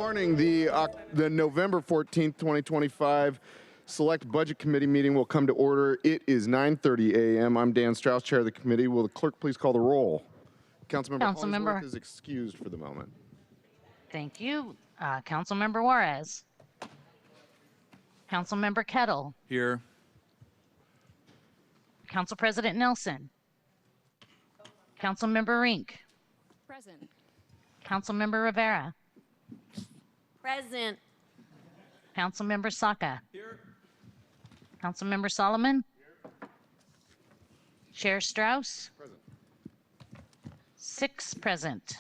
morning. The November 14th, 2025 Select Budget Committee meeting will come to order. It is 9:30 a.m. I'm Dan Strauss, chair of the committee. Will the clerk please call the roll? Councilmember Hollingsworth is excused for the moment. Thank you. Councilmember Juarez. Councilmember Kettle. Here. Council President Nelson. Councilmember Rink. Present. Councilmember Rivera. Present. Councilmember Saka. Here. Councilmember Solomon. Here. Chair Strauss. Present. 6 present.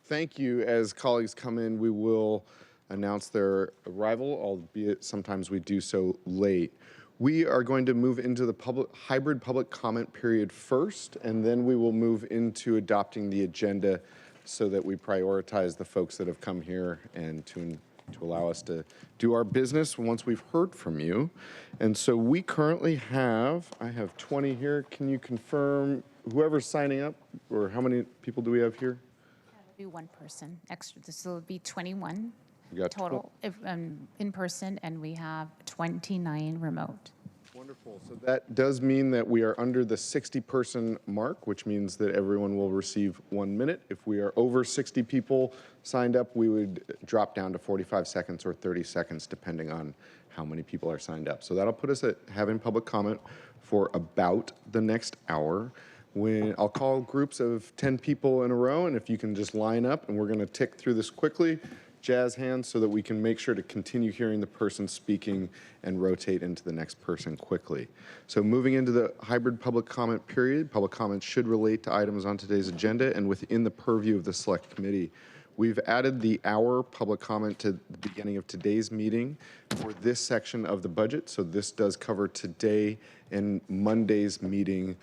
Thank you. As colleagues come in, we will announce their arrival, albeit sometimes we do so late. We are going to move into the hybrid public comment period first, and then we will move into adopting the agenda so that we prioritize the folks that have come here and to allow us to do our business once we've heard from you. And so we currently have, I have 20 here. Can you confirm whoever's signing up, or how many people do we have here? That'll be one person extra. This will be 21 We got total in person, and we have 29 remote. Wonderful. So that does mean that we are under the 60-person mark, which means that everyone will receive 1 minute. If we are over 60 people signed up, we would drop down to 45 seconds or 30 seconds, depending on how many people are signed up. So that'll put us at having public comment for about the next hour. When I'll call groups of 10 people in a row, and if you can just line up, and we're going to tick through this quickly, jazz hands so that we can make sure to continue hearing the person speaking and rotate into the next person quickly. So moving into the hybrid public comment period, public comments should relate to items on today's agenda and within the purview of the Select Committee. We've added the hour public comment to the beginning of today's meeting for this section of the budget. So this does cover today and Monday's meeting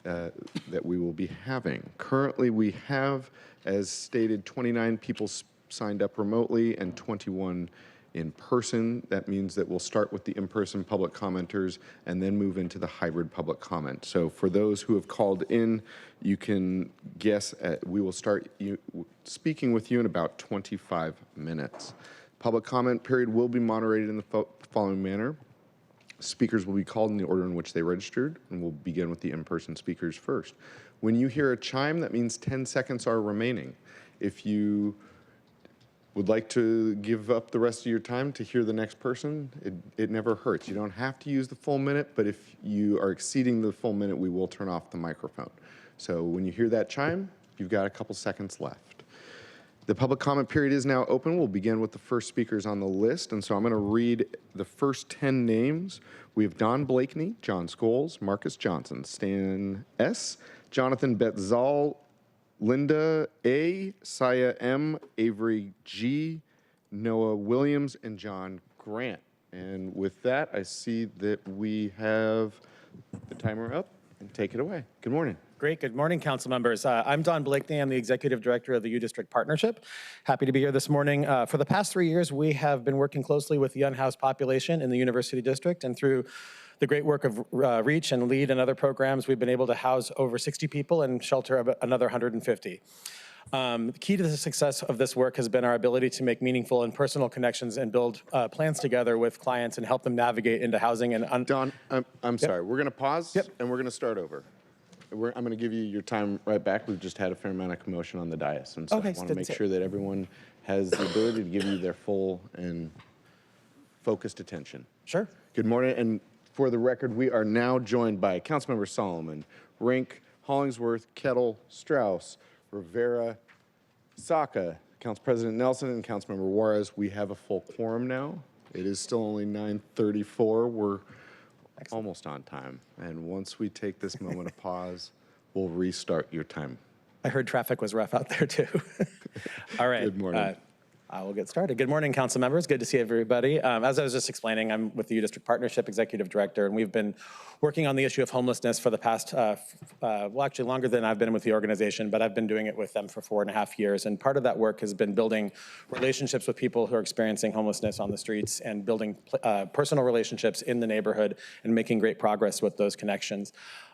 that we will be having. Currently, we have, as stated, 29 people signed up remotely and 21 in person. That means that we'll start with the in-person public commenters and then move into the hybrid public comment. So for those who have called in, you can guess we will start speaking with you in about 25 minutes. Public comment period will be moderated in the following manner. Speakers will be called in the order in which they registered, and we'll begin with the in-person speakers first. When you hear a chime, that means 10 seconds are remaining. If you would like to give up the rest of your time to hear the next person, it never hurts. You don't have to use the full minute, but if you are exceeding the full minute, we will turn off the microphone. So when you hear that chime, you've got a couple seconds left. The public comment period is now open. We'll begin with the first speakers on the list. And so I'm going to read the first 10 names. We have Don Blakeney, John Scholes, Marcus Johnson, Stan S., Jonathan Betzal, Linda A., Saya M., Avery G., Noah Williams, and John Grant. And with that, I see that we have the timer up, and take it away. Good morning. Great. Good morning, council members. I'm Don Blakeney. I'm the executive director of the U-District Partnership. Happy to be here this morning. For the past 3 years, we have been working closely with the unhoused population in the University District, and through the great work of REACH and LEAD and other programs, we've been able to house over 60 people and shelter another 150. The key to the success of this work has been our ability to make meaningful and personal connections and build plans together with clients and help them navigate into housing. And Don, I'm sorry. We're going to pause, and we're going to start over. I'm going to give you your time right back. We've just had a fair amount of commotion on the dais, and so I want to make sure that everyone has the ability to give you their full and focused attention. Sure. Good morning, and for the record, we are now joined by Councilmember Solomon, Rink, Hollingsworth, Kettle, Strauss, Rivera, Saka, Council President Nelson, and Councilmember Juarez. We have a full quorum now. It is still only 9:34. We're almost on time. And once we take this moment of pause, we'll restart your time. I heard traffic was rough out there too. All right. Good morning. I will get started. Good morning, council members. Good to see everybody. As I was just explaining, I'm with the U-District Partnership Executive Director, and we've been working on the issue of homelessness for the past, well, actually longer than I've been with the organization, but I've been doing it with them for 4.5 years. And part of that work has been building relationships with people who are experiencing homelessness on the streets and building personal relationships in the neighborhood and making great progress with those connections.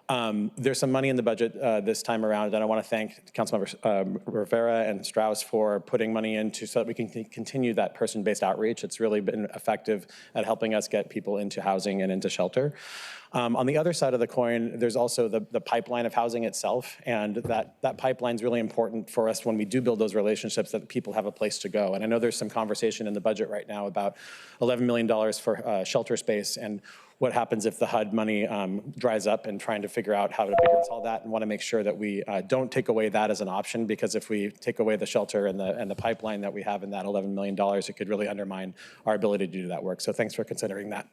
There's some money in the budget this time around, and I want to thank Councilmember Rivera and Strauss for putting money into so that we can continue that person-based outreach. It's really been effective at helping us get people into housing and into shelter. On the other side of the coin, there's also the pipeline of housing itself, and that pipeline is really important for us when we do build those relationships, that people have a place to go. And I know there's some conversation in the budget right now about $11 million for shelter space and what happens if the HUD money dries up, and trying to figure out how to balance all that, and want to make sure that we don't take away that as an option, because if we take away the shelter and the pipeline that we have in that $11 million, it could really undermine our ability to do that work. So thanks for considering that.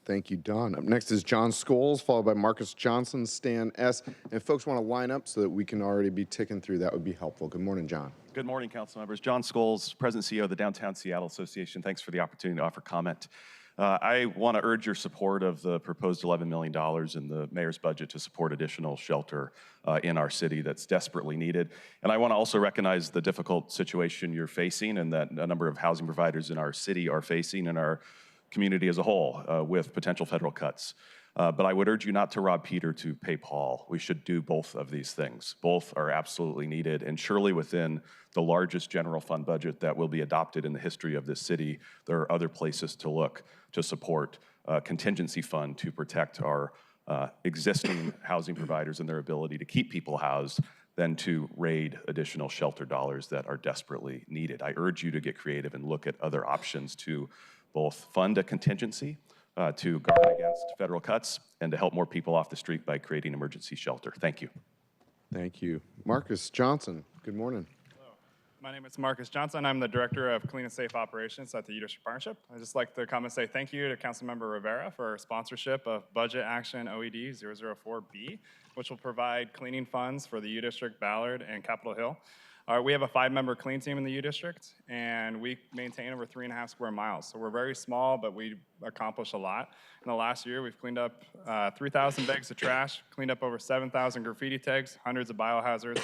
Thank you, Don. Up next is John Scholes, followed by Marcus Johnson, Stan S. And if folks want to line up so that we can already be ticking through, that would be helpful. Good morning, John. Good morning, council members. John Scholes, President and CEO of the Downtown Seattle Association. Thanks for the opportunity to offer comment. I want to urge your support of the proposed $11 million in the mayor's budget to support additional shelter in our city that's desperately needed. And I want to also recognize the difficult situation you're facing, and that a number of housing providers in our city are facing, and our community as a whole, with potential federal cuts. But I would urge you not to rob Peter to pay Paul. We should do both of these things. Both are absolutely needed, and surely within the largest general fund budget that will be adopted in the history of this city, there are other places to look to support a contingency fund to protect our existing housing providers and their ability to keep people housed than to raid additional shelter dollars that are desperately needed. I urge you to get creative and look at other options to both fund a contingency to guard against federal cuts, and to help more people off the street by creating emergency shelter. Thank you. Thank you. Marcus Johnson, good morning. Hello. My name is Marcus Johnson. I'm the Director of Clean and Safe Operations at the U District Partnership. I'd just like to come and say thank you to Councilmember Rivera for her sponsorship of Budget Action OED 004B, which will provide cleaning funds for the U District, Ballard, and Capitol Hill. We have a 5-member clean team in the U District, and we maintain over 3.5 square miles. So we're very small, but we accomplish a lot. In the last year, we've cleaned up 3,000 bags of trash, cleaned up over 7,000 graffiti tags, hundreds of biohazards,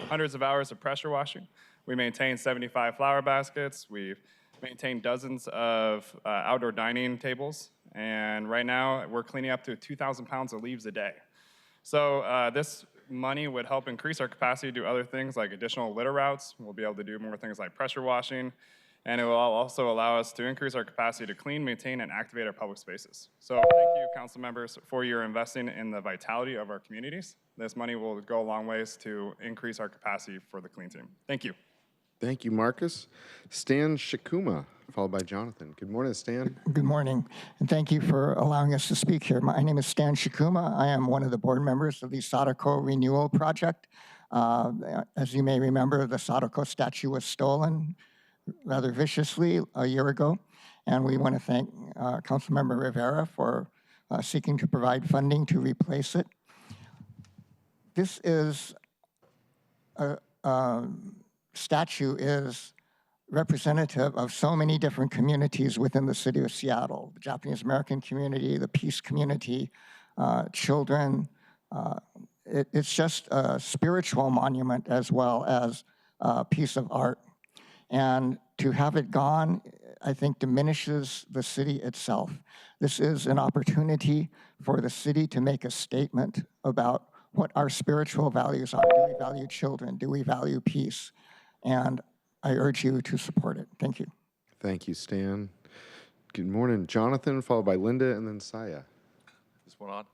hundreds of hours of pressure washing. We maintain 75 flower baskets. We've maintained dozens of outdoor dining tables. And right now, we're cleaning up to 2,000 pounds of leaves a day. So this money would help increase our capacity to do other things like additional litter routes. We'll be able to do more things like pressure washing, and it will also allow us to increase our capacity to clean, maintain, and activate our public spaces. So thank you, council members, for your investing in the vitality of our communities. This money will go a long ways to increase our capacity for the clean team. Thank you. Thank you, Marcus. Stan Shikuma, followed by Jonathan. Good morning, Stan. Good morning, and thank you for allowing us to speak here. My name is Stan Shikuma. I am one of the board members of the Sadako Renewal Project. As you may remember, the Sadako statue was stolen rather viciously a year ago, and we want to thank Councilmember Rivera for seeking to provide funding to replace it. This is statue is representative of so many different communities within the city of Seattle: the Japanese American community, the Peace community, children. It's just a spiritual monument as well as a piece of art. And to have it gone, I think, diminishes the city itself. This is an opportunity for the city to make a statement about what our spiritual values are. Do we value children? Do we value peace? And I urge you to support it. Thank you. Thank you, Stan. Good morning, Jonathan, followed by Linda, and then Saya. This one on?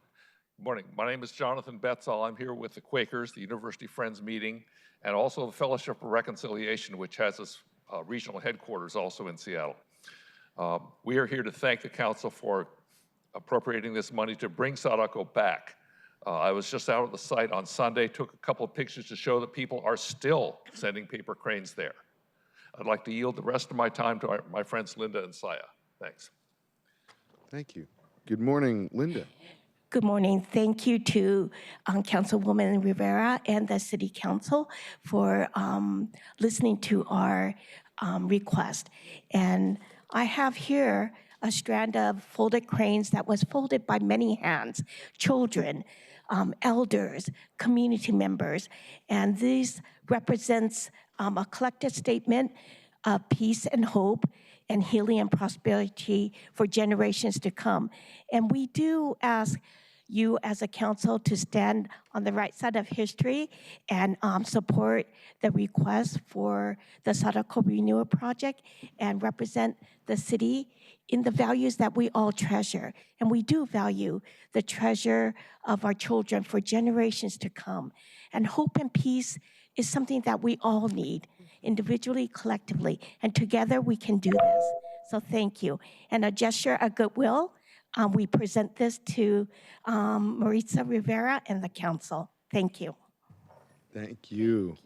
Good morning. My name is Jonathan Betzel. I'm here with the Quakers, the University Friends meeting, and also the Fellowship of Reconciliation, which has its regional headquarters also in Seattle. We are here to thank the council for appropriating this money to bring Sadako back. I was just out at the site on Sunday, took a couple of pictures to show that people are still sending paper cranes there. I'd like to yield the rest of my time to my friends Linda and Saya. Thanks. Thank you. Good morning, Linda. Good morning. Thank you to Councilwoman Rivera and the City Council for listening to our request. And I have here a strand of folded cranes that was folded by many hands: children, elders, community members. And this represents a collective statement of peace and hope and healing and prosperity for generations to come. And we do ask you as a council to stand on the right side of history and support the request for the Sadako Renewal Project and represent the city in the values that we all treasure. And we do value the treasure of our children for generations to come. And hope and peace is something that we all need, individually, collectively, and together we can do this. So thank you. And a gesture of goodwill, we present this to Maritza Rivera and the council. Thank you. Thank you.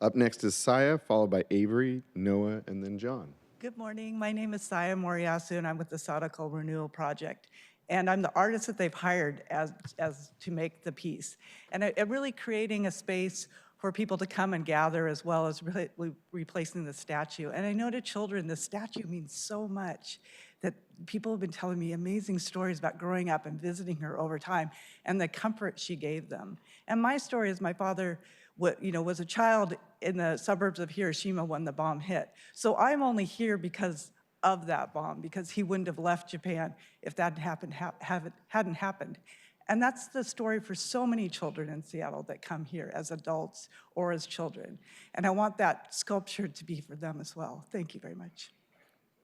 Up next is Saya, followed by Avery, Noah, and then John. Good morning. My name is Saya Moriyasu, and I'm with the Sadako Renewal Project. And I'm the artist that they've hired as to make the piece. And really creating a space for people to come and gather, as well as replacing the statue. And I know to children, the statue means so much, that people have been telling me amazing stories about growing up and visiting her over time and the comfort she gave them. And my story is my father was a child in the suburbs of Hiroshima when the bomb hit. So I'm only here because of that bomb, because he wouldn't have left Japan if that hadn't happened. And that's the story for so many children in Seattle that come here as adults or as children. And I want that sculpture to be for them as well. Thank you very much.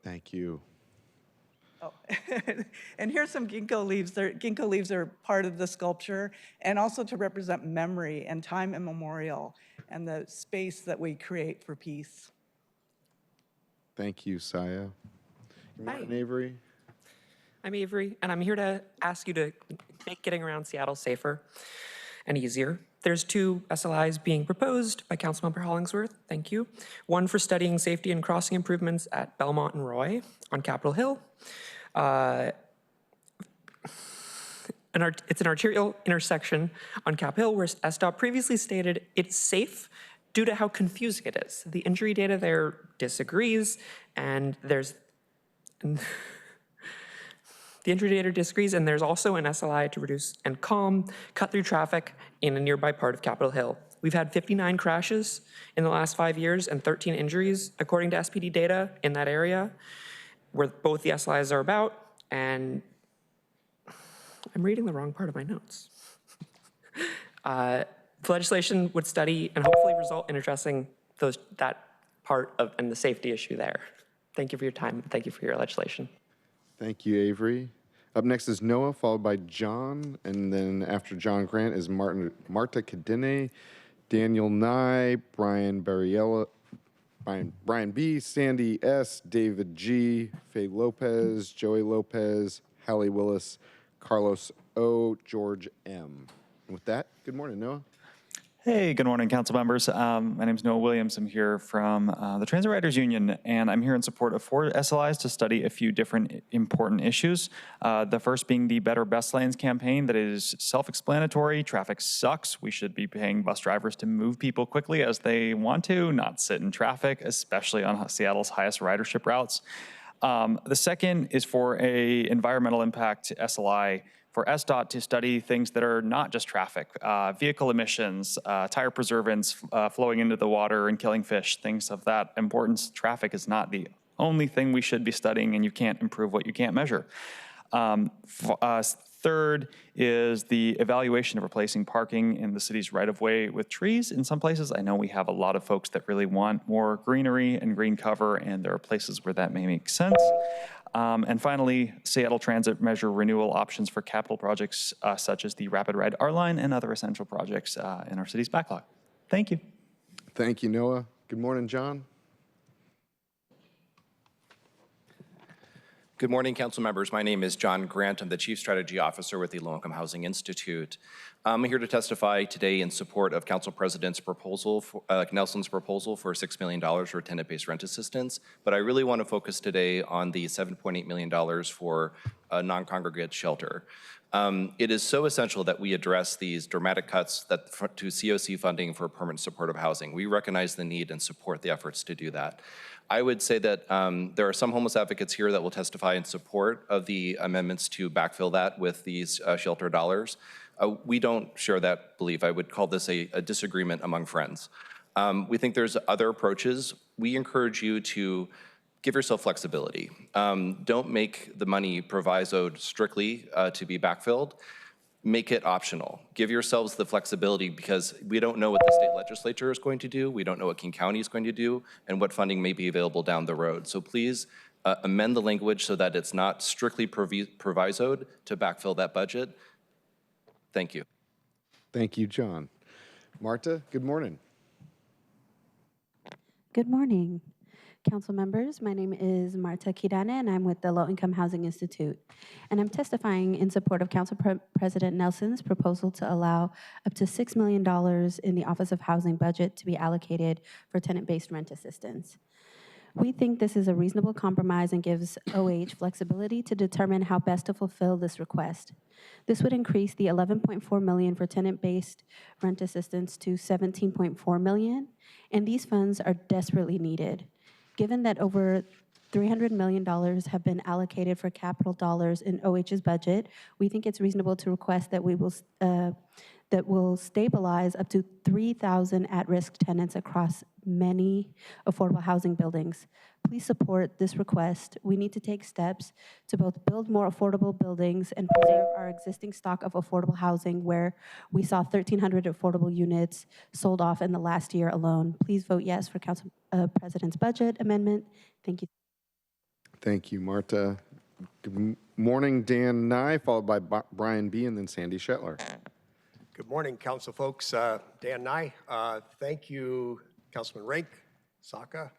Thank you. Oh, and here's some ginkgo leaves. Ginkgo leaves are part of the sculpture, and also to represent memory and time immemorial and the space that we create for peace. Thank you, Saya. Good morning, Avery. I'm Avery, and I'm here to ask you to make getting around Seattle safer and easier. There's 2 SLIs being proposed by Councilmember Hollingsworth, thank you. One for studying safety and crossing improvements at Belmont and Roy on Capitol Hill. It's an arterial intersection on Cap Hill where SDOT previously stated it's safe due to how confusing it is. The injury data there disagrees, and there's also an SLI to reduce and calm cut-through traffic in a nearby part of Capitol Hill. We've had 59 crashes in the last 5 years and 13 injuries, according to SPD data, in that area, where both the SLIs are about, and I'm reading the wrong part of my notes. The legislation would study and hopefully result in addressing that part of and the safety issue there. Thank you for your time. Thank you for your legislation. Thank you, Avery. Up next is Noah, followed by John, and then after John Grant is Marta Cadene, Daniel Nye, Brian Barriella, Brian B., Sandy S., David G., Faye Lopez, Joey Lopez, Hallie Willis, Carlos O., George M. And with that, good morning, Noah. Hey, good morning, council members. My name is Noah Williams. I'm here from the Transit Riders Union, and I'm here in support of 4 SLIs to study a few different important issues. The first being the Better Best Lanes campaign that is self-explanatory. Traffic sucks. We should be paying bus drivers to move people quickly as they want to, not sit in traffic, especially on Seattle's highest ridership routes. The second is for a environmental impact SLI for SDOT to study things that are not just traffic, vehicle emissions, tire preservants flowing into the water and killing fish, things of that importance. Traffic is not the only thing we should be studying, and you can't improve what you can't measure. Third is the evaluation of replacing parking in the city's right-of-way with trees. In some places, I know we have a lot of folks that really want more greenery and green cover, and there are places where that may make sense. And finally, Seattle Transit measure renewal options for capital projects such as the Rapid Ride R-Line and other essential projects in our city's backlog. Thank you. Thank you, Noah. Good morning, John. Good morning, council members. My name is John Grant. I'm the Chief Strategy Officer with the Low Income Housing Institute. I'm here to testify today in support of Council President's proposal, Nelson's proposal for $6 million for tenant-based rent assistance, but I really want to focus today on the $7.8 million for a non-congregate shelter. It is so essential that we address these dramatic cuts to COC funding for permanent supportive housing. We recognize the need and support the efforts to do that. I would say that there are some homeless advocates here that will testify in support of the amendments to backfill that with these shelter dollars. We don't share that belief. I would call this a disagreement among friends. We think there's other approaches. We encourage you to give yourself flexibility. Don't make the money provisoed strictly to be backfilled. Make it optional. Give yourselves the flexibility because we don't know what the state legislature is going to do. We don't know what King County is going to do and what funding may be available down the road. So please amend the language so that it's not strictly provisoed to backfill that budget. Thank you. Thank you, John. Marta, good morning. Good morning, council members. My name is Marta Kirana, and I'm with the Low Income Housing Institute. And I'm testifying in support of Council President Nelson's proposal to allow up to $6 million in the Office of Housing budget to be allocated for tenant-based rent assistance. We think this is a reasonable compromise and gives OH flexibility to determine how best to fulfill this request. This would increase the $11.4 million for tenant-based rent assistance to $17.4 million, and these funds are desperately needed. Given that over $300 million have been allocated for capital dollars in OH's budget, we think it's reasonable to request that will stabilize up to 3,000 at-risk tenants across many affordable housing buildings. Please support this request. We need to take steps to both build more affordable buildings and preserve our existing stock of affordable housing, where we saw 1,300 affordable units sold off in the last year alone. Please vote yes for Council President's budget amendment. Thank you. Thank you, Marta. Good morning, Dan Nye, followed by Brian B., and then Sandy Shetler. Good morning, council folks. Dan Nye. Thank you, Councilman Rink, Saka,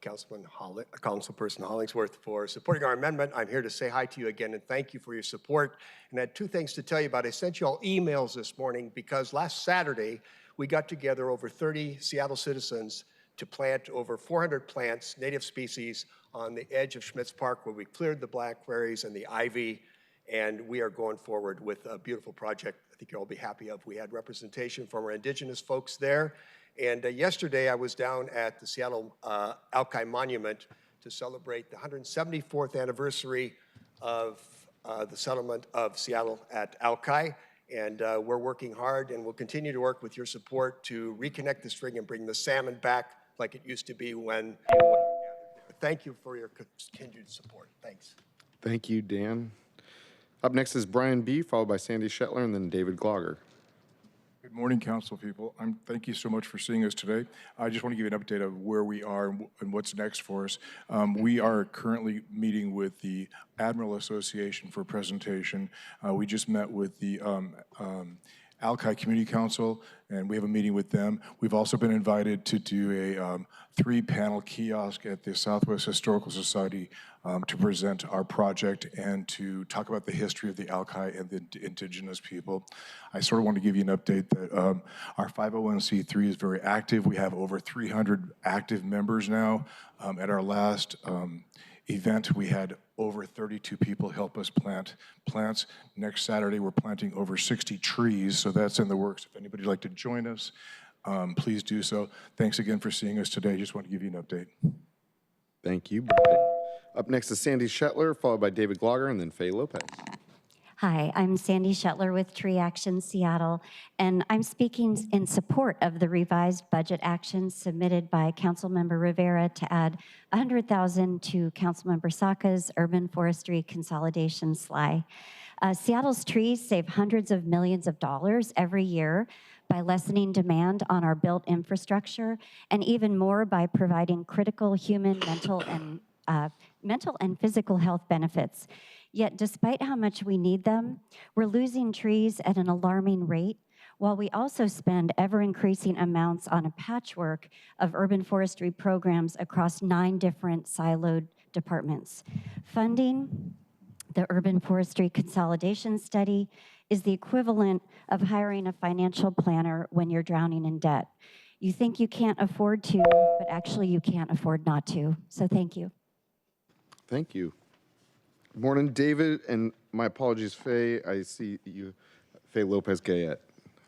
Councilperson Hollingsworth, for supporting our amendment. I'm here to say hi to you again and thank you for your support. And I had two things to tell you about. I sent you all emails this morning because last Saturday we got together over 30 Seattle citizens to plant over 400 plants, native species, on the edge of Schmitz Park, where we cleared the blackberries and the ivy. And we are going forward with a beautiful project I think you'll all be happy of. We had representation from our indigenous folks there. And yesterday I was down at the Seattle Alki Monument to celebrate the 174th anniversary of the settlement of Seattle at Alki. And we're working hard and we'll continue to work with your support to reconnect the string and bring the salmon back like it used to be when people gathered there. Thank you for your continued support. Thanks. Thank you, Dan. Up next is Brian B., followed by Sandy Shetler, and then David Glogger. Good morning, council people. Thank you so much for seeing us today. I just want to give you an update of where we are and what's next for us. We are currently meeting with the Admiral Association for presentation. We just met with the Alki Community Council, and we have a meeting with them. We've also been invited to do a 3-panel kiosk at the Southwest Historical Society to present our project and to talk about the history of the Alki and the indigenous people. I sort of want to give you an update that our 501c3 is very active. We have over 300 active members now. At our last event, we had over 32 people help us plant plants. Next Saturday, we're planting over 60 trees, so that's in the works. If anybody would like to join us, please do so. Thanks again for seeing us today. Just want to give you an update. Thank you, Brian. Up next is Sandy Shetler, followed by David Glogger, and then Faye Lopez. Hi, I'm Sandy Shetler with Tree Action Seattle, and I'm speaking in support of the revised budget actions submitted by Councilmember Rivera to add $100,000 to Councilmember Saka's urban forestry consolidation SLI. Seattle's trees save hundreds of millions of dollars every year by lessening demand on our built infrastructure, and even more by providing critical human, mental and physical health benefits. Yet despite how much we need them, we're losing trees at an alarming rate, while we also spend ever-increasing amounts on a patchwork of urban forestry programs across 9 different siloed departments. Funding the urban forestry consolidation study is the equivalent of hiring a financial planner when you're drowning in debt. You think you can't afford to, but actually you can't afford not to. So thank you. Thank you. Good morning, David, and my apologies, Faye. I see you, Faye Lopez Gayette,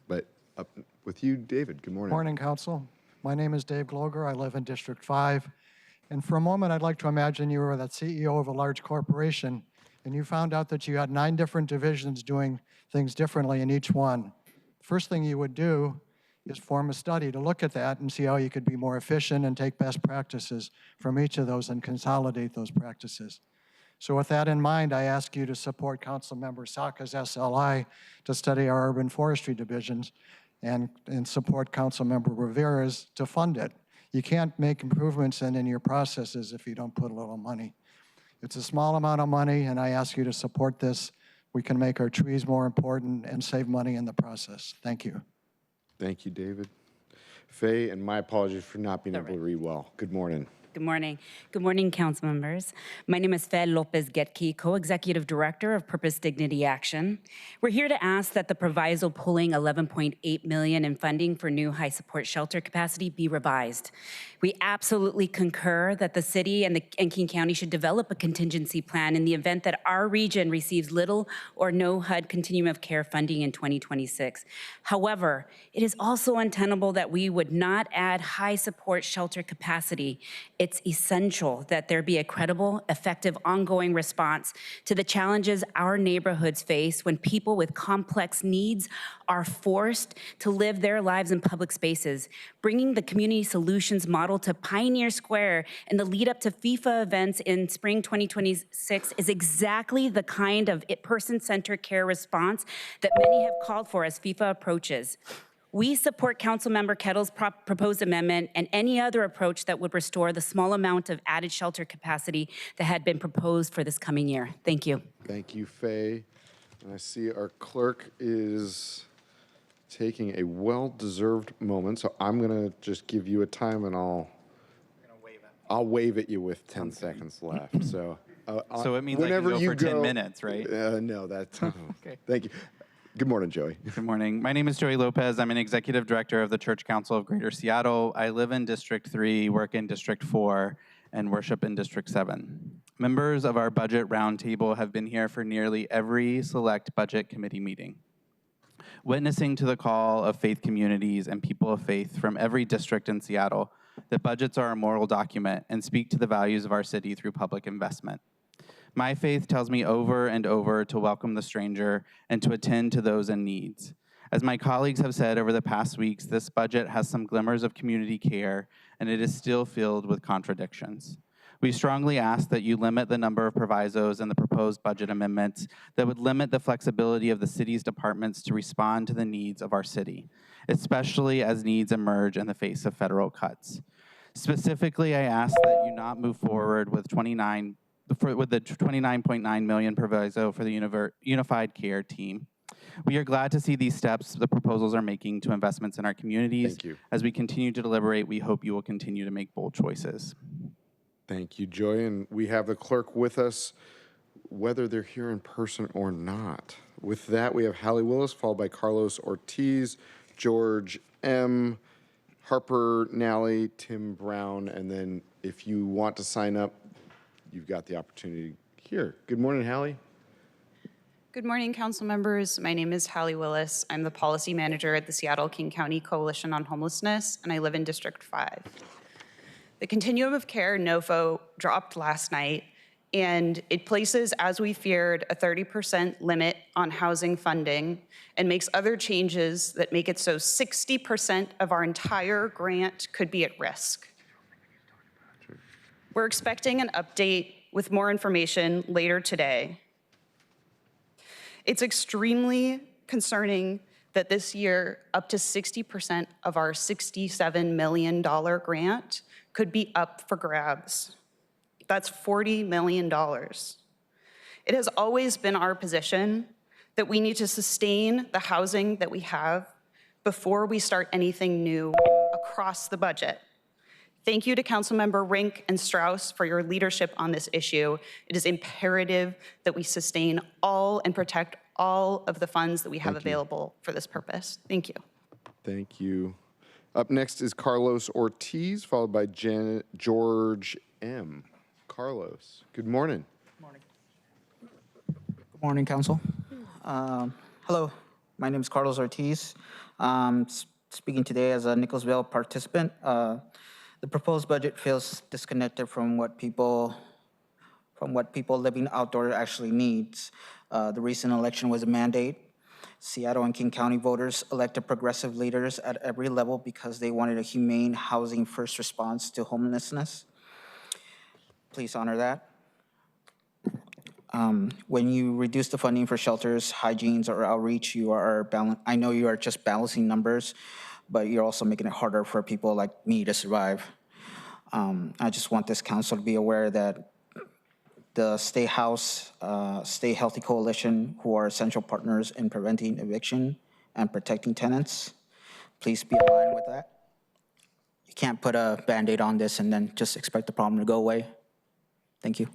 but up with you, David. Good morning. Morning, Council. My name is Dave Gloger. I live in District 5. And for a moment, I'd like to imagine you were the CEO of a large corporation and you found out that you had 9 different divisions doing things differently in each one. First thing you would do is form a study to look at that and see how you could be more efficient and take best practices from each of those and consolidate those practices. So with that in mind, I ask you to support Councilmember Saka's SLI to study our urban forestry divisions and support Councilmember Rivera's to fund it. You can't make improvements in your processes if you don't put a little money. It's a small amount of money, and I ask you to support this. We can make our trees more important and save money in the process. Thank you. Thank you, David. Faye, and my apologies for not being able to read well. Good morning. Good morning. Good morning, council members. My name is Faye Lopez-Getke, Co-Executive Director of Purpose Dignity Action. We're here to ask that the proviso pulling $11.8 million in funding for new high support shelter capacity be revised. We absolutely concur that the city and King County should develop a contingency plan in the event that our region receives little or no HUD continuum of care funding in 2026. However, it is also untenable that we would not add high support shelter capacity. It's essential that there be a credible, effective, ongoing response to the challenges our neighborhoods face when people with complex needs are forced to live their lives in public spaces. Bringing the community solutions model to Pioneer Square and the lead up to FIFA events in spring 2026 is exactly the kind of person-centered care response that many have called for as FIFA approaches. We support Councilmember Kettle's proposed amendment and any other approach that would restore the small amount of added shelter capacity that had been proposed for this coming year. Thank you. Thank you, Faye. And I see our clerk is taking a well-deserved moment, so I'm gonna just give you a time and I'll wave at you with 10 seconds left. So, so it means whenever I can go for 10 minutes, right? No, that's okay. Thank you. Good morning, Joey. Good morning. My name is Joey Lopez. I'm an executive director of the Church Council of Greater Seattle. I live in District 3, work in District 4, and worship in District 7. Members of our budget roundtable have been here for nearly every select budget committee meeting, witnessing to the call of faith communities and people of faith from every district in Seattle that budgets are a moral document and speak to the values of our city through public investment. My faith tells me over and over to welcome the stranger and to attend to those in needs. As my colleagues have said over the past weeks, this budget has some glimmers of community care, and it is still filled with contradictions. We strongly ask that you limit the number of provisos in the proposed budget amendments that would limit the flexibility of the city's departments to respond to the needs of our city, especially as needs emerge in the face of federal cuts. Specifically, I ask that you not move forward with the $29.9 million proviso for the Unified Care Team. We are glad to see these steps the proposals are making to investments in our communities. Thank you. As we continue to deliberate, we hope you will continue to make bold choices. Thank you, Joy. And we have the clerk with us, whether they're here in person or not. With that, we have Hallie Willis, followed by Carlos Ortiz, George M., Harper Nally, Tim Brown, and then if you want to sign up, you've got the opportunity here. Good morning, Hallie. Good morning, council members. My name is Hallie Willis. I'm the policy manager at the Seattle-King County Coalition on Homelessness, and I live in District 5. The continuum of care NOFO dropped last night, and it places, as we feared, a 30% limit on housing funding and makes other changes that make it so 60% of our entire grant could be at risk. We're expecting an update with more information later today. It's extremely concerning that this year, up to 60% of our $67 million grant could be up for grabs. That's $40 million. It has always been our position that we need to sustain the housing that we have before we start anything new across the budget. Thank you to Councilmember Rink and Strauss for your leadership on this issue. It is imperative that we sustain all and protect all of the funds that we have available for this purpose. Thank you. Thank you. Up next is Carlos Ortiz, followed by George M. Carlos, good morning. Good morning, Council. Hello, my name is Carlos Ortiz. Speaking today as a Nicholsville participant. The proposed budget feels disconnected from what people living outdoor actually needs. The recent election was a mandate Seattle and King County voters elected progressive leaders at every level because they wanted a humane housing first response to homelessness. Please honor that. When you reduce the funding for shelters, hygienes, or outreach, I know you are just balancing numbers, but you're also making it harder for people like me to survive. I just want this council to be aware that the Stay House, Stay Healthy Coalition, who are essential partners in preventing eviction and protecting tenants, please be aligned with that. You can't put a Band-Aid on this and then just expect the problem to go away. Thank you.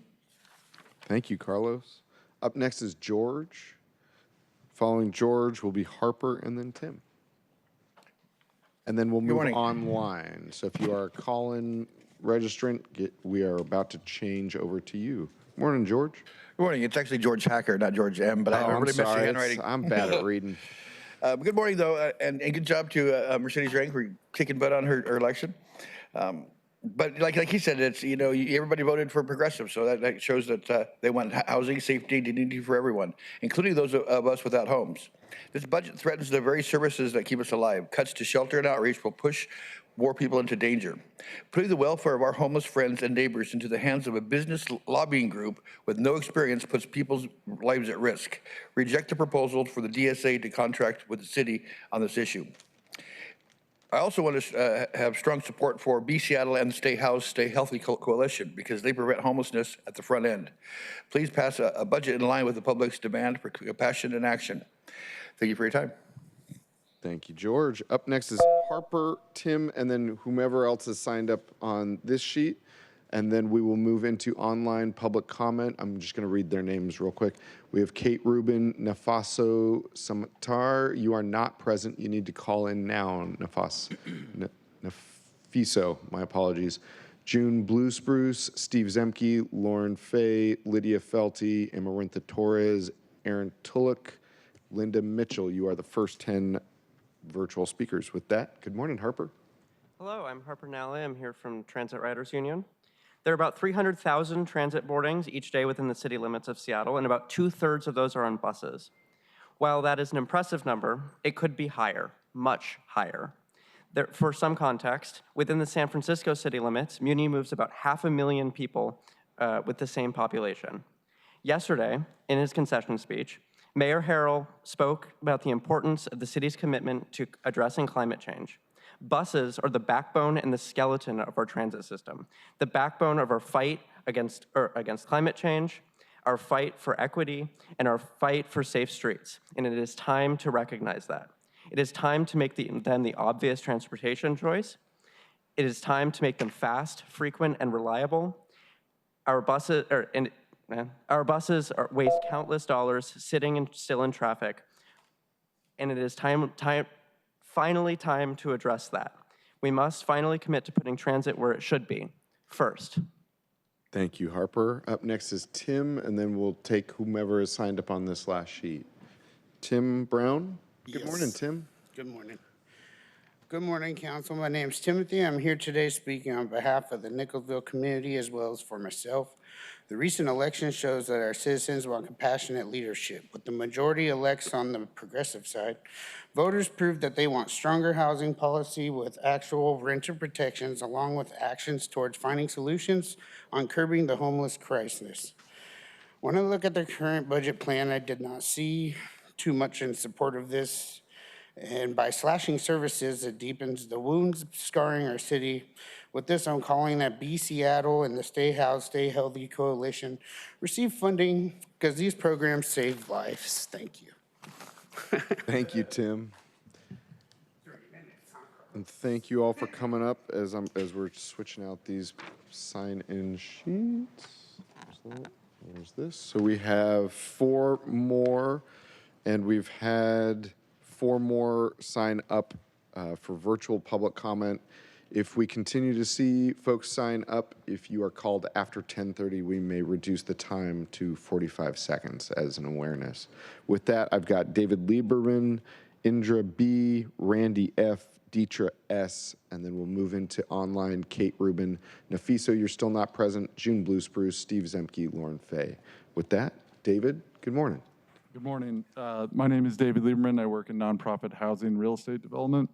Thank you, Carlos. Up next is George. Following George will be Harper and then Tim. And then we'll move online. So if you are a call-in registrant, we are about to change over to you. Morning, George. Good morning. It's actually George Hacker, not George M. But I really missed your handwriting. I'm bad at reading. Good morning, though, and good job to Mercedes Rank for kicking butt on her election. But like he said, it's everybody voted for progressive, so that shows that they want housing, safety, dignity for everyone, including those of us without homes. This budget threatens the very services that keep us alive. Cuts to shelter and outreach will push more people into danger. Putting the welfare of our homeless friends and neighbors into the hands of a business lobbying group with no experience puts people's lives at risk. Reject the proposal for the DSA to contract with the city on this issue. I also want to have strong support for Be Seattle and the Stay House, Stay Healthy Coalition because they prevent homelessness at the front end. Please pass a budget in line with the public's demand for compassion and action. Thank you for your time. Thank you, George. Up next is Harper, Tim, and then whomever else has signed up on this sheet. And then we will move into online public comment. I'm just going to read their names real quick. We have Kate Rubin, Nafaso Samatar. You are not present. You need to call in now, Nafiso. My apologies. June Blue Spruce, Steve Zemke, Lauren Fay, Lydia Felty, Amarantha Torres, Aaron Tulloch, Linda Mitchell. You are the first 10 virtual speakers. With that, good morning, Harper. Hello, I'm Harper Nally. I'm here from Transit Riders Union. There are about 300,000 transit boardings each day within the city limits of Seattle, and about 2/3 of those are on buses. While that is an impressive number, it could be higher, much higher. For some context, within the San Francisco city limits, Muni moves about 500,000 people with the same population. Yesterday, in his concession speech, Mayor Harrell spoke about the importance of the city's commitment to addressing climate change. Buses are the backbone and the skeleton of our transit system, the backbone of our fight against climate change, our fight for equity, and our fight for safe streets. And it is time to recognize that. It is time to make them the obvious transportation choice. It is time to make them fast, frequent, and reliable. Our buses waste countless dollars sitting still in traffic, and it is finally time to address that. We must finally commit to putting transit where it should be, first. Thank you, Harper. Up next is Tim, and then we'll take whomever is signed up on this last sheet. Tim Brown? Good morning, Tim. Good morning. Good morning, Council. My name is Timothy. I'm here today speaking on behalf of the Nicholsville community as well as for myself. The recent election shows that our citizens want compassionate leadership. With the majority elects on the progressive side, voters proved that they want stronger housing policy with actual renter protections along with actions towards finding solutions on curbing the homeless crisis. When I look at the current budget plan, I did not see too much in support of this. And by slashing services, it deepens the wounds scarring our city. With this, I'm calling that Be Seattle and the Stay House, Stay Healthy Coalition receive funding because these programs save lives. Thank you. Thank you, Tim. And thank you all for coming up as we're switching out these sign-in sheets. There's this. So we have 4 more, and we've had 4 more sign up for virtual public comment. If we continue to see folks sign up, if you are called after 10:30, we may reduce the time to 45 seconds as an awareness. With that, I've got David Lieberman, Indra B, Randy F, Deetra S, and then we'll move into online, Kate Rubin, Nafiso, you're still not present, June Blue Spruce, Steve Zemke, Lauren Fay. With that, David, good morning. Good morning. My name is David Lieberman. I work in nonprofit housing real estate development.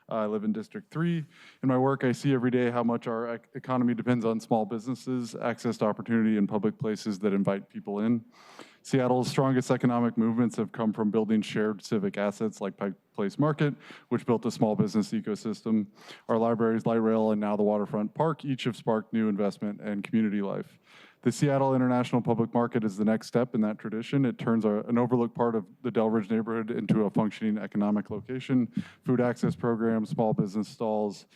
I live in District 3. In my work, I see every day how much our economy depends on small businesses, access to opportunity, and public places that invite people in. Seattle's strongest economic movements have come from building shared civic assets like Pike Place Market, which built a small business ecosystem. Our libraries, light rail, and now the waterfront park each have sparked new investment and community life. The Seattle International Public Market is the next step in that tradition. It turns an overlooked part of the Delridge neighborhood into a functioning economic location. Food access programs, small business stalls,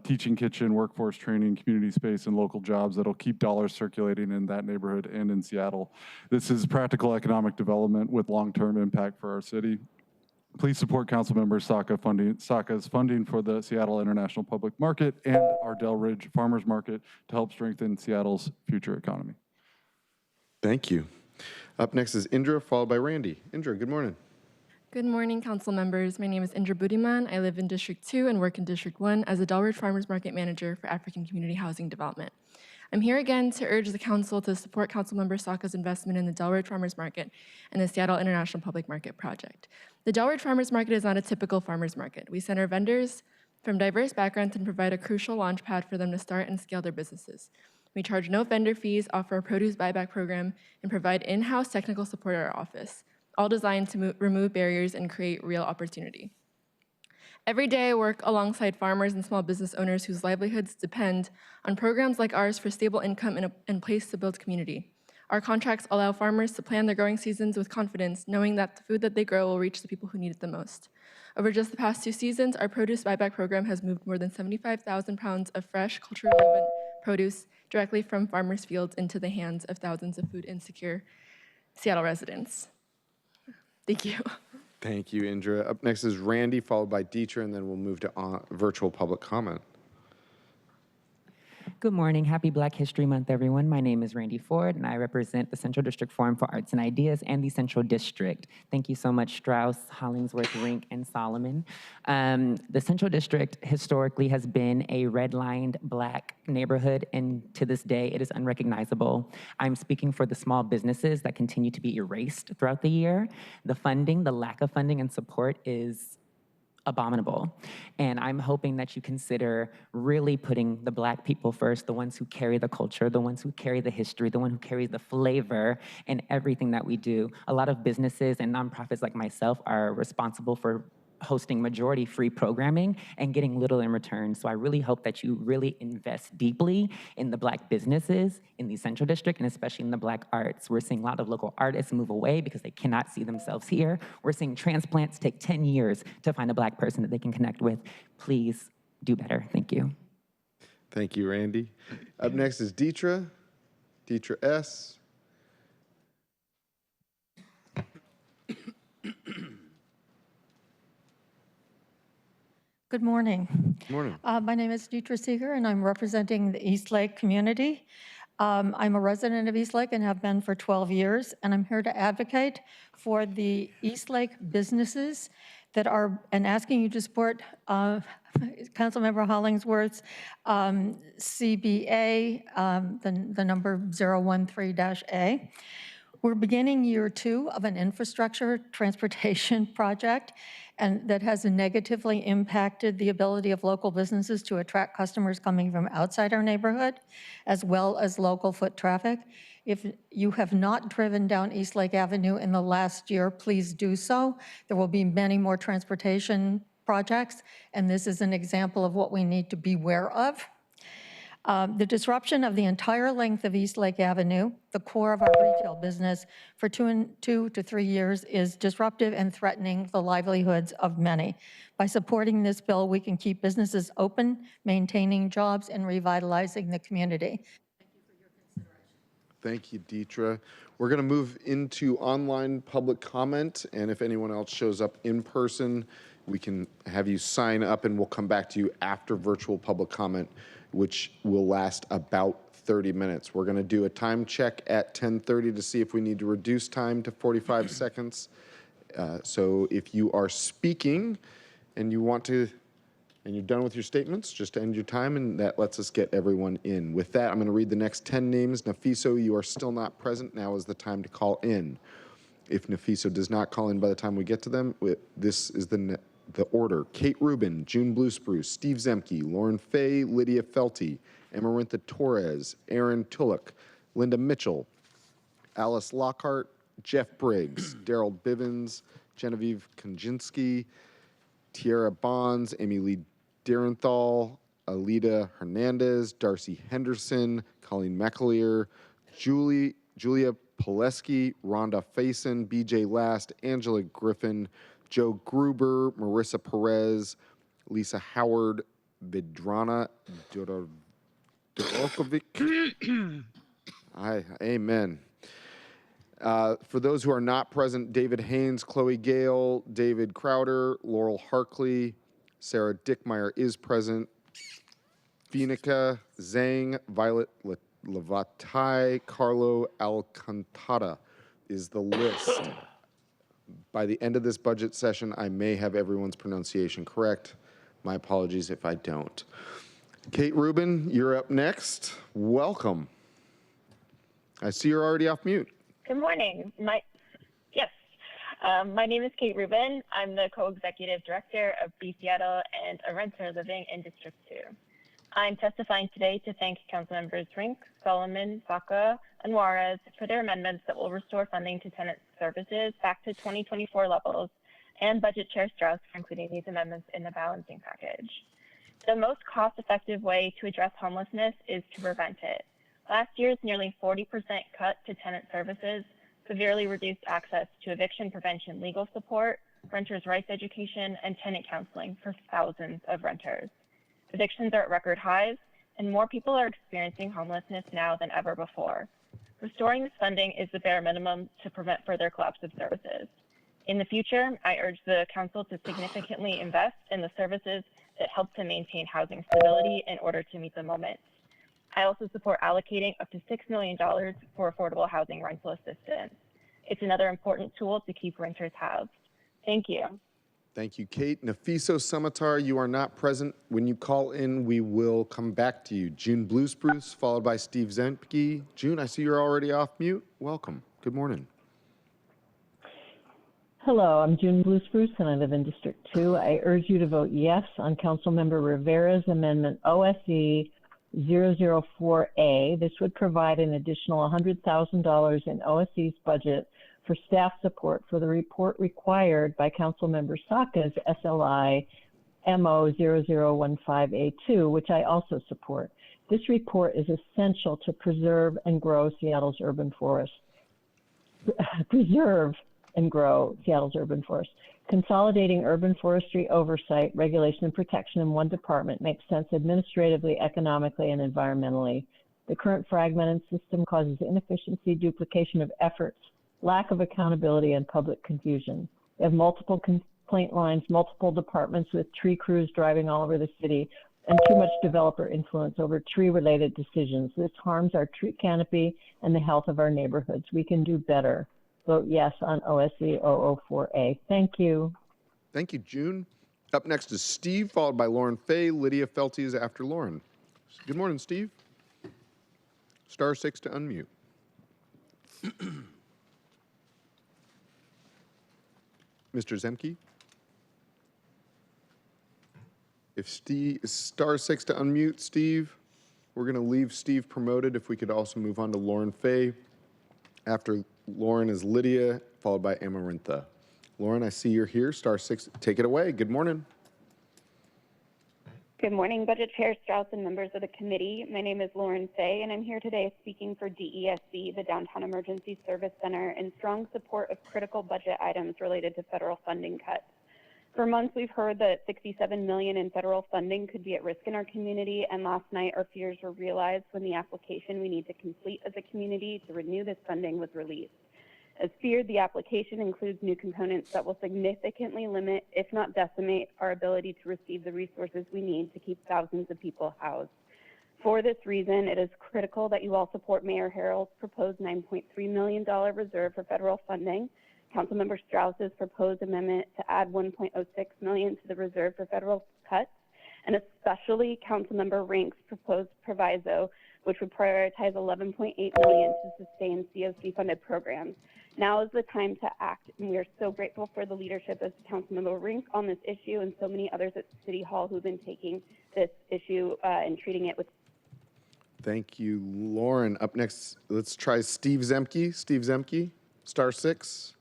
teaching kitchen, workforce training, community space, and local jobs that'll keep dollars circulating in that neighborhood and in Seattle. This is practical economic development with long-term impact for our city. Please support Councilmember Saka's funding for the Seattle International Public Market and our Delridge Farmers Market to help strengthen Seattle's future economy. Thank you. Up next is Indra, followed by Randy. Indra, good morning. Good morning, council members. My name is Indra Budiman. I live in District 2 and work in District 1 as a Delridge Farmers Market Manager for African Community Housing Development. I'm here again to urge the council to support Councilmember Saka's investment in the Delridge Farmers Market and the Seattle International Public Market project. The Delridge Farmers Market is not a typical farmers market. We send our vendors from diverse backgrounds and provide a crucial launch pad for them to start and scale their businesses. We charge no vendor fees, offer a produce buyback program, and provide in-house technical support at our office, all designed to remove barriers and create real opportunity. Every day I work alongside farmers and small business owners whose livelihoods depend on programs like ours for stable income and place to build community. Our contracts allow farmers to plan their growing seasons with confidence, knowing that the food that they grow will reach the people who need it the most. Over just the past 2 seasons, our produce buyback program has moved more than 75,000 pounds of fresh, culturally relevant produce directly from farmers' fields into the hands of thousands of food insecure Seattle residents. Thank you. Thank you, Indra. Up next is Randy, followed by Dietra, and then we'll move to virtual public comment. Good morning. Happy Black History Month, everyone. My name is Randy Ford, and I represent the Central District Forum for Arts and Ideas and the Central District. Thank you so much, Strauss, Hollingsworth, Rink, and Solomon. The Central District historically has been a redlined Black neighborhood, and to this day, it is unrecognizable. I'm speaking for the small businesses that continue to be erased throughout the year. The funding, the lack of funding and support is abominable. And I'm hoping that you consider really putting the Black people first, the ones who carry the culture, the ones who carry the history, the one who carries the flavor in everything that we do. A lot of businesses and nonprofits like myself are responsible for hosting majority free programming and getting little in return. So I really hope that you really invest deeply in the Black businesses in the Central District and especially in the Black arts. We're seeing a lot of local artists move away because they cannot see themselves here. We're seeing transplants take 10 years to find a Black person that they can connect with. Please do better. Thank you. Thank you, Randy. Up next is Dietra. Dietra S. Good morning. Good morning. My name is Dietra Seeger, and I'm representing the Eastlake community. I'm a resident of Eastlake and have been for 12 years, and I'm here to advocate for the Eastlake businesses that are, and asking you to support Councilmember Hollingsworth's CBA, the number 013-A. We're beginning year 2 of an infrastructure transportation project, and that has negatively impacted the ability of local businesses to attract customers coming from outside our neighborhood, as well as local foot traffic. If you have not driven down Eastlake Avenue in the last year, please do so. There will be many more transportation projects, and this is an example of what we need to beware of. The disruption of the entire length of Eastlake Avenue, the core of our retail business, for 2 to 3 years is disruptive and threatening the livelihoods of many. By supporting this bill, we can keep businesses open, maintaining jobs, and revitalizing the community. Thank you, Dietra. We're going to move into online public comment, and if anyone else shows up in person, we can have you sign up, and we'll come back to you after virtual public comment, which will last about 30 minutes. We're going to do a time check at 10:30 to see if we need to reduce time to 45 seconds. So if you are speaking and you want to, and you're done with your statements, just end your time, and that lets us get everyone in. With that, I'm going to read the next 10 names. Nafiso, you are still not present. Now is the time to call in. If Nafiso does not call in by the time we get to them, this is the order. Kate Rubin, June Blue Spruce, Steve Zemke, Lauren Fay, Lydia Felty, Amarantha Torres, Aaron Tulloch, Linda Mitchell, Alice Lockhart, Jeff Briggs, Daryl Bivens, Genevieve Konjinsky, Tierra Bonds, Amy Lee Derenthal, Alida Hernandez, Darcy Henderson, Colleen McAleer, Julia Pileski, Rhonda Faison, BJ Last, Angela Griffin, Joe Gruber, Marissa Perez, Lisa Howard, Vidrana Dorokovic. Amen. For those who are not present, David Haynes, Chloe Gale, David Crowder, Laurel Harkley, Sarah Dickmeyer is present. Phoenica Zhang, Violet Levatai, Carlo Alcantara is the list. By the end of this budget session, I may have everyone's pronunciation correct. My apologies if I don't. Kate Rubin, you're up next. Welcome. I see you're already off mute. Good morning. My name is Kate Rubin. I'm the co-executive director of Be Seattle and a renter living in District 2. I'm testifying today to thank council members Rink, Solomon, Saka, and Juarez for their amendments that will restore funding to tenant services back to 2024 levels, and Budget Chair Strauss for including these amendments in the balancing package. The most cost-effective way to address homelessness is to prevent it. Last year's nearly 40% cut to tenant services severely reduced access to eviction prevention legal support, renters' rights education, and tenant counseling for thousands of renters. Evictions are at record highs, and more people are experiencing homelessness now than ever before. Restoring this funding is the bare minimum to prevent further collapse of services. In the future, I urge the council to significantly invest in the services that help to maintain housing stability in order to meet the moment. I also support allocating up to $6 million for affordable housing rental assistance. It's another important tool to keep renters housed. Thank you. Thank you, Kate. Nafiso Samatar, you are not present. When you call in, we will come back to you. June Blue Spruce, followed by Steve Zemke. June, I see you're already off mute. Welcome. Good morning. Hello, I'm June Blue Spruce, and I live in District 2. I urge you to vote yes on Councilmember Rivera's amendment OSE 004A. This would provide an additional $100,000 in OSE's budget for staff support for the report required by Councilmember Saka's SLI MO 0015A2, which I also support. This report is essential to preserve and grow Seattle's urban forest. Consolidating urban forestry oversight, regulation, and protection in one department makes sense administratively, economically, and environmentally. The current fragmented system causes inefficiency, duplication of efforts, lack of accountability, and public confusion. We have multiple complaint lines, multiple departments with tree crews driving all over the city, and too much developer influence over tree-related decisions. This harms our tree canopy and the health of our neighborhoods. We can do better. Vote yes on OSE 004A. Thank you. Thank you, June. Up next is Steve, followed by Lauren Fay. Lydia Felty is after Lauren. Good morning, Steve. Star 6 to unmute. Mr. Zemke? If Steve, star 6 to unmute, Steve. We're going to leave Steve promoted. If we could also move on to Lauren Fay. After Lauren is Lydia, followed by Amarantha. Lauren, I see you're here. Star 6, take it away. Good morning. Good morning, Budget Chair Strauss and members of the committee. My name is Lauren Fay, and I'm here today speaking for DESC, the Downtown Emergency Service Center, in strong support of critical budget items related to federal funding cuts. For months, we've heard that $67 million in federal funding could be at risk in our community, and last night our fears were realized when the application we need to complete as a community to renew this funding was released. As feared, the application includes new components that will significantly limit, if not decimate, our ability to receive the resources we need to keep thousands of people housed. For this reason, it is critical that you all support Mayor Harrell's proposed $9.3 million reserve for federal funding, Councilmember Strauss's proposed amendment to add $1.06 million to the reserve for federal cuts, and especially Councilmember Rink's proposed proviso which would prioritize $11.8 million to sustain COC-funded programs. Now is the time to act, and we are so grateful for the leadership of Councilmember Rink on this issue and so many others at City Hall who've been taking this issue and treating it with. Thank you, Lauren. Up next, let's try Steve Zemke. Steve Zemke, star 6.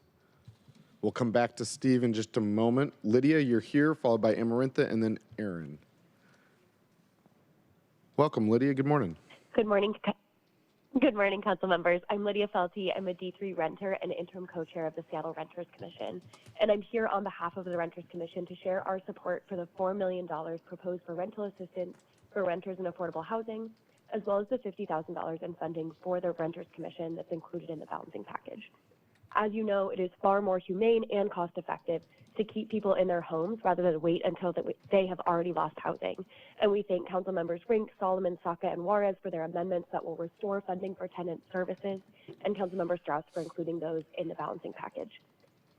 We'll come back to Steve in just a moment. Lydia, you're here, followed by Amarantha, and then Aaron. Welcome, Lydia. Good morning. Good morning. Good morning, council members. I'm Lydia Felty. I'm a D3 renter and interim co-chair of the Seattle Renters Commission. And I'm here on behalf of the Renters Commission to share our support for the $4 million proposed for rental assistance for renters in affordable housing, as well as the $50,000 in funding for the Renters Commission that's included in the balancing package. As you know, it is far more humane and cost effective to keep people in their homes rather than wait until they have already lost housing. And we thank Council Members Rink, Solomon, Saka, and Juarez for their amendments that will restore funding for tenant services, and Councilmember Strauss for including those in the balancing package.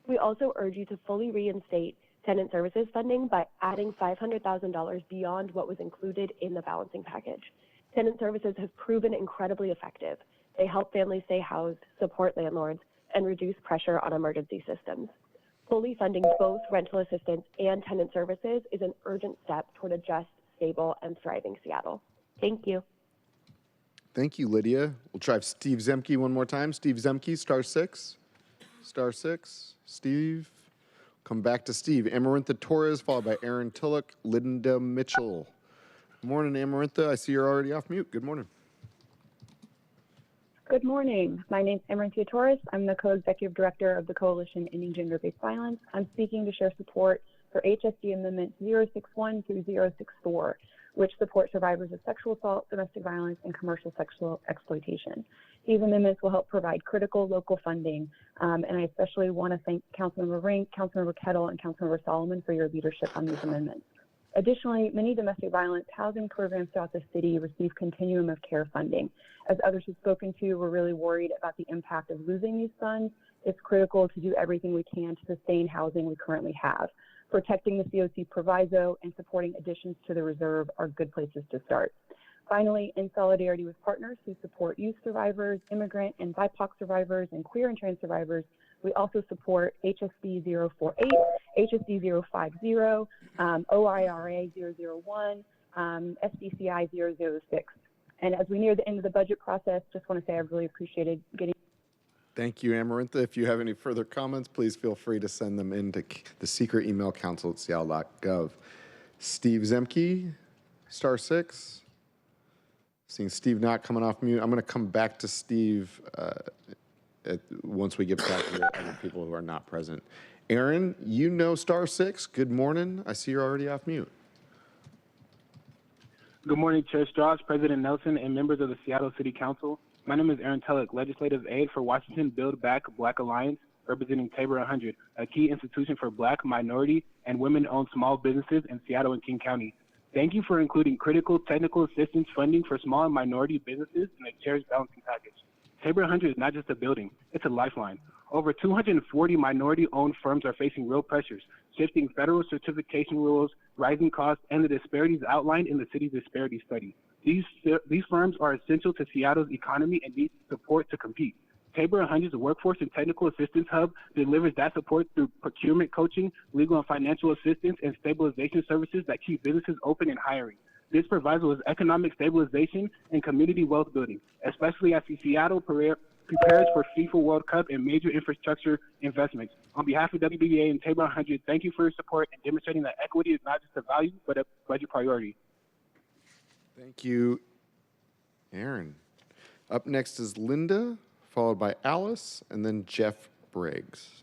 We also urge you to fully reinstate tenant services funding by adding $500,000 beyond what was included in the balancing package. Tenant services have proven incredibly effective. They help families stay housed, support landlords, and reduce pressure on emergency systems. Fully funding both rental assistance and tenant services is an urgent step toward a just, stable, and thriving Seattle. Thank you. Thank you, Lydia. We'll try Steve Zemke one more time. Steve Zemke, star 6. Star 6. Steve. Come back to Steve. Amarantha Torres, followed by Aaron Tillich, Linda Mitchell. Good morning, Amarantha. I see you're already off mute. Good morning. Good morning. My name is Amarantha Torres. I'm the co-executive director of the Coalition Ending Gender-Based Violence. I'm speaking to share support for HSD Amendment 061 through 064, which support survivors of sexual assault, domestic violence, and commercial sexual exploitation. These amendments will help provide critical local funding, and I especially want to thank Councilmember Rink, Councilmember Kettle, and Councilmember Solomon for your leadership on these amendments. Additionally, many domestic violence housing programs throughout the city receive continuum of care funding. As others have spoken to, we're really worried about the impact of losing these funds. It's critical to do everything we can to sustain housing we currently have. Protecting the COC proviso and supporting additions to the reserve are good places to start. Finally, in solidarity with partners who support youth survivors, immigrant and BIPOC survivors, and queer and trans survivors, we also support HSB 048, HSD 050, OIRA 001, SDCI 006. And as we near the end of the budget process, just want to say I've really appreciated getting. Thank you, Amarantha. If you have any further comments, please feel free to send them in to the secret email council@seattle.gov. Steve Zemke, star 6. Seeing Steve not coming off mute, I'm going to come back to Steve once we get back to the other people who are not present. Aaron, you know star 6. Good morning. I see you're already off mute. Good morning, Chair Strauss, President Nelson, and members of the Seattle City Council. My name is Aaron Tillich, Legislative Aide for Washington Build Back Black Alliance, representing Tabor 100, a key institution for Black, minority, and women-owned small businesses in Seattle and King County. Thank you for including critical technical assistance funding for small and minority businesses in the Chair's balancing package. Tabor 100 is not just a building, it's a lifeline. Over 240 minority-owned firms are facing real pressures, shifting federal certification rules, rising costs, and the disparities outlined in the city's disparity study. These firms are essential to Seattle's economy and need support to compete. Tabor 100's workforce and technical assistance hub delivers that support through procurement coaching, legal and financial assistance, and stabilization services that keep businesses open and hiring. This proviso is economic stabilization and community wealth building, especially as Seattle prepares for FIFA World Cup and major infrastructure investments. On behalf of WBA and Tabor 100, thank you for your support and demonstrating that equity is not just a value, but a budget priority. Thank you, Aaron. Up next is Linda, followed by Alice, and then Jeff Briggs.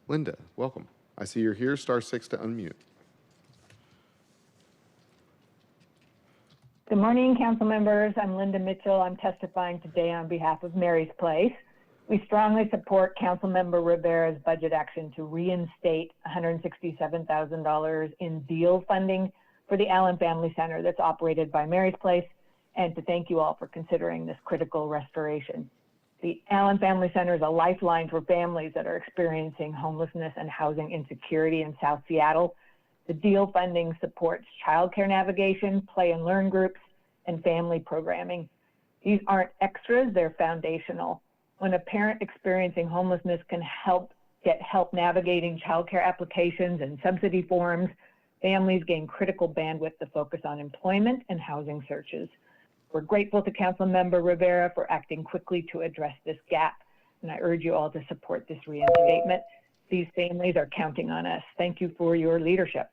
Linda, welcome. I see you're here. Star 6 to unmute. Good morning, council members. I'm Linda Mitchell. I'm testifying today on behalf of Mary's Place. We strongly support Councilmember Rivera's budget action to reinstate $167,000 in deal funding for the Allen Family Center that's operated by Mary's Place, and to thank you all for considering this critical restoration. The Allen Family Center is a lifeline for families that are experiencing homelessness and housing insecurity in South Seattle. The deal funding supports childcare navigation, play and learn groups, and family programming. These aren't extras, they're foundational. When a parent experiencing homelessness can get help navigating childcare applications and subsidy forms, families gain critical bandwidth to focus on employment and housing searches. We're grateful to Councilmember Rivera for acting quickly to address this gap, and I urge you all to support this reinstatement. These families are counting on us. Thank you for your leadership.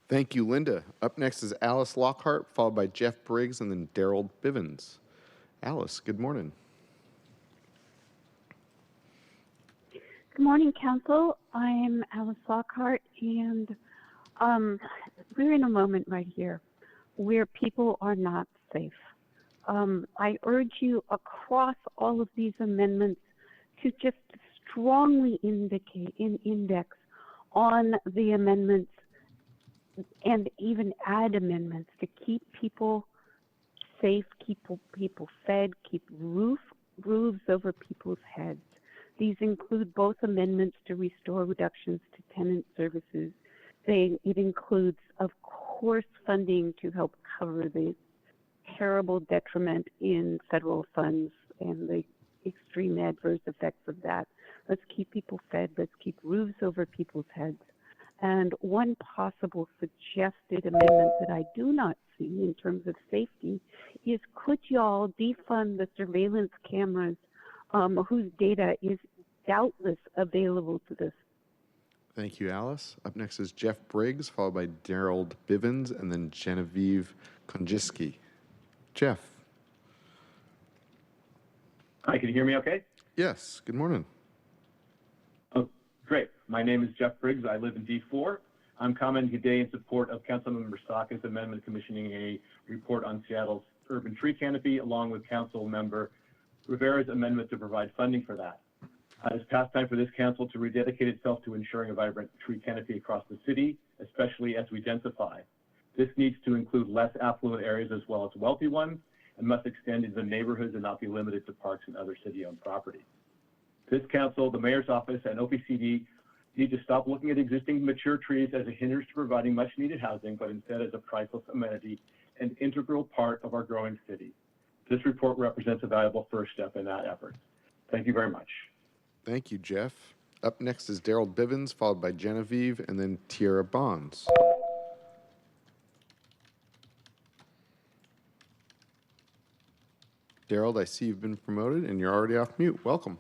Thank you, Linda. Up next is Alice Lockhart, followed by Jeff Briggs, and then Daryl Bivens. Alice, good morning. Good morning, Council. I'm Alice Lockhart, and we're in a moment right here where people are not safe. I urge you across all of these amendments to just strongly index on the amendments and even add amendments to keep people safe, keep people fed, keep roofs over people's heads. These include both amendments to restore reductions to tenant services. It includes, of course, funding to help cover the terrible detriment in federal funds and the extreme adverse effects of that. Let's keep people fed. Let's keep roofs over people's heads. And one possible suggested amendment that I do not see in terms of safety is, could y'all defund the surveillance cameras whose data is doubtless available to this? Thank you, Alice. Up next is Jeff Briggs, followed by Daryl Bivens, and then Genevieve Konjiski. Jeff. Hi, can you hear me okay? Yes, good morning. Oh, great. My name is Jeff Briggs. I live in D4. I'm commenting today in support of Councilmember Saka's amendment commissioning a report on Seattle's urban tree canopy, along with Councilmember Rivera's amendment to provide funding for that. It's past time for this council to rededicate itself to ensuring a vibrant tree canopy across the city, especially as we densify. This needs to include less affluent areas as well as wealthy ones, and must extend into the neighborhoods and not be limited to parks and other city-owned properties. This council, the mayor's office, and OPCD need to stop looking at existing mature trees as a hindrance to providing much-needed housing, but instead as a priceless amenity and integral part of our growing city. This report represents a valuable first step in that effort. Thank you very much. Thank you, Jeff. Up next is Daryl Bivens, followed by Genevieve, and then Tierra Bonds. Daryl, I see you've been promoted and you're already off mute. Welcome.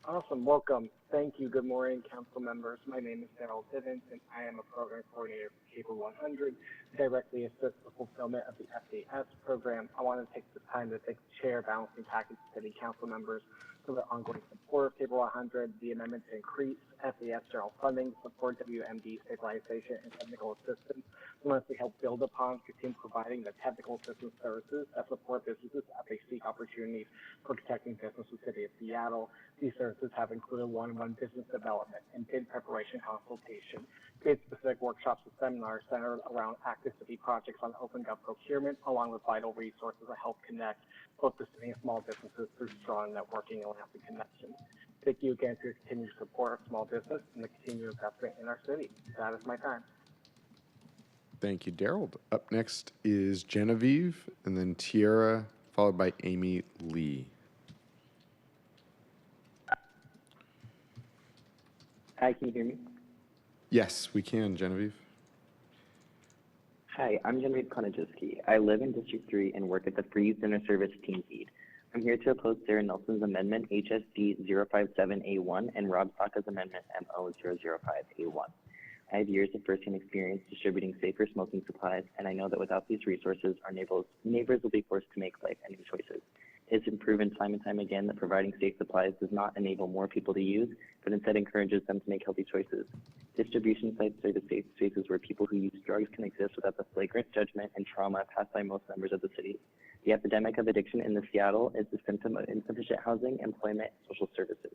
Awesome, welcome. Thank you. Good morning, council members. My name is Daryl Bivens, and I am a program coordinator for Cable 100, directly assist the fulfillment of the FAS program. I want to take the time to thank the chair, balancing package, city council members for the ongoing support of Cable 100, the amendment to increase FAS general funding, support WMD stabilization and technical assistance. Once we help build upon, continue providing the technical assistance services that support businesses as they seek opportunities for protecting business in the city of Seattle. These services have included one-on-one business development and bid preparation consultation, bid-specific workshops and seminars centered around active city projects on open gov procurement, along with vital resources to help connect both the city and small businesses through strong networking and lasting connections. Thank you again for your continued support of small business and the continued investment in our city. That is my time. Thank you, Daryl. Up next is Genevieve, and then Tierra, followed by Amy Lee. Hi, can you hear me? Yes, we can, Genevieve. Hi, I'm Genevieve Konjiski. I live in District 3 and work at the Free Center Service Team Feed. I'm here to oppose Sarah Nelson's amendment HSD 057A1 and Rob Saka's amendment MO 005A1. I have years of firsthand experience distributing safer smoking supplies, and I know that without these resources, our neighbors will be forced to make life-ending choices. It's been proven time and time again that providing safe supplies does not enable more people to use, but instead encourages them to make healthy choices. Distribution sites are the safe spaces where people who use drugs can exist without the flagrant judgment and trauma passed by most members of the city. The epidemic of addiction in Seattle is the symptom of insufficient housing, employment, and social services.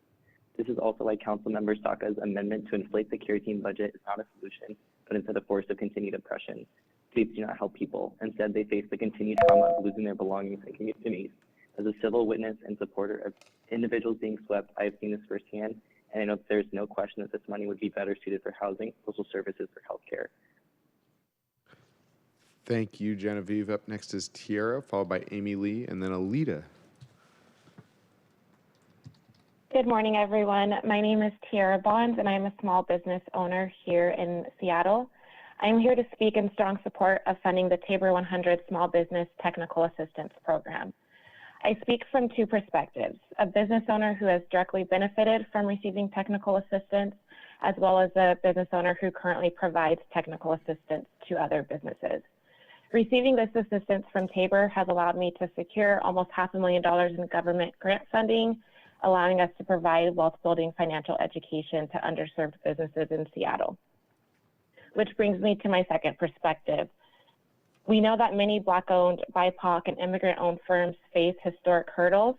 This is also why Councilmember Saka's amendment to inflate the care team budget is not a solution, but instead a force of continued oppression. States do not help people. Instead, they face the continued trauma of losing their belongings and communities. As a civil witness and supporter of individuals being swept, I have seen this firsthand, and I know that there's no question that this money would be better suited for housing, social services, or healthcare. Thank you, Genevieve. Up next is Tiara, followed by Amy Lee, and then Alita. Good morning, everyone. My name is Tiara Bonds, and I'm a small business owner here in Seattle. I'm here to speak in strong support of funding the Tabor 100 Small Business Technical Assistance Program. I speak from two perspectives, a business owner who has directly benefited from receiving technical assistance, as well as a business owner who currently provides technical assistance to other businesses. Receiving this assistance from Tabor has allowed me to secure almost $500,000 in government grant funding, allowing us to provide wealth-building financial education to underserved businesses in Seattle. Which brings me to my second perspective. We know that many Black-owned, BIPOC, and immigrant-owned firms face historic hurdles.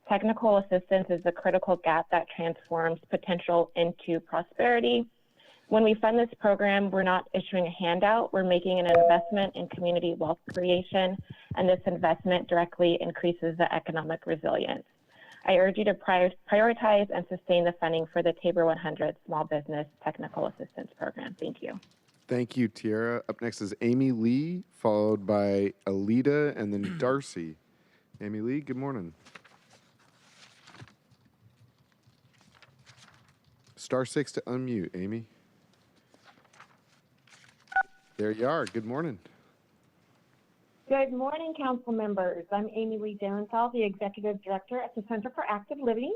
Technical assistance is the critical gap that transforms potential into prosperity. When we fund this program, we're not issuing a handout, we're making an investment in community wealth creation, and this investment directly increases the economic resilience. I urge you to prioritize and sustain the funding for the Tabor 100 Small Business Technical Assistance Program. Thank you. Thank you, Tiara. Up next is Amy Lee, followed by Alita, and then Darcy. Amy Lee, good morning. *6 to unmute, Amy. There you are. Good morning. Good morning, council members. I'm Amy Lee Darenthal, the Executive Director at the Center for Active Living,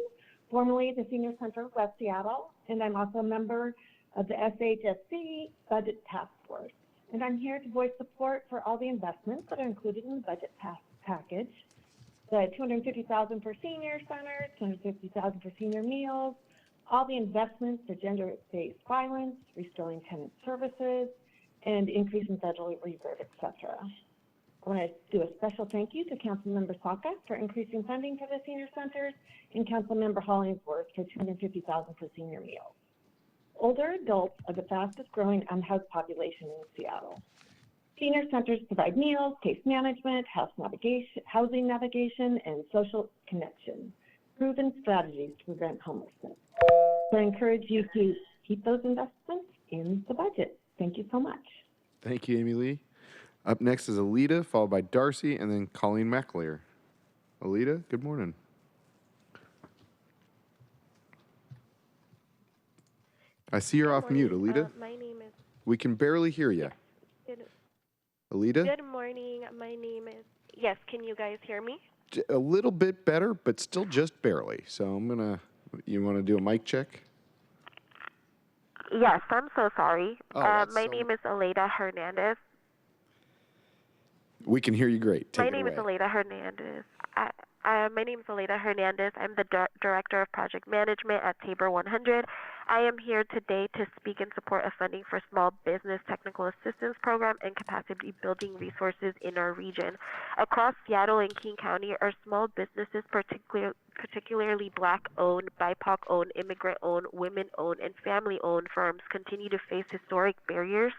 formerly the Senior Center of West Seattle, and I'm also a member of the SHSC Budget Task Force. And I'm here to voice support for all the investments that are included in the budget package. The $250,000 for senior centers, $250,000 for senior meals, all the investments for gender-based violence, restoring tenant services, and increase in federal reserve, et cetera. I want to do a special thank you to Councilmember Saka for increasing funding for the senior centers and Councilmember Hollingsworth for $250,000 for senior meals. Older adults are the fastest growing unhoused population in Seattle. Senior centers provide meals, case management, housing navigation, and social connection, proven strategies to prevent homelessness. So I encourage you to keep those investments in the budget. Thank you so much. Thank you, Amy Lee. Up next is Alita, followed by Darcy, and then Colleen McAleer. Alita, good morning. I see you're off mute, Alita. My name is... We can barely hear you. Alita? Good morning. My name is... Yes, can you guys hear me? A little bit better, but still just barely. So you want to do a mic check? Yes, I'm so sorry. Oh, my name is Aleda Hernandez. We can hear you great. Take My it name away. is Aleda Hernandez. My name is Aleda Hernandez. I'm the Director of Project Management at Tabor 100. I am here today to speak in support of funding for Small Business Technical Assistance Program and capacity building resources in our region. Across Seattle and King County, our small businesses, particularly Black-owned, BIPOC-owned, immigrant-owned, women-owned, and family-owned firms continue to face historic barriers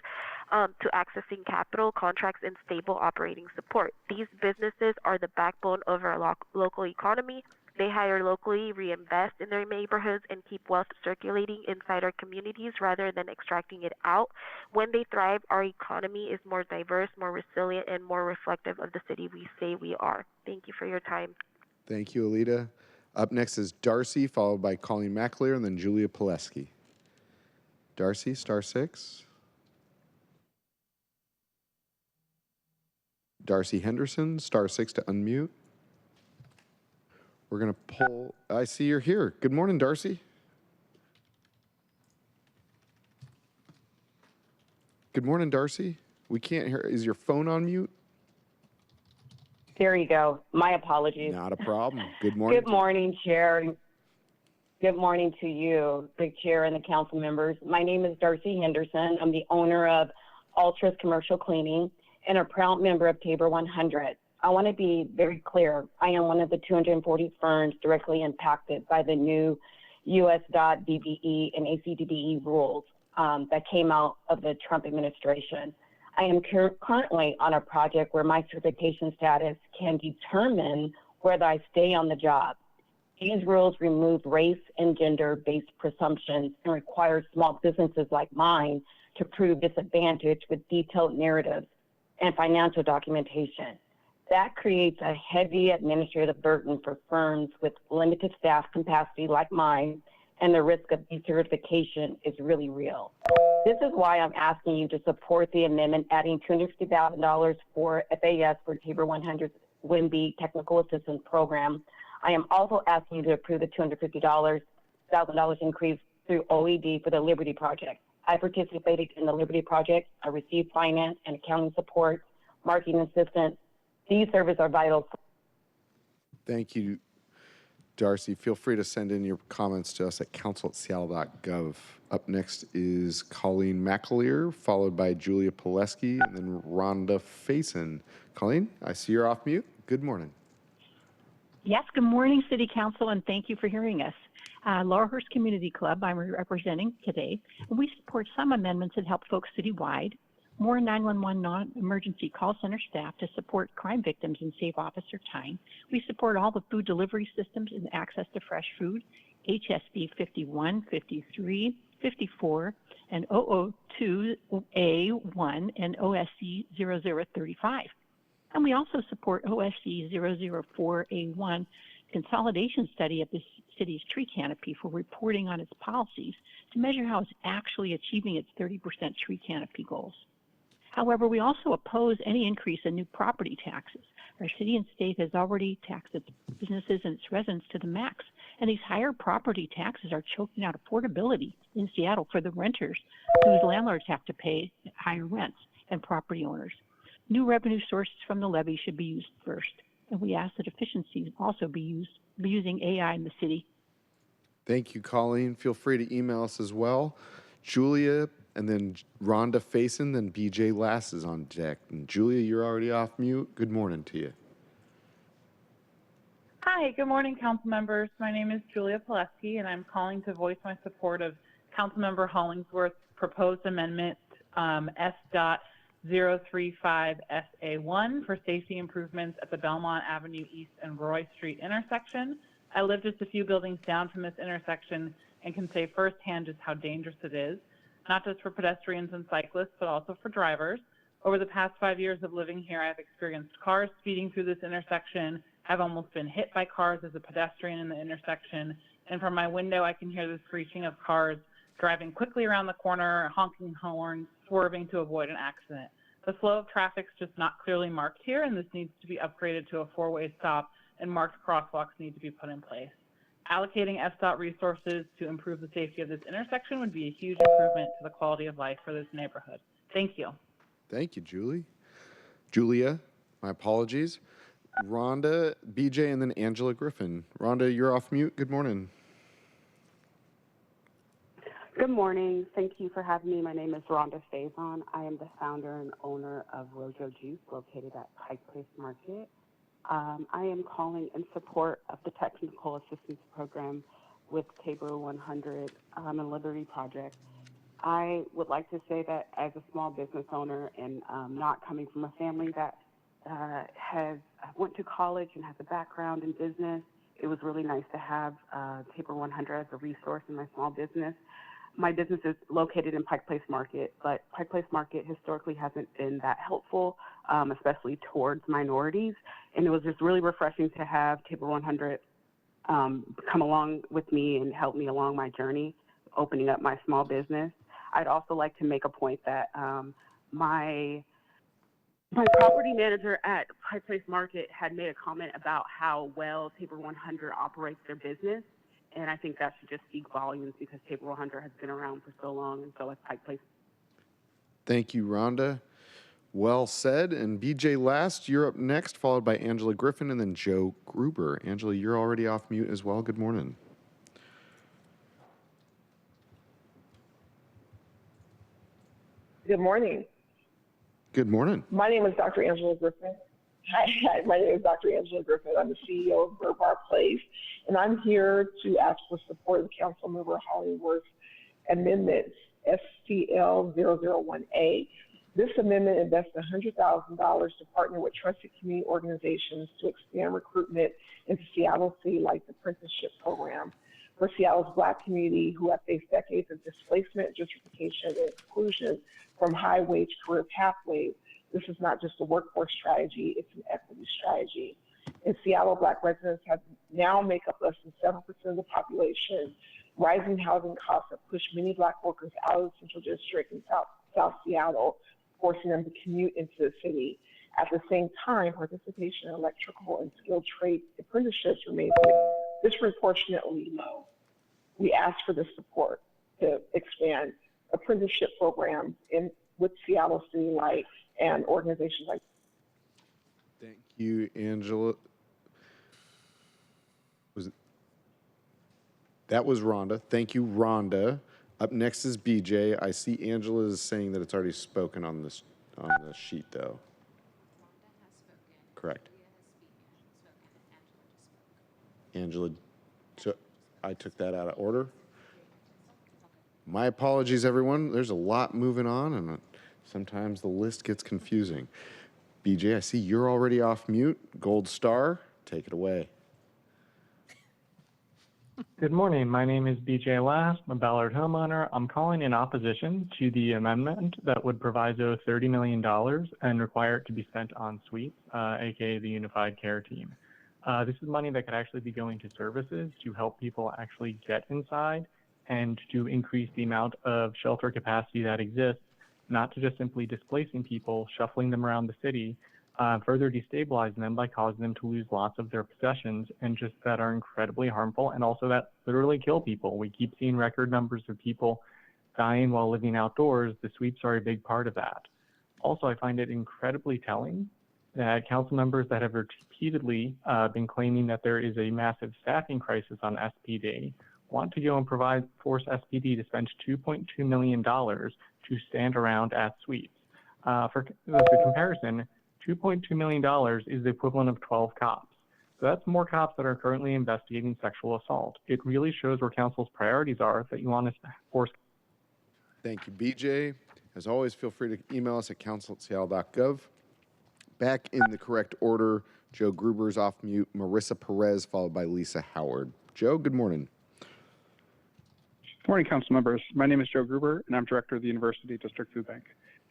to accessing capital, contracts, and stable operating support. These businesses are the backbone of our local economy. They hire locally, reinvest in their neighborhoods, and keep wealth circulating inside our communities rather than extracting it out. When they thrive, our economy is more diverse, more resilient, and more reflective of the city we say we are. Thank you for your time. Thank you, Alita. Up next is Darcy, followed by Colleen McAleer, and then Julia Pileski. Darcy, *6. Darcy Henderson, *6 to unmute. We're going to pull. I see you're here. Good morning, Darcy. Good morning, Darcy. We can't hear. Is your phone on mute? There you go. My apologies. Not a problem. Good morning. Good morning, Chair. Good morning to you, the Chair and the council members. My name is Darcy Henderson. I'm the owner of Altras Commercial Cleaning and a proud member of Tabor 100. I want to be very clear. I am one of the 240 firms directly impacted by the new US.DBE and ACDBE rules that came out of the Trump administration. I am currently on a project where my certification status can determine whether I stay on the job. These rules remove race and gender-based presumptions and require small businesses like mine to prove disadvantage with detailed narratives and financial documentation. That creates a heavy administrative burden for firms with limited staff capacity like mine, and the risk of decertification is really real. This is why I'm asking you to support the amendment adding $250,000 for FAS for Tabor 100's WIMBY Technical Assistance Program. I am also asking you to approve the $250,000 increase through OED for the Liberty Project. I participated in the Liberty Project. I received finance and accounting support, marketing assistance. These services are vital. Thank you, Darcy. Feel free to send in your comments to us at council@seattle.gov. Up next is Colleen McAleer, followed by Julia Pileski, and then Rhonda Faison. Colleen, I see you're off mute. Good morning. Yes, good morning, City Council, and thank you for hearing us. Laurelhurst Community Club, I'm representing today. We support some amendments that help folks citywide, more 911 non-emergency call center staff to support crime victims and save officer time. We support all the food delivery systems and access to fresh food, HSD 51, 53, 54, and 002A1 and OSC 0035. And we also support OSC 004A1 consolidation study of the city's tree canopy for reporting on its policies to measure how it's actually achieving its 30% tree canopy goals. However, we also oppose any increase in new property taxes. Our city and state has already taxed its businesses and its residents to the max, and these higher property taxes are choking out affordability in Seattle for the renters whose landlords have to pay higher rents and property owners. New revenue sources from the levy should be used first, and we ask that efficiencies also be using AI in the city. Thank you, Colleen. Feel free to email us as well. Julia, and then Rhonda Faison, then BJ Lass is on deck. And Julia, you're already off mute. Good morning to you. Hi, good morning, council members. My name is Julia Pileski, and I'm calling to voice my support of Councilmember Hollingsworth's proposed amendment S.035SA1 for safety improvements at the Belmont Avenue East and Roy Street intersection. I live just a few buildings down from this intersection and can say firsthand just how dangerous it is, not just for pedestrians and cyclists, but also for drivers. Over the past 5 years of living here, I've experienced cars speeding through this intersection. I've almost been hit by cars as a pedestrian in the intersection. And from my window, I can hear the screeching of cars driving quickly around the corner, honking horns, swerving to avoid an accident. The flow of traffic's just not clearly marked here, and this needs to be upgraded to a four-way stop, and marked crosswalks need to be put in place. Allocating FDOT resources to improve the safety of this intersection would be a huge improvement to the quality of life for this neighborhood. Thank you. Thank you, Julie. Julia, my apologies. Rhonda, BJ, and then Angela Griffin. Rhonda, you're off mute. Good morning. Good morning. Thank you for having me. My name is Rhonda Faison. I am the founder and owner of Rojo Juice, located at Pike Place Market. I am calling in support of the Technical Assistance Program with Tabor 100 and Liberty Project. I would like to say that as a small business owner and not coming from a family that went to college and has a background in business, it was really nice to have Tabor 100 as a resource in my small business. My business is located in Pike Place Market, but Pike Place Market historically hasn't been that helpful, especially towards minorities. And it was just really refreshing to have Tabor 100 come along with me and help me along my journey, opening up my small business. I'd also like to make a point that my property manager at Pike Place Market had made a comment about how well Tabor 100 operates their business. And I think that should just speak volumes because Tabor 100 has been around for so long, and so has Pike Place. Thank you, Rhonda. Well said. And BJ Last, you're up next, followed by Angela Griffin and then Joe Gruber. Angela, you're already off mute as well. Good morning. Good morning. Good morning. My name is Dr. Angela Griffin. Hi, my name is Dr. Angela Griffin. I'm the CEO of Burbar Place, and I'm here to ask for support of Councilmember Hollingsworth's amendment SCL001A. This amendment invests $100,000 to partner with trusted community organizations to expand recruitment into Seattle City like the apprenticeship program for Seattle's Black community who have faced decades of displacement, gentrification, and exclusion from high-wage career pathways. This is not just a workforce strategy, it's an equity strategy. In Seattle, Black residents have now make up less than 7% of the population. Rising housing costs have pushed many Black workers out of the Central District and South Seattle, forcing them to commute into the city. At the same time, participation in electrical and skilled trade apprenticeships remains disproportionately low. We ask for this support to expand apprenticeship programs with Seattle City Light and organizations like. Thank you, Angela. That was Rhonda. Thank you, Rhonda. Up next is BJ. I see Angela is saying that it's already spoken on the sheet, though. Correct. Angela, so I took that out of order. My apologies, everyone. There's a lot moving on, and sometimes the list gets confusing. BJ, I see you're already off mute. Gold star, take it away. Good morning. My name is BJ Last. I'm a Ballard homeowner. I'm calling in opposition to the amendment that would proviso $30 million and require it to be spent on suites, aka the Unified Care Team. This is money that could actually be going to services to help people actually get inside and to increase the amount of shelter capacity that exists, not to just simply displacing people, shuffling them around the city, further destabilizing them by causing them to lose lots of their possessions and just that are incredibly harmful and also that literally kill people. We keep seeing record numbers of people dying while living outdoors. The sweeps are a big part of that. Also, I find it incredibly telling that council members that have repeatedly been claiming that there is a massive staffing crisis on SPD want to go and force SPD to spend $2.2 million to stand around at sweeps. For the comparison, $2.2 million is the equivalent of 12 cops. So that's more cops that are currently investigating sexual assault. It really shows where council's priorities are that you want us to force. Thank you, BJ. As always, feel free to email us at council@seattle.gov. Back in the correct order, Joe Gruber's off mute, Marissa Perez, followed by Lisa Howard. Joe, good morning. Good morning, council members. My name is Joe Gruber, and I'm director of the University District Food Bank.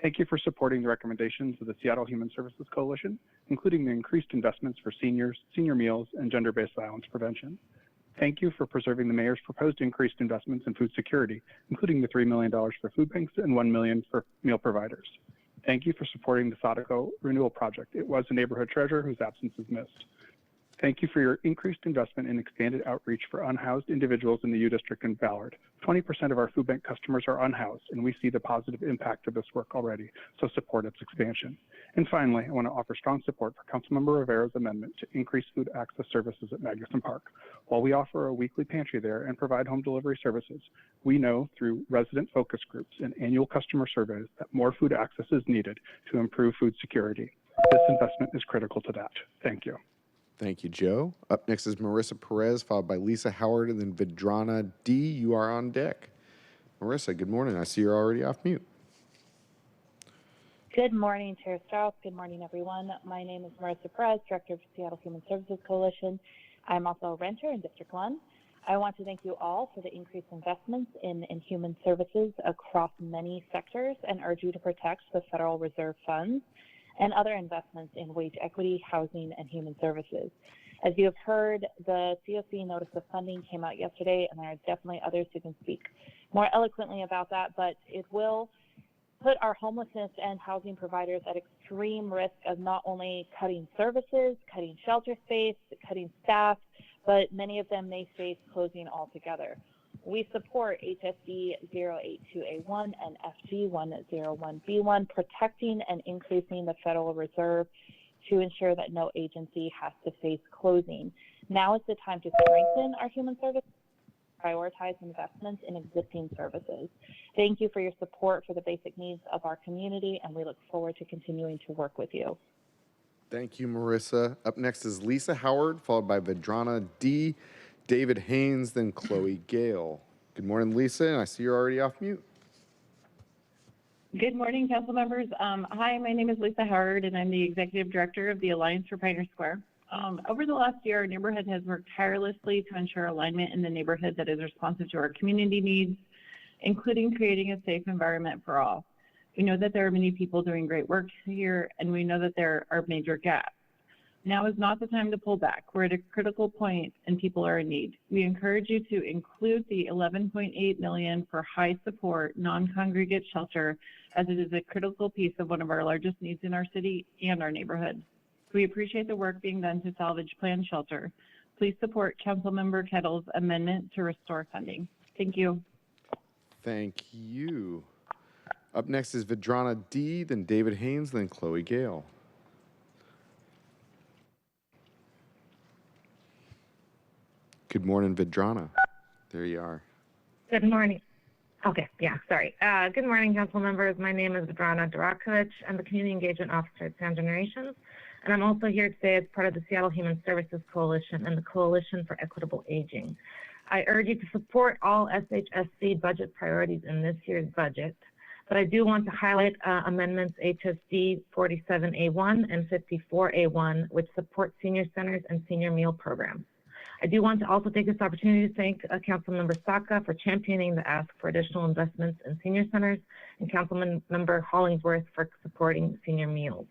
Thank you for supporting the recommendations of the Seattle Human Services Coalition, including the increased investments for seniors, senior meals, and gender-based violence prevention. Thank you for preserving the mayor's proposed increased investments in food security, including the $3 million for food banks and $1 million for meal providers. Thank you for supporting the Sodako renewal project. It was a neighborhood treasure whose absence is missed. Thank you for your increased investment in expanded outreach for unhoused individuals in the U District and Ballard. 20% of our food bank customers are unhoused, and we see the positive impact of this work already, so support its expansion. And finally, I want to offer strong support for Councilmember Rivera's amendment to increase food access services at Magnuson Park. While we offer a weekly pantry there and provide home delivery services, we know through resident focus groups and annual customer surveys that more food access is needed to improve food security. This investment is critical to that. Thank you. Thank you, Joe. Up next is Marissa Perez, followed by Lisa Howard, and then Vidrana D. You are on deck. Marissa, good morning. I see you're already off mute. Good morning, Chair Strauss. Good morning, everyone. My name is Marissa Perez, Director of Seattle Human Services Coalition. I'm also a renter in District 1. I want to thank you all for the increased investments in human services across many sectors and urge you to protect the Federal Reserve funds and other investments in wage equity, housing, and human services. As you have heard, the COC notice of funding came out yesterday, and there are definitely others who can speak more eloquently about that, but it will put our homelessness and housing providers at extreme risk of not only cutting services, cutting shelter space, cutting staff, but many of them may face closing altogether. We support HSD 082A1 and FG 101B1, protecting and increasing the Federal Reserve to ensure that no agency has to face closing. Now is the time to strengthen our human services, prioritize investments in existing services. Thank you for your support for the basic needs of our community, and we look forward to continuing to work with you. Thank you, Marissa. Up next is Lisa Howard, followed by Vidrana D., David Haynes, then Chloe Gale. Good morning, Lisa, and I see you're already off mute. Good morning, council members. Hi, my name is Lisa Howard, and I'm the Executive Director of the Alliance for Pioneer Square. Over the last year, our neighborhood has worked tirelessly to ensure alignment in the neighborhood that is responsive to our community needs, including creating a safe environment for all. We know that there are many people doing great work here, and we know that there are major gaps. Now is not the time to pull back. We're at a critical point and people are in need. We encourage you to include the $11.8 million for high support, non-congregate shelter, as it is a critical piece of one of our largest needs in our city and our neighborhood. We appreciate the work being done to salvage planned shelter. Please support Councilmember Kettle's amendment to restore funding. Thank you. Thank you. Up next is Vidrana D, then David Haynes, then Chloe Gale. Good morning, Vidrana. There you are. Good morning. Okay, yeah, sorry. Good morning, council members. My name is Vidrana Durakovic. I'm the Community Engagement Officer at Sound Generations, and I'm also here today as part of the Seattle Human Services Coalition and the Coalition for Equitable Aging. I urge you to support all SHSC budget priorities in this year's budget, but I do want to highlight amendments HSD 47A1 and 54A1, which support senior centers and senior meal programs. I do want to also take this opportunity to thank Councilmember Saka for championing the ask for additional investments in senior centers and Councilmember Hollingsworth for supporting senior meals.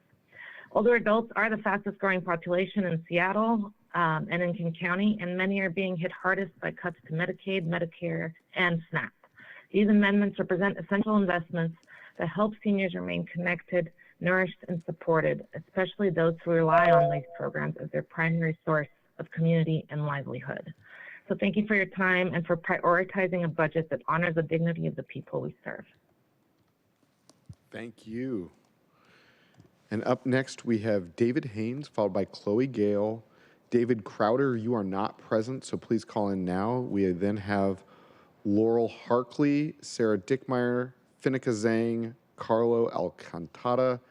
Older adults are the fastest growing population in Seattle and in King County, and many are being hit hardest by cuts to Medicaid, Medicare, and SNAP. These amendments represent essential investments that help seniors remain connected, nourished, and supported, especially those who rely on these programs as their primary source of community and livelihood. So thank you for your time and for prioritizing a budget that honors the dignity of the people we serve. Thank you. And up next, we have David Haynes, followed by Chloe Gale. David Crowder, you are not present, so please call in now. We then have Laurel Harkley, Sarah Dickmeyer, Finica Zhang, Carlo Alcantara,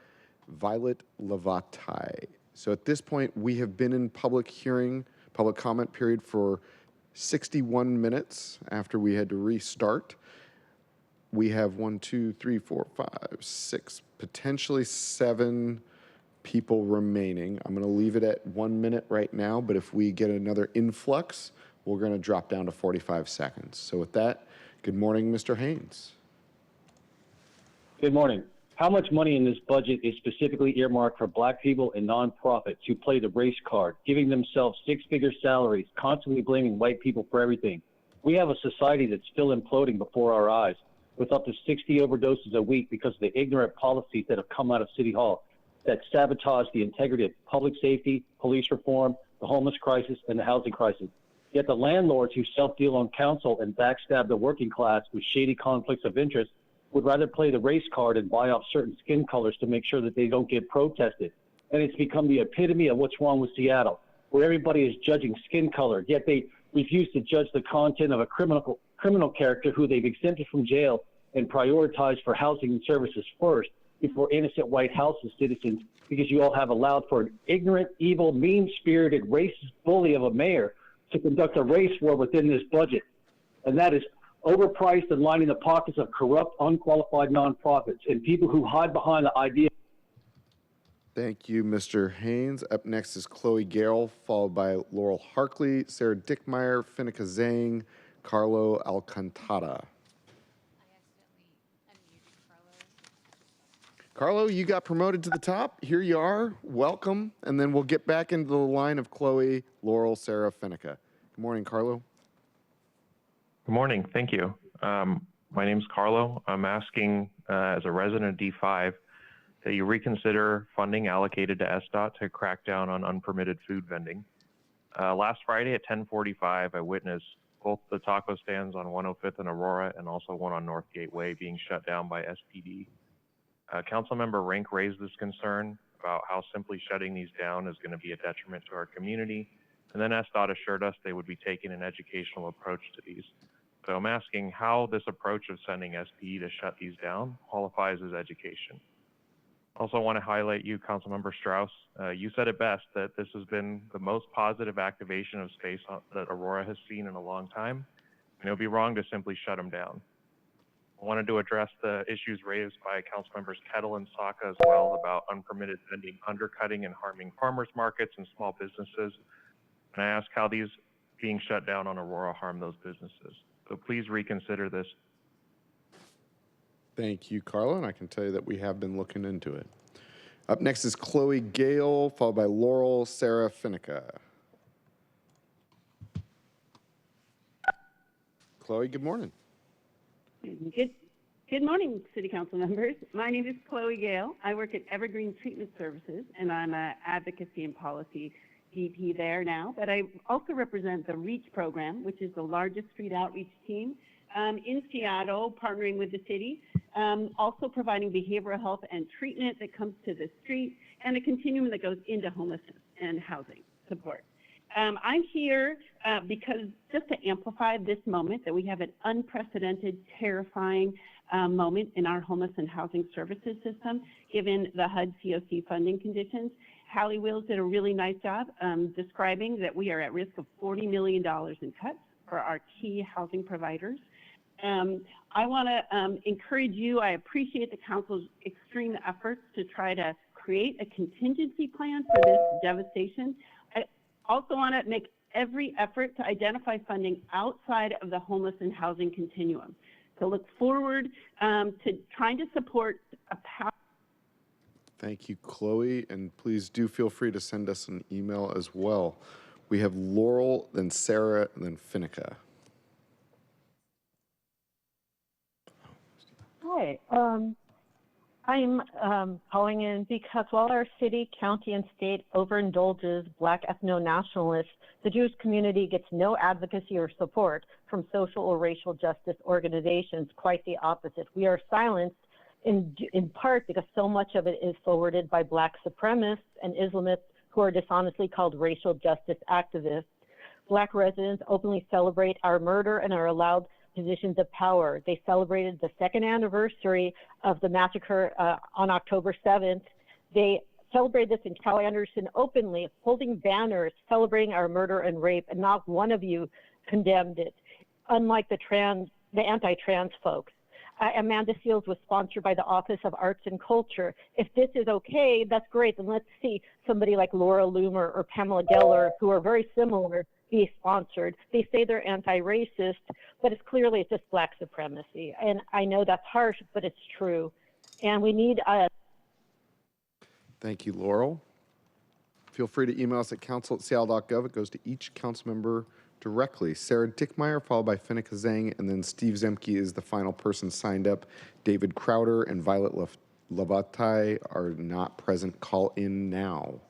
Violet Lavatai. So at this point, we have been in public comment period for 61 minutes after we had to restart. We have 1, 2, 3, 4, 5, 6, potentially 7 people remaining. I'm going to leave it at 1 minute right now, but if we get another influx, we're going to drop down to 45 seconds. So with that, good morning, Mr. Haynes. Good morning. How much money in this budget is specifically earmarked for Black people and nonprofits who play the race card, giving themselves six-figure salaries, constantly blaming white people for everything? We have a society that's still imploding before our eyes, with up to 60 overdoses a week because of the ignorant policies that have come out of City Hall that sabotage the integrity of public safety, police reform, the homeless crisis, and the housing crisis. Yet the landlords who self-deal on council and backstab the working class with shady conflicts of interest would rather play the race card and buy off certain skin colors to make sure that they don't get protested. And it's become the epitome of what's wrong with Seattle, where everybody is judging skin color, yet they refuse to judge the content of a criminal character who they've exempted from jail and prioritize for housing and services first before innocent white House citizens, because you all have allowed for an ignorant, evil, mean-spirited, racist bully of a mayor to conduct a race war within this budget. And that is overpriced and lining the pockets of corrupt, unqualified nonprofits and people who hide behind the idea. Thank you, Mr. Haynes. Up next is Chloe Gale, followed by Laurel Harkley, Sarah Dickmeyer, Finica Zhang, Carlo Alcantara. Carlo, you got promoted to the top. Here you are. Welcome. And then we'll get back into the line of Chloe, Laurel, Sarah, Finica. Good morning, Carlo. Good morning. Thank you. My name's Carlo. I'm asking, as a resident of D5, that you reconsider funding allocated to SDOT to crack down on unpermitted food vending. Last Friday at 10:45, I witnessed both the taco stands on 105th and Aurora and also one on North Gateway being shut down by SPD. Councilmember Rink raised this concern about how simply shutting these down is going to be a detriment to our community. And then SDOT assured us they would be taking an educational approach to these. So I'm asking how this approach of sending SPD to shut these down qualifies as education. Also want to highlight you, Councilmember Strauss. You said it best that this has been the most positive activation of space that Aurora has seen in a long time. And it would be wrong to simply shut them down. I wanted to address the issues raised by Councilmembers Kettle and Saka as well about unpermitted vending undercutting and harming farmers markets and small businesses. And I ask how these being shut down on Aurora harm those businesses. So please reconsider this. Thank you, Carla, and I can tell you that we have been looking into it. Up next is Chloe Gale, followed by Laurel Sarah Finica. Chloe, good morning. Good morning, City Council members. My name is Chloe Gale. I work at Evergreen Treatment Services, and I'm an advocacy and policy VP there now. But I also represent the REACH program, which is the largest street outreach team in Seattle, partnering with the city, also providing behavioral health and treatment that comes to the street, and a continuum that goes into homelessness and housing support. I'm here because just to amplify this moment that we have an unprecedented, terrifying moment in our homeless and housing services system, given the HUD COC funding conditions. Hallie Wills did a really nice job describing that we are at risk of $40 million in cuts for our key housing providers. I want to encourage you. I appreciate the council's extreme efforts to try to create a contingency plan for this devastation. I also want to make every effort to identify funding outside of the homeless and housing continuum. So look forward to trying to support a power. Thank you, Chloe, and please do feel free to send us an email as well. We have Laurel, then Sarah, and then Finica. Hi, I'm calling in because while our city, county, and state overindulges Black ethno-nationalists, the Jewish community gets no advocacy or support from social or racial justice organizations. Quite the opposite. We are silenced in part because so much of it is forwarded by Black supremacists and Islamists who are dishonestly called racial justice activists. Black residents openly celebrate our murder and are allowed positions of power. They celebrated the second anniversary of the massacre on October 7th. They celebrated this in Cal Anderson openly, holding banners celebrating our murder and rape, and not one of you condemned it, unlike the anti-trans folks. Amanda Seals was sponsored by the Office of Arts and Culture. If this is okay, that's great. Then let's see somebody like Laura Loomer or Pamela Geller, who are very similar, be sponsored. They say they're anti-racist, but it's clearly just Black supremacy. And I know that's harsh, but it's true. And we need a... Thank you, Laurel. Feel free to email us at council@seattle.gov. It goes to each council member directly. Sarah Dickmeyer, followed by Finica Zhang, and then Steve Zemke is the final person signed up. David Crowder and Violet Lavatai are not present. Call in now.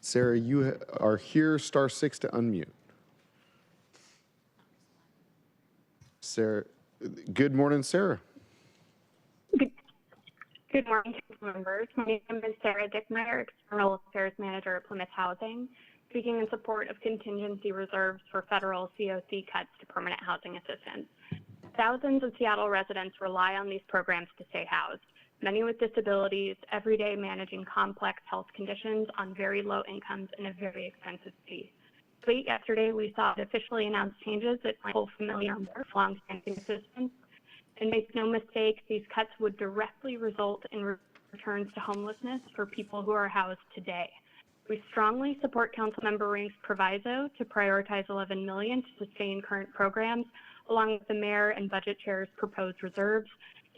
Sarah, you are here, *6 to unmute. Sarah, good morning, Sarah. Good morning, council members. My name is Sarah Dickmeyer, External Affairs Manager at Plymouth Housing, speaking in support of contingency reserves for federal COC cuts to permanent housing assistance. Thousands of Seattle residents rely on these programs to stay housed, many with disabilities, every day managing complex health conditions on very low incomes in a very expensive city. Late yesterday, we saw the officially announced changes that might pull familiar more long-standing assistance. And make no mistake, these cuts would directly result in returns to homelessness for people who are housed today. We strongly support Councilmember Ring's proviso to prioritize $11 million to sustain current programs, along with the mayor and budget chair's proposed reserves.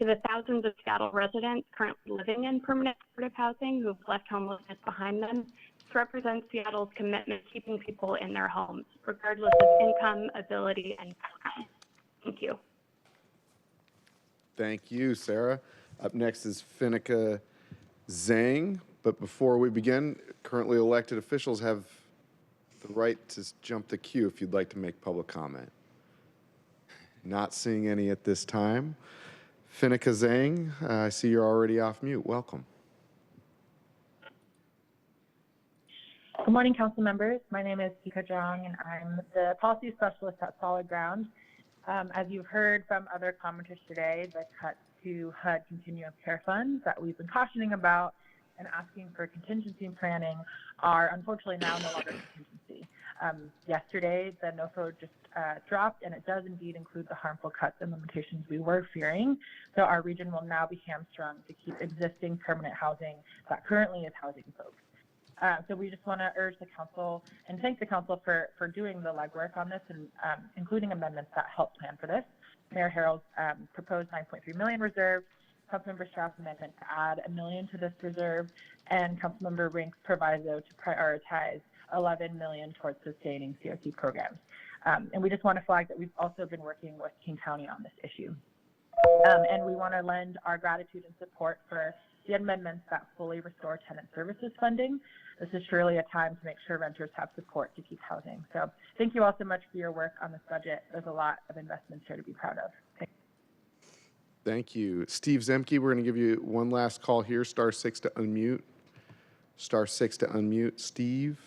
To the thousands of Seattle residents currently living in permanent supportive housing who have left homelessness behind them, this represents Seattle's commitment to keeping people in their homes, regardless of income, ability, and background. Thank you. Thank you, Sarah. Up next is Finica Zhang. But before we begin, currently elected officials have the right to jump the queue if you'd like to make public comment. Not seeing any at this time. Finica Zhang, I see you're already off mute. Welcome. Good morning, council members. My name is Finica Zhang, and I'm the policy specialist at Solid Ground. As you've heard from other commenters today, the cuts to HUD Continuum of Care funds that we've been cautioning about and asking for contingency planning are unfortunately now no longer contingency. Yesterday, the NOFO just dropped, and it does indeed include the harmful cuts and limitations we were fearing. So our region will now be hamstrung to keep existing permanent housing that currently is housing folks. So we just want to urge the council and thank the council for doing the legwork on this and including amendments that help plan for this. Mayor Harrell's proposed $9.3 million reserve, Councilmember Strauss' amendment to add $1 million to this reserve, and Councilmember Rink's proviso to prioritize $11 million towards sustaining COC programs. And we just want to flag that we've also been working with King County on this issue. And we want to lend our gratitude and support for the amendments that fully restore tenant services funding. This is surely a time to make sure renters have support to keep housing. So thank you all so much for your work on this budget. There's a lot of investments here to be proud of. Thank you. Steve Zemke, we're going to give you one last call here. *6 to unmute. *6 to unmute. Steve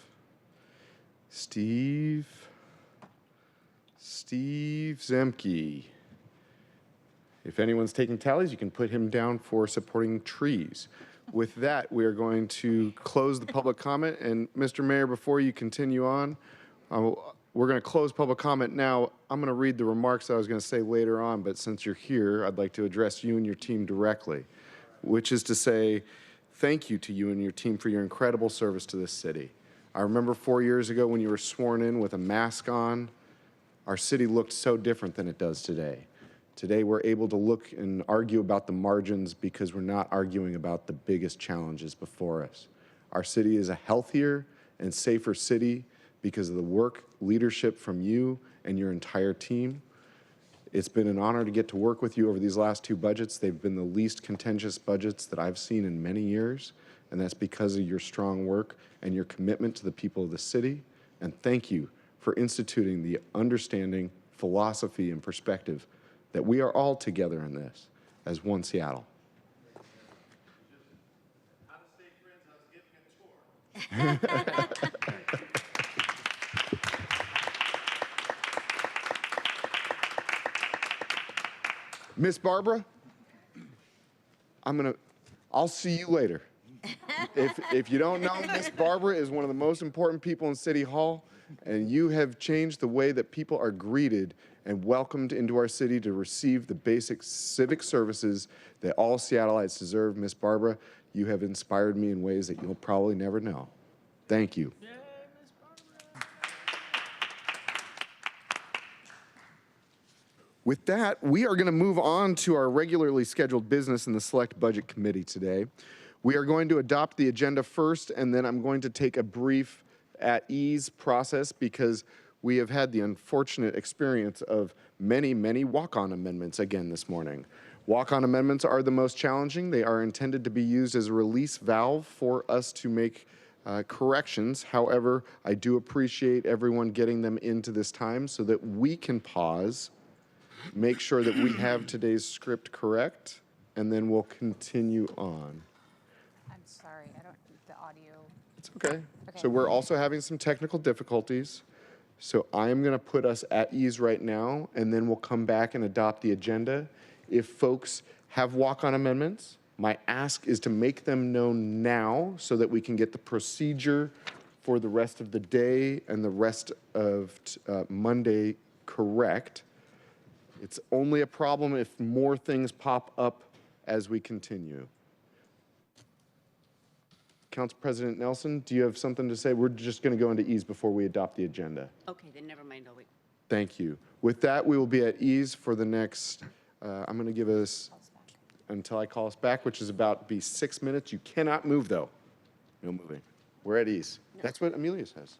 Zemke. If anyone's taking tallies, you can put him down for supporting trees. With that, we are going to close the public comment. And Mr. Mayor, before you continue on, we're going to close public comment now. I'm going to read the remarks I was going to say later on, but since you're here, I'd like to address you and your team directly, which is to say thank you to you and your team for your incredible service to this city. I remember 4 years ago when you were sworn in with a mask on, our city looked so different than it does today. Today, we're able to look and argue about the margins because we're not arguing about the biggest challenges before us. Our city is a healthier and safer city because of the work, leadership from you and your entire team. It's been an honor to get to work with you over these last 2 budgets. They've been the least contentious budgets that I've seen in many years, and that's because of your strong work and your commitment to the people of the city. And thank you for instituting the understanding, philosophy, and perspective that we are all together in this as one Seattle. Miss Barbara, I'll see you later. If you don't know, Miss Barbara is one of the most important people in City Hall, and you have changed the way that people are greeted and welcomed into our city to receive the basic civic services that all Seattleites deserve. Miss Barbara, you have inspired me in ways that you'll probably never know. Thank you. With that, we are going to move on to our regularly scheduled business in the Select Budget Committee today. We are going to adopt the agenda first, and then I'm going to take a brief at ease process because we have had the unfortunate experience of many walk-on amendments again this morning. Walk-on amendments are the most challenging. They are intended to be used as a release valve for us to make corrections. However, I do appreciate everyone getting them into this time so that we can pause, make sure that we have today's script correct, and then we'll continue on. I'm sorry, I don't, the audio. It's okay. So we're also having some technical difficulties. So I am going to put us at ease right now, and then we'll come back and adopt the agenda. If folks have walk-on amendments, my ask is to make them known now so that we can get the procedure for the rest of the day and the rest of Monday correct. It's only a problem if more things pop up as we continue. Council President Nelson, do you have something to say? We're just going to go into ease before we adopt the agenda. Okay, then never mind. I'll wait. Thank you. With that, we will be at ease for the next, I'm going to give us until I call us back, which is about to be 6 minutes. You cannot move, though. No moving. We're at ease. No. That's what Amelia says.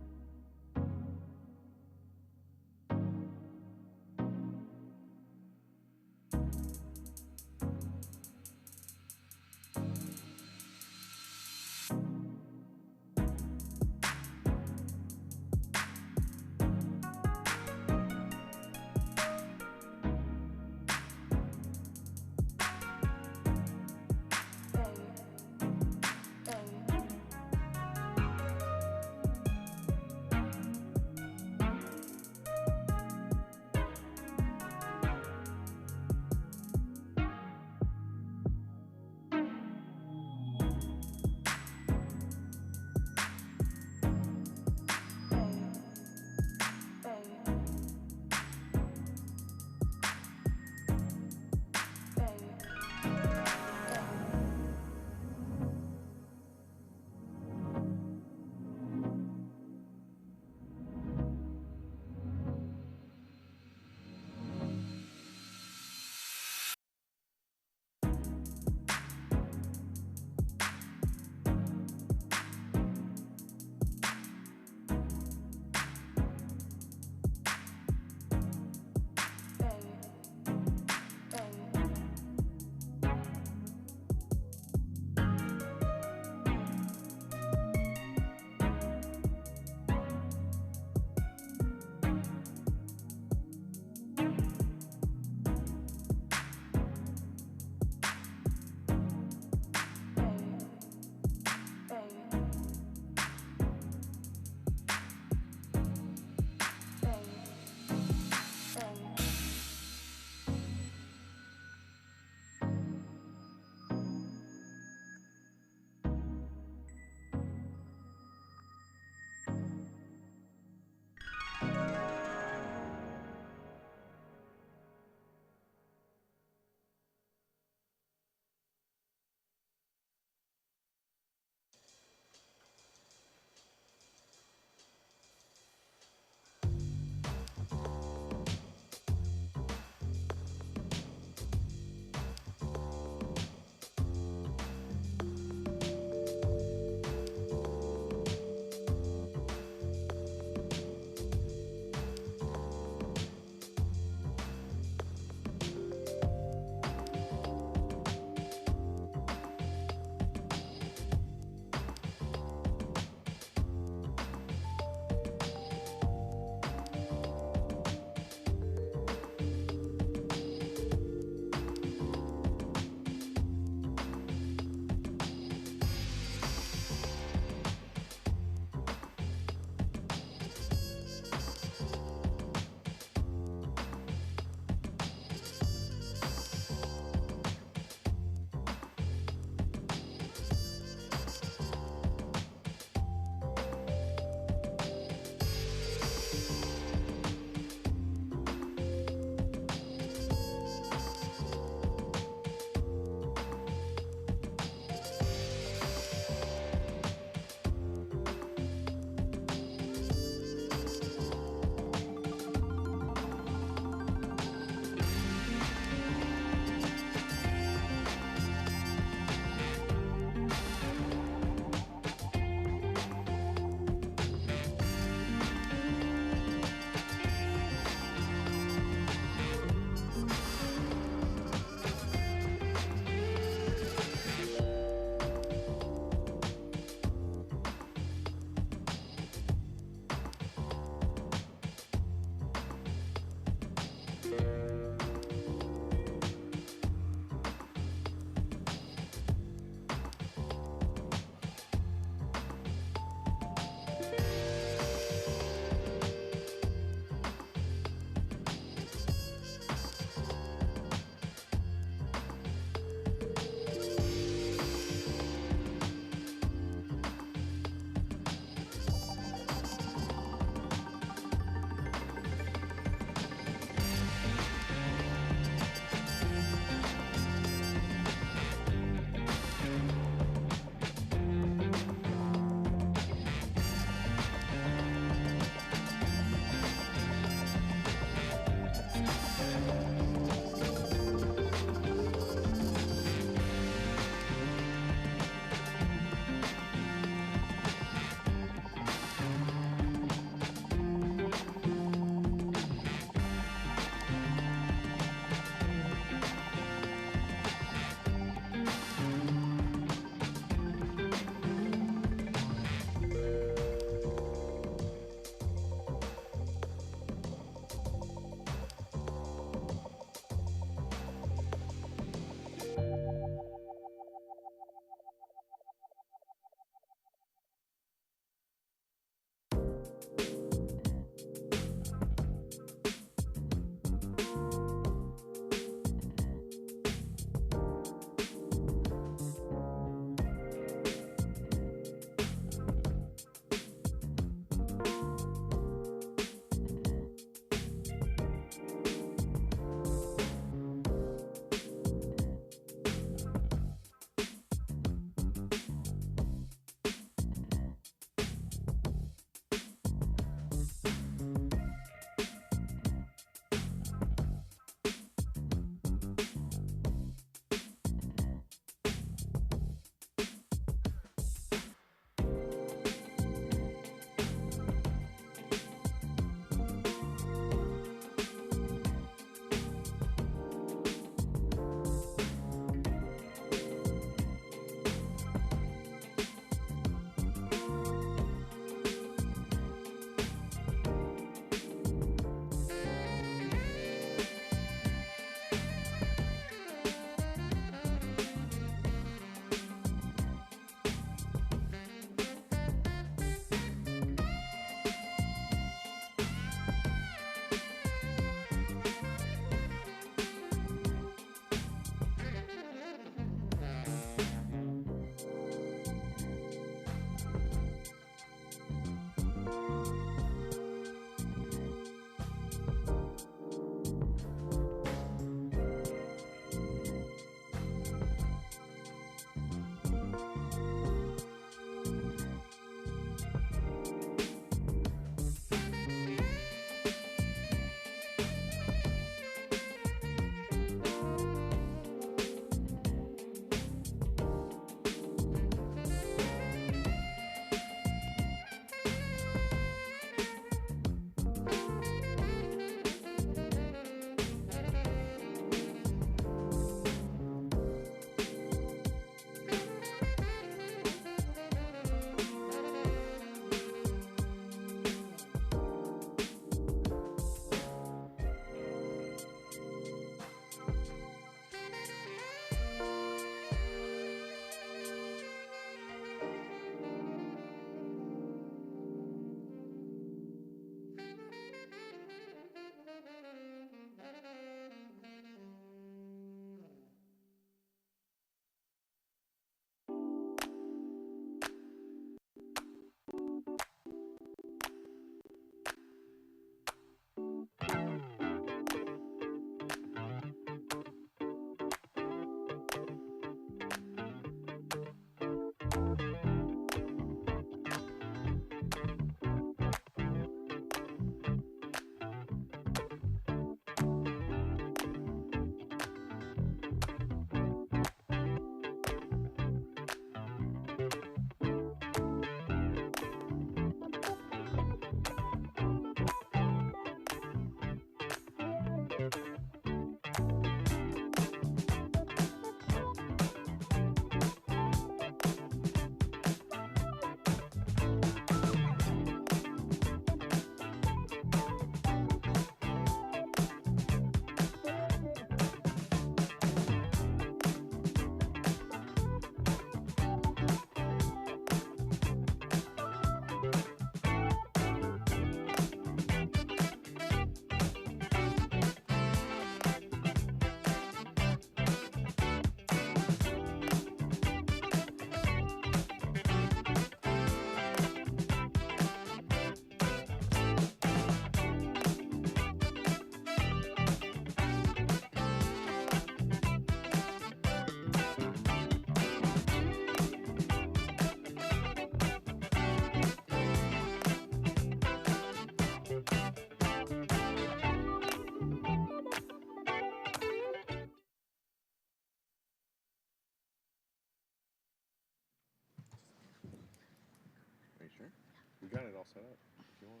all set up if you want.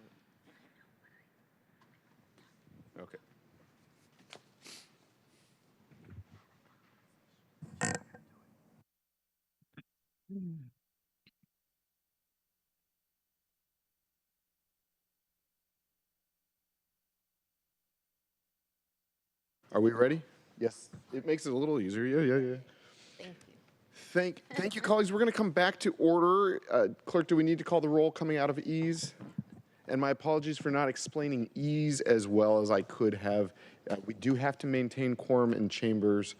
Okay. Are we ready? Yes. It makes it a little easier. Yeah. Thank you, colleagues. We're going to come back to order. Clerk, do we need to call the roll coming out of ease? And my apologies for not explaining ease as well as I could have. We do have to maintain quorum in chambers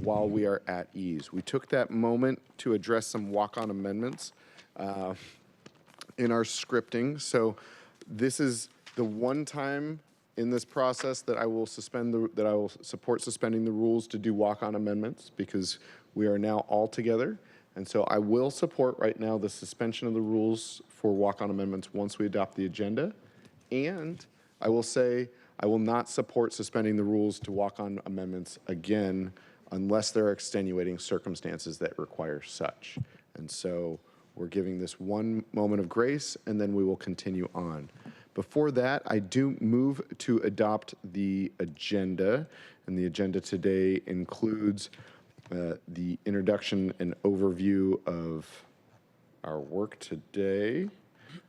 while we are at ease. We took that moment to address some walk-on amendments in our scripting. So this is the one time in this process that I will support suspending the rules to do walk-on amendments, because we are now all together. And so I will support right now the suspension of the rules for walk-on amendments once we adopt the agenda. And I will say I will not support suspending the rules to walk-on amendments again unless there are extenuating circumstances that require such. And so we're giving this one moment of grace, and then we will continue on. Before that, I do move to adopt the agenda, and the agenda today includes the introduction and overview of our work today,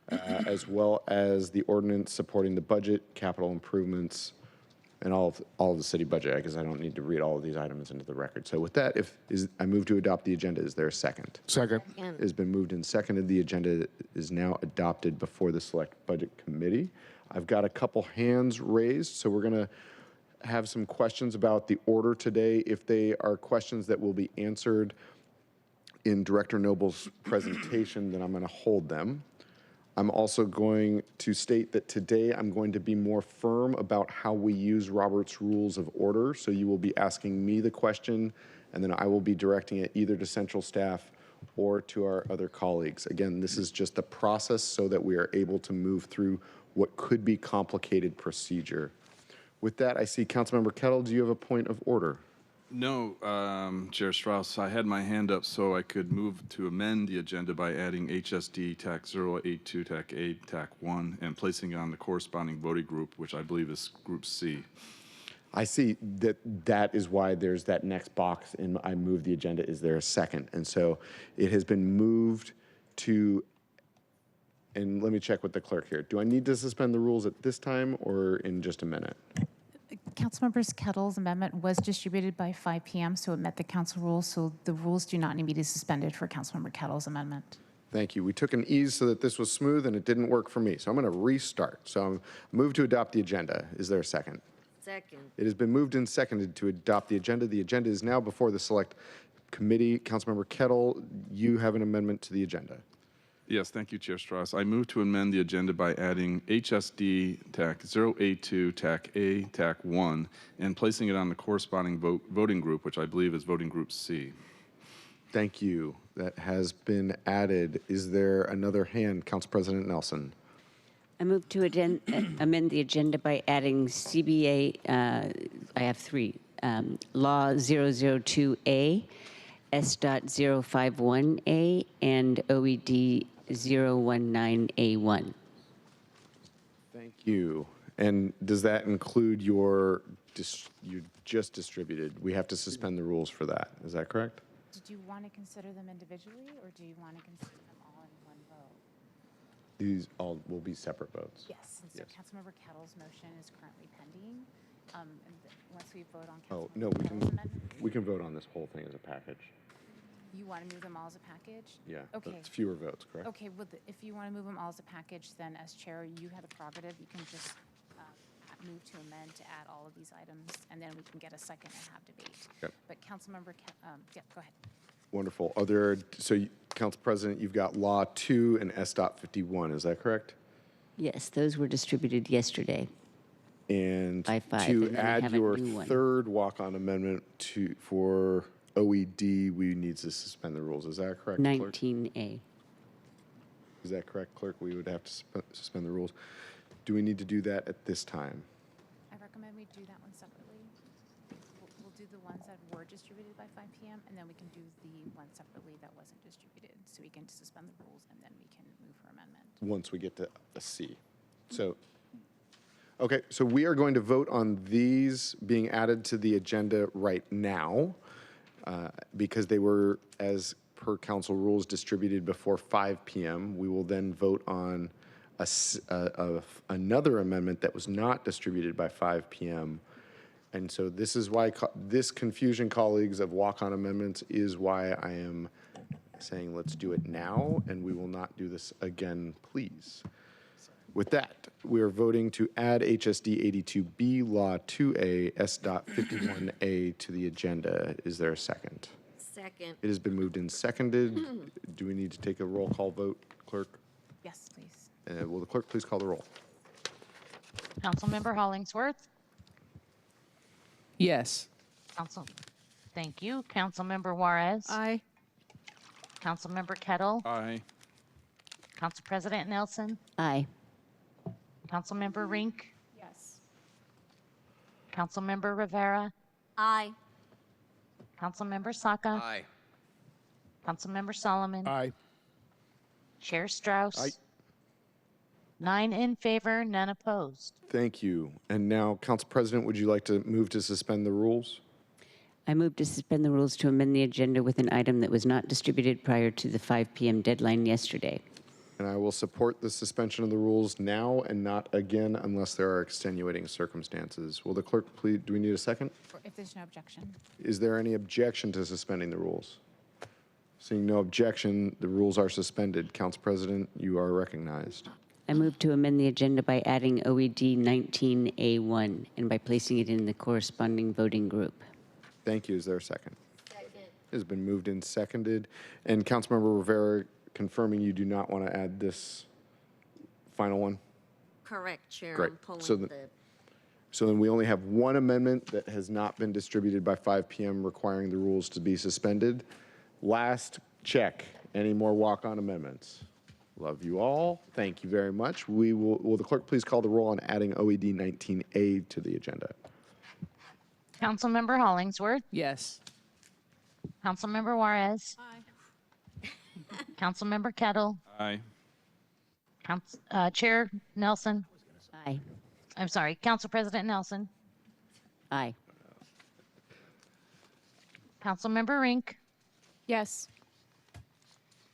as well as the ordinance supporting the budget, capital improvements, and all of the city budget. I guess I don't need to read all of these items into the record. So with that, I move to adopt the agenda. Is there a second? Second. It has been moved and seconded. The agenda is now adopted before the Select Budget Committee. I've got a couple hands raised, so we're going to have some questions about the order today. If they are questions that will be answered in Director Noble's presentation, then I'm going to hold them. I'm also going to state that today I'm going to be more firm about how we use Robert's Rules of Order. So you will be asking me the question, and then I will be directing it either to central staff or to our other colleagues. Again, this is just the process so that we are able to move through what could be complicated procedure. With that, I see Councilmember Kettle. Do you have a point of order? No, Chair Strauss, I had my hand up so I could move to amend the agenda by adding HSD TAC 082 TAC A TAC 1 and placing it on the corresponding voting group, which I believe is Group C. I see that is why there's that next box in I move the agenda. Is there a second? And so it has been moved to, and let me check with the clerk here. Do I need to suspend the rules at this time or in just a minute? Councilmember Kettle's amendment was distributed by 5 p.m., so it met the council rules, so the rules do not need to be suspended for Councilmember Kettle's amendment. Thank you. We took an ease so that this was smooth, and it didn't work for me. So I'm going to restart. So I'm move to adopt the agenda. Is there a second? Second. It has been moved and seconded to adopt the agenda. The agenda is now before the Select Committee. Councilmember Kettle, you have an amendment to the agenda. Yes, thank you, Chair Strauss. I move to amend the agenda by adding HSD TAC 082 TAC A TAC 1 and placing it on the corresponding voting group, which I believe is voting group C. Thank you. That has been added. Is there another hand? Council President Nelson. I move to amend the agenda by adding CBA, I have three, Law 002A, S.051A, and OED 019A1. Thank you. And does that include you just distributed? We have to suspend the rules for that. Is that correct? Did you want to consider them individually, or do you want to consider them all in one vote? These all will be separate votes. Yes. And so Councilmember Kettle's motion is currently pending. Once we vote on Councilmember Kettle's amendment, we can vote on this whole thing as a package. You want to move them all as a package? Yeah. Okay. It's fewer votes, correct? Okay. Well, if you want to move them all as a package, then as chair, you have the prerogative. You can just move to amend to add all of these items, and then we can get a second and have debate. Yep. But Councilmember, go ahead. Wonderful. Council President, you've got Law 2 and S.51. Is that correct? Yes, those were distributed yesterday. And by 5, to and then I add have a your new one. third walk-on amendment for OED, we need to suspend the rules. Is that correct, Clerk? 19A. Is that correct, Clerk? We would have to suspend the rules. Do we need to do that at this time? I recommend we do that one separately. We'll do the ones that were distributed by 5 p.m., and then we can do the one separately that wasn't distributed. So we can suspend the rules, and then we can move for amendment. Once we get to a C. So, okay, so we are going to vote on these being added to the agenda right now because they were, as per council rules, distributed before 5 p.m. We will then vote on another amendment that was not distributed by 5 p.m. And so this is why this confusion, colleagues, of walk-on amendments is why I am saying let's do it now, and we will not do this again, please. With that, we are voting to add HSD 82B Law 2A S.51A to the agenda. Is there a second? Second. It has been moved and seconded. Do we need to take a roll call vote, clerk? Yes, please. Will the clerk please call the roll? Councilmember Hollingsworth? Yes. Thank you. Councilmember Juarez? Aye. Councilmember Kettle? Aye. Council President Nelson? Aye. Councilmember Rink? Yes. Councilmember Rivera? Aye. Councilmember Saka? Aye. Councilmember Solomon? Aye. Chair Strauss? Aye. 9 in favor, none opposed. Thank you. And now, Council President, would you like to move to suspend the rules? I move to suspend the rules to amend the agenda with an item that was not distributed prior to the 5 p.m. deadline yesterday. And I will support the suspension of the rules now and not again unless there are extenuating circumstances. Will the clerk please, do we need a second? Or if there's no objection. Is there any objection to suspending the rules? Seeing no objection, the rules are suspended. Council President, you are recognized. I move to amend the agenda by adding OED 19A1 and by placing it in the corresponding voting group. Thank you. Is there a second? Second. It has been moved and seconded. And Councilmember Rivera, confirming you do not want to add this final one? Correct, Chair. Great. I'm pulling So So then we only have one amendment that has not been distributed by 5 p.m. requiring the rules to be suspended. Last check. Any more walk-on amendments? Love you all. Thank you very much. Will the clerk please call the roll on adding OED 19A to the agenda? Councilmember Hollingsworth? Yes. Councilmember Juarez? Aye. Councilmember Kettle? Aye. Chair Nelson? Aye. I'm sorry, Council President Nelson? Aye. Councilmember Rink? Yes.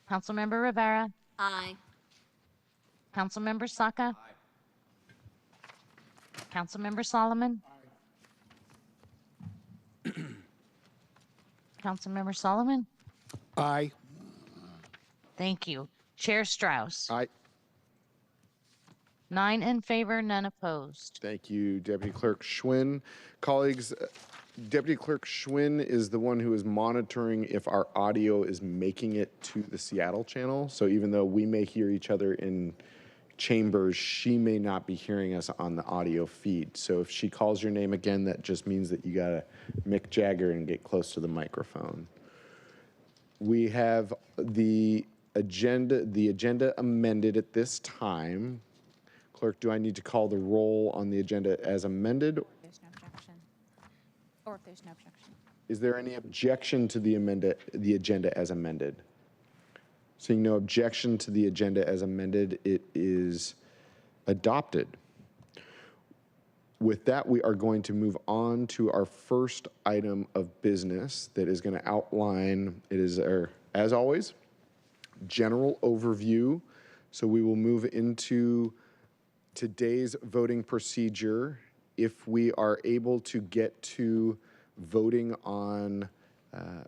Councilmember Rivera? Aye. Councilmember Saka? Councilmember Solomon? Councilmember Solomon? Aye. Thank you. Chair Strauss? Aye. 9 in favor, none opposed. Thank you, Deputy Clerk Schwinn. Colleagues, Deputy Clerk Schwinn is the one who is monitoring if our audio is making it to the Seattle channel. So even though we may hear each other in chambers, she may not be hearing us on the audio feed. So if she calls your name again, that just means that you gotta Mick Jagger and get close to the microphone. We have the agenda amended at this time. Clerk, do I need to call the roll on the agenda as amended? There's no objection. Or if there's no objection. Is there any objection to the agenda as amended? Seeing no objection to the agenda as amended, it is adopted. With that, we are going to move on to our first item of business that is going to outline, it is, as always, general overview. So we will move into today's voting procedure. If we are able to get to voting on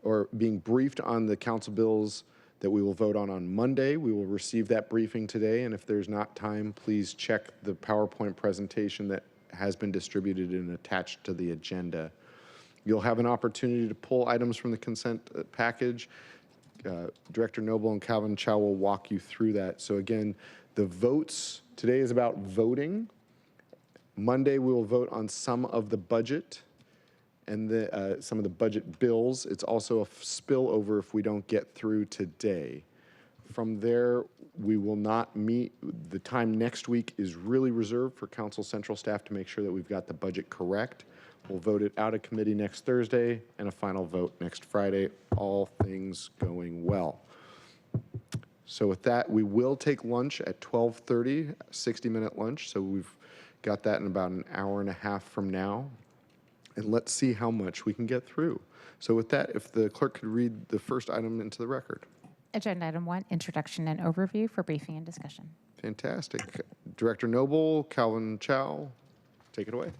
or being briefed on the council bills that we will vote on Monday, we will receive that briefing today. And if there's not time, please check the PowerPoint presentation that has been distributed and attached to the agenda. You'll have an opportunity to pull items from the consent package. Director Noble and Calvin Chow will walk you through that. So again, the votes, today is about voting. Monday, we will vote on some of the budget and some of the budget bills. It's also a spillover if we don't get through today. From there, we will not meet. The time next week is really reserved for Council Central staff to make sure that we've got the budget correct. We'll vote it out of committee next Thursday and a final vote next Friday, all things going well. So with that, we will take lunch at 12:30, 60-minute lunch. So we've got that in about an hour and a half from now. And let's see how much we can get through. So with that, if the clerk could read the first item into the record. Agenda item 1, introduction and overview for briefing and discussion. Fantastic. Director Noble, Calvin Chow, take it away.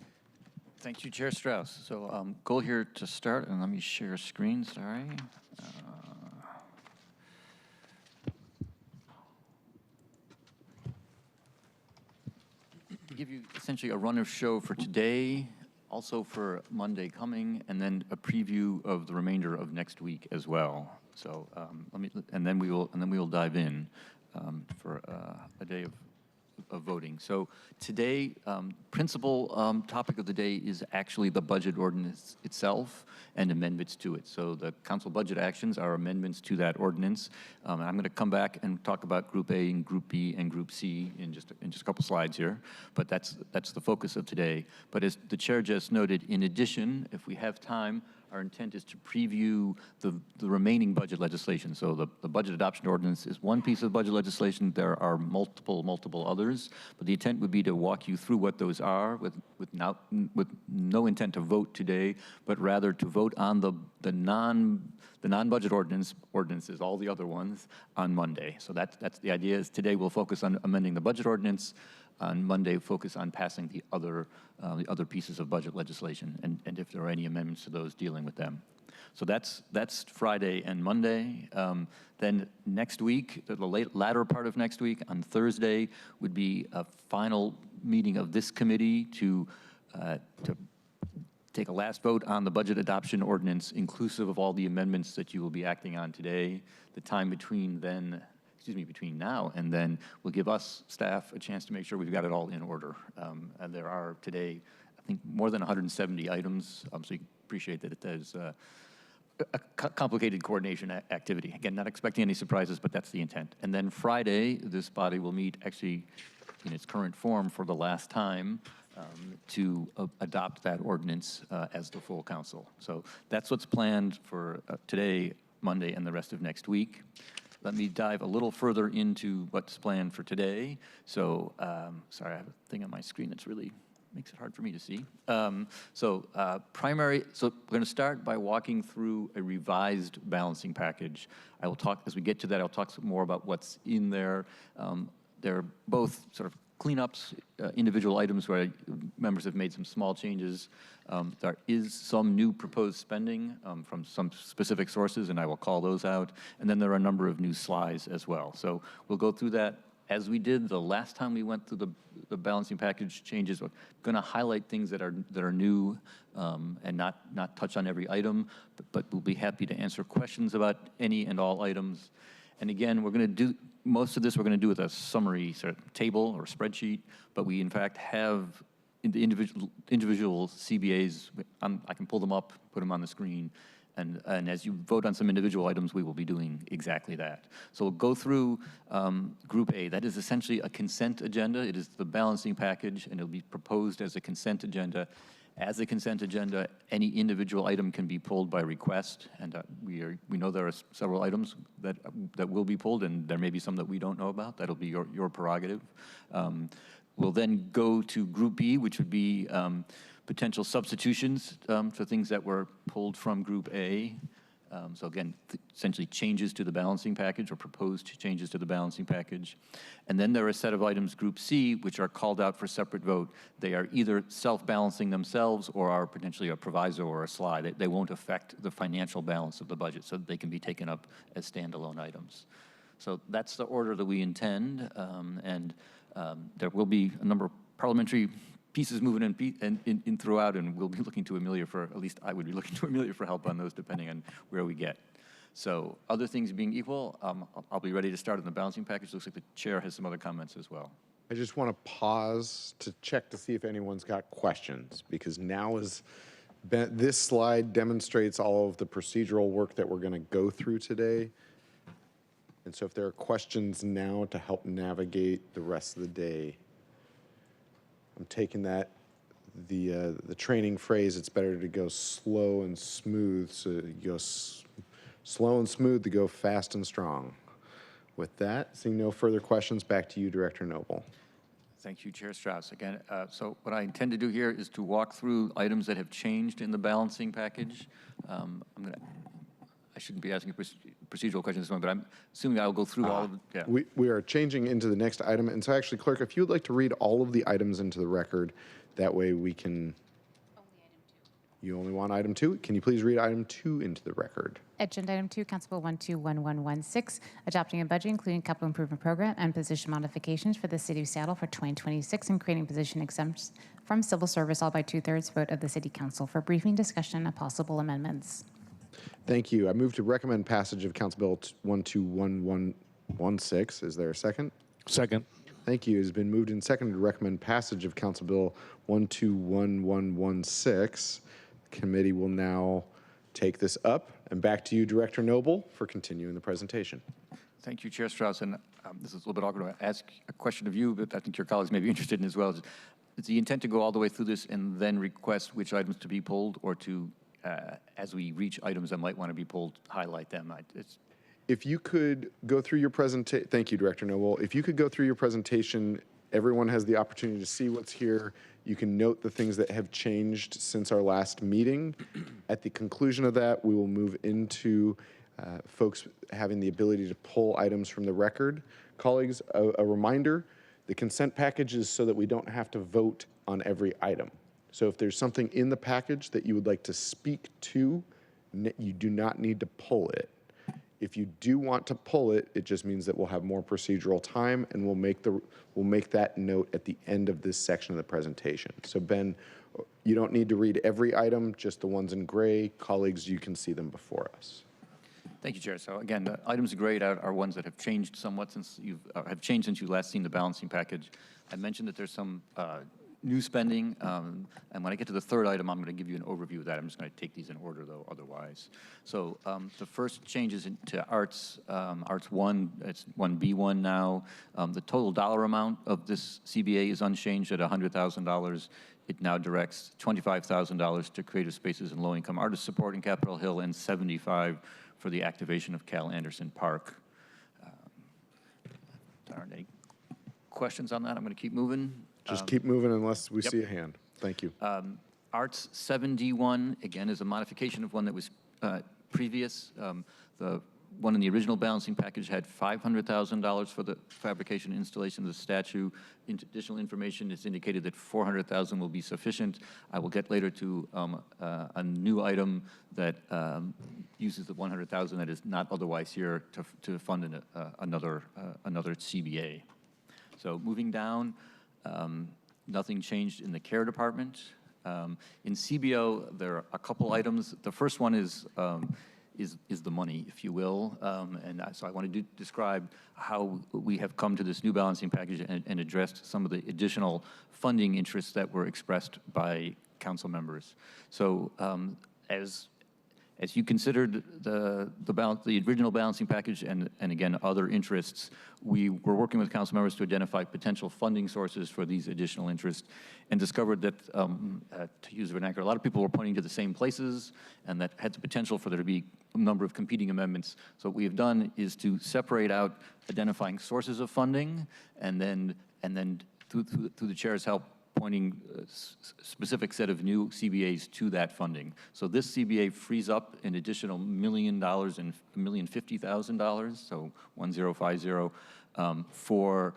Thank you, Chair Strauss. So goal here to start, and let me share screen, sorry. Give you essentially a run of show for today, also for Monday coming, and then a preview of the remainder of next week as well. So and then we will dive in for a day of voting. So today, principal topic of the day is actually the budget ordinance itself and amendments to it. So the council budget actions are amendments to that ordinance. And I'm going to come back and talk about Group A and Group B and Group C in just a couple slides here. But that's the focus of today. But as the chair just noted, in addition, if we have time, our intent is to preview the remaining budget legislation. So the budget adoption ordinance is one piece of budget legislation. There are multiple others, but the intent would be to walk you through what those are with no intent to vote today, but rather to vote on the non-budget ordinances, all the other ones, on Monday. So that's the idea. Is today we'll focus on amending the budget ordinance. On Monday, focus on passing the other pieces of budget legislation, and if there are any amendments to those, dealing with them. So that's Friday and Monday. Then next week, the latter part of next week, on Thursday, would be a final meeting of this committee to take a last vote on the budget adoption ordinance, inclusive of all the amendments that you will be acting on today. The time between now and then will give us, staff, a chance to make sure we've got it all in order. And there are today, I think, more than 170 items, so you appreciate that there's a complicated coordination activity. Again, not expecting any surprises, but that's the intent. And then Friday, this body will meet actually in its current form for the last time to adopt that ordinance as the full council. So that's what's planned for today, Monday, and the rest of next week. Let me dive a little further into what's planned for today. So, sorry, I have a thing on my screen that's really makes it hard for me to see. So we're going to start by walking through a revised balancing package. I will talk, as we get to that, I'll talk some more about what's in there. They're both sort of cleanups, individual items where members have made some small changes. There is some new proposed spending from some specific sources, and I will call those out. And then there are a number of new slides as well. So we'll go through that as we did the last time we went through the balancing package changes. We're going to highlight things that are new and not touch on every item, but we'll be happy to answer questions about any and all items. And again, we're going to do most of this. We're going to do with a summary sort of table or spreadsheet, but we in fact have in the individual CBAs. I can pull them up, put them on the screen, and as you vote on some individual items, we will be doing exactly that. So we'll go through Group A. That is essentially a consent agenda. It is the balancing package, and it'll be proposed as a consent agenda. As a consent agenda, any individual item can be pulled by request, and we know there are several items that will be pulled, and there may be some that we don't know about. That'll be your prerogative. We'll then go to Group B, which would be potential substitutions for things that were pulled from Group A. So again, essentially changes to the balancing package or proposed changes to the balancing package. And then there are a set of items, Group C, which are called out for separate vote. They are either self-balancing themselves or are potentially a proviso or a slide. They won't affect the financial balance of the budget, so they can be taken up as standalone items. So that's the order that we intend, and there will be a number of parliamentary pieces moving in throughout, and we'll be looking to Amelia for, at least I would be looking to Amelia for help on those, depending on where we get. So other things being equal, I'll be ready to start on the balancing package. Looks like the chair has some other comments as well. I just want to pause to check to see if anyone's got questions, because now this slide demonstrates all of the procedural work that we're going to go through today. And so if there are questions now to help navigate the rest of the day, I'm taking that the training phrase, it's better to go slow and smooth. So you go slow and smooth to go fast and strong. With that, seeing no further questions, back to you, Director Noble. Thank you, Chair Strauss. Again, so what I intend to do here is to walk through items that have changed in the balancing package. I shouldn't be asking procedural questions this one, but I'm assuming I'll go through all of it. Yeah. We are changing into the next item. And so actually, Clerk, if you would like to read all of the items into the record, that way we can... You only want item 2? Can you please read item 2 into the record? Agenda item 2, Council Bill 121116, adopting a budget including capital improvement program and position modifications for the City of Seattle for 2026 and creating position exempts from civil service, all by 2/3 vote of the City Council. For briefing, discussion, and possible amendments. Thank you. I move to recommend passage of Council Bill 121116. Is there a second? Second. Thank you. It has been moved and seconded to recommend passage of Council Bill 121116. Committee will now take this up. And back to you, Director Noble, for continuing the presentation. Thank you, Chair Strauss. And this is a little bit awkward to ask a question of you, but I think your colleagues may be interested in as well. Is the intent to go all the way through this and then request which items to be pulled, or to, as we reach items that might want to be pulled, highlight them? If you could go through your presentation, thank you, Director Noble. If you could go through your presentation, everyone has the opportunity to see what's here. You can note the things that have changed since our last meeting. At the conclusion of that, we will move into folks having the ability to pull items from the record. Colleagues, a reminder, the consent package is so that we don't have to vote on every item. So if there's something in the package that you would like to speak to, you do not need to pull it. If you do want to pull it, it just means that we'll have more procedural time, and we'll make that note at the end of this section of the presentation. So Ben, you don't need to read every item, just the ones in gray. Colleagues, you can see them before us. Thank you, Chair. So again, the items in gray are ones that have changed somewhat since you've last seen the balancing package. I mentioned that there's some new spending, and when I get to the third item, I'm going to give you an overview of that. I'm just going to take these in order, though, otherwise. So the first changes into Arts 1, it's 1B1 now. The total dollar amount of this CBA is unchanged at $100,000. It now directs $25,000 to creative spaces and low-income artists support in Capitol Hill, and $75,000 for the activation of Cal Anderson Park. Any questions on that? I'm going to keep moving. Just keep moving unless we see a hand. Thank you. Arts 7D1, again, is a modification of one that was previous. The one in the original balancing package had $500,000 for the fabrication and installation of the statue. Additional information is indicated that $400,000 will be sufficient. I will get later to a new item that uses the $100,000 that is not otherwise here to fund another CBA. So moving down. Nothing changed in the care department. In CBO, there are a couple items. The first one is the money, if you will. So I want to describe how we have come to this new balancing package and addressed some of the additional funding interests that were expressed by council members. So as you considered the original balancing package and again other interests, we were working with council members to identify potential funding sources for these additional interests, and discovered that, to use vernacular, a lot of people were pointing to the same places, and that had the potential for there to be a number of competing amendments. So what we have done is to separate out identifying sources of funding, and then through the chair's help, pointing a specific set of new CBAs to that funding. So this CBA frees up an additional $1 million and $1,050,000, so 1050, for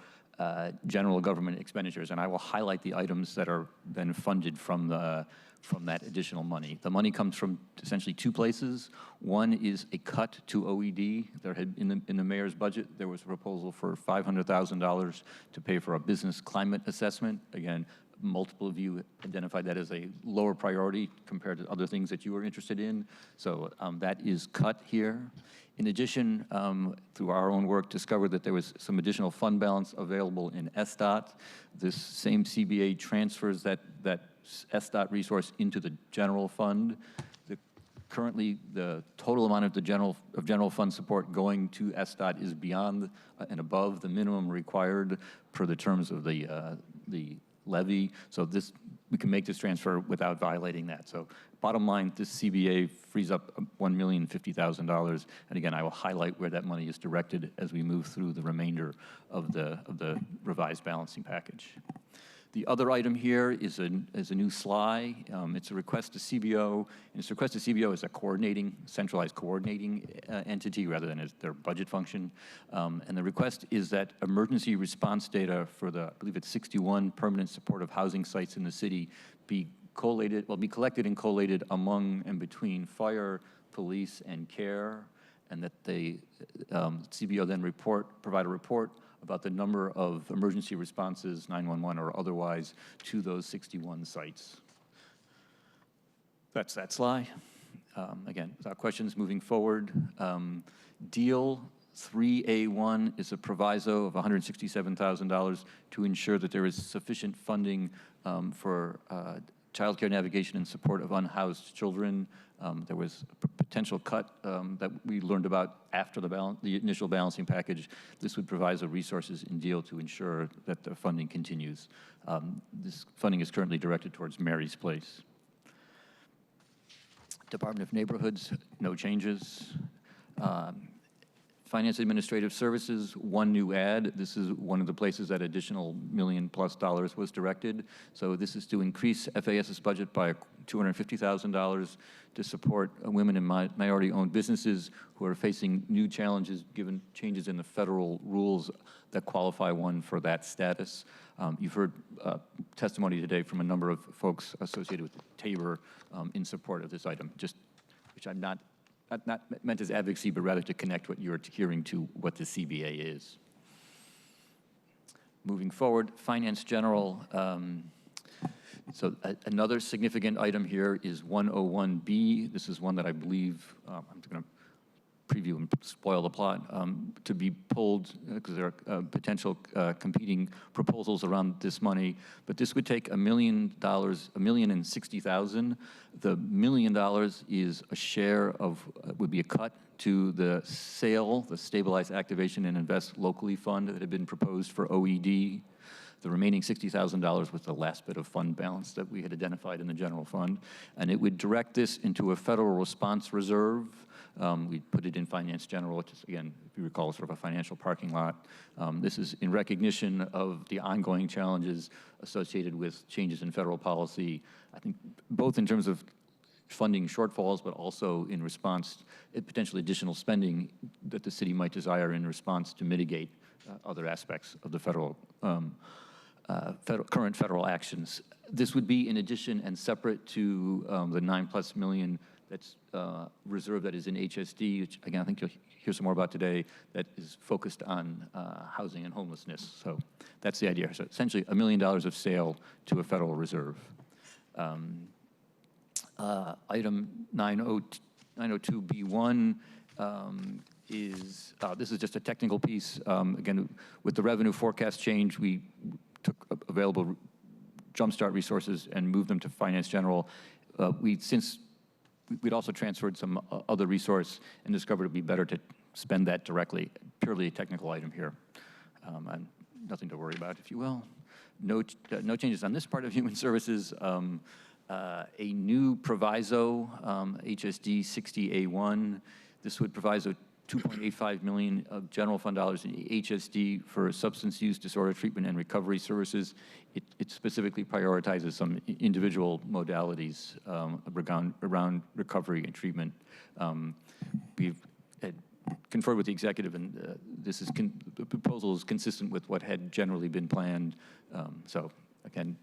general government expenditures. And I will highlight the items that are then funded from that additional money. The money comes from essentially two places. One is a cut to OED. There had in the mayor's budget, there was a proposal for $500,000 to pay for a business climate assessment. Again, multiple of you identified that as a lower priority compared to other things that you were interested in. So that is cut here. In addition, through our own work, discovered that there was some additional fund balance available in SDOT. This same CBA transfers that SDOT resource into the general fund. Currently, the total amount of general fund support going to SDOT is beyond and above the minimum required per the terms of the levy. So this we can make this transfer without violating that. So bottom line, this CBA frees up $1,050,000. And again, I will highlight where that money is directed as we move through the remainder of the revised balancing package. The other item here is a new SLI. It's a request to CBO, and it's a request to CBO as a centralized coordinating entity rather than as their budget function. And the request is that emergency response data for I believe it's 61 permanent supportive housing sites in the city be collected and collated among and between fire, police, and care, and that they, CBO then provide a report about the number of emergency responses, 911 or otherwise, to those 61 sites. That's that slide. Again, without questions, moving forward. Deal 3A1 is a proviso of $167,000 to ensure that there is sufficient funding for child care navigation and support of unhoused children. There was a potential cut that we learned about after the initial balancing package. This would provide the resources in deal to ensure that the funding continues. This funding is currently directed towards Mary's Place. Department of Neighborhoods, no changes. Finance Administrative Services, one new add. This is one of the places that additional $1 million+ was directed. So this is to increase FAS's budget by $250,000 to support women and minority-owned businesses who are facing new challenges given changes in the federal rules that qualify one for that status. You've heard testimony today from a number of folks associated with Tabor in support of this item, which I'm not meant as advocacy, but rather to connect what you're hearing to what the CBA is. Moving forward, Finance General. So another significant item here is 101B. This is one that I believe, I'm going to preview and spoil the plot, to be pulled because there are potential competing proposals around this money. But this would take $1 million, $1,060,000. The $1 million is a share of, would be a cut to the SAIL, the Stabilize, Activation, and Invest Locally Fund that had been proposed for OED. The remaining $60,000 was the last bit of fund balance that we had identified in the general fund. And it would direct this into a federal response reserve. We put it in Finance General, which is, again, if you recall, sort of a financial parking lot. This is in recognition of the ongoing challenges associated with changes in federal policy, I think both in terms of funding shortfalls, but also in response to potentially additional spending that the city might desire in response to mitigate other aspects of the current federal actions. This would be in addition and separate to the $9+ million that's reserve that is in HSD, which again, I think you'll hear some more about today, that is focused on housing and homelessness. So that's the idea. So essentially $1 million of sale to a federal reserve. Item 902B1 is, this is just a technical piece. Again, with the revenue forecast change, we took available Jumpstart resources and moved them to Finance General. We'd also transferred some other resource and discovered it'd be better to spend that directly, purely a technical item here. And nothing to worry about, if you will. No changes on this part of Human Services. A new proviso, HSD 60A1. This would proviso $2.85 million of general fund dollars in HSD for substance use disorder treatment and recovery services. It specifically prioritizes some individual modalities around recovery and treatment. We've conferred with the executive, and the proposal is consistent with what had generally been planned. So again,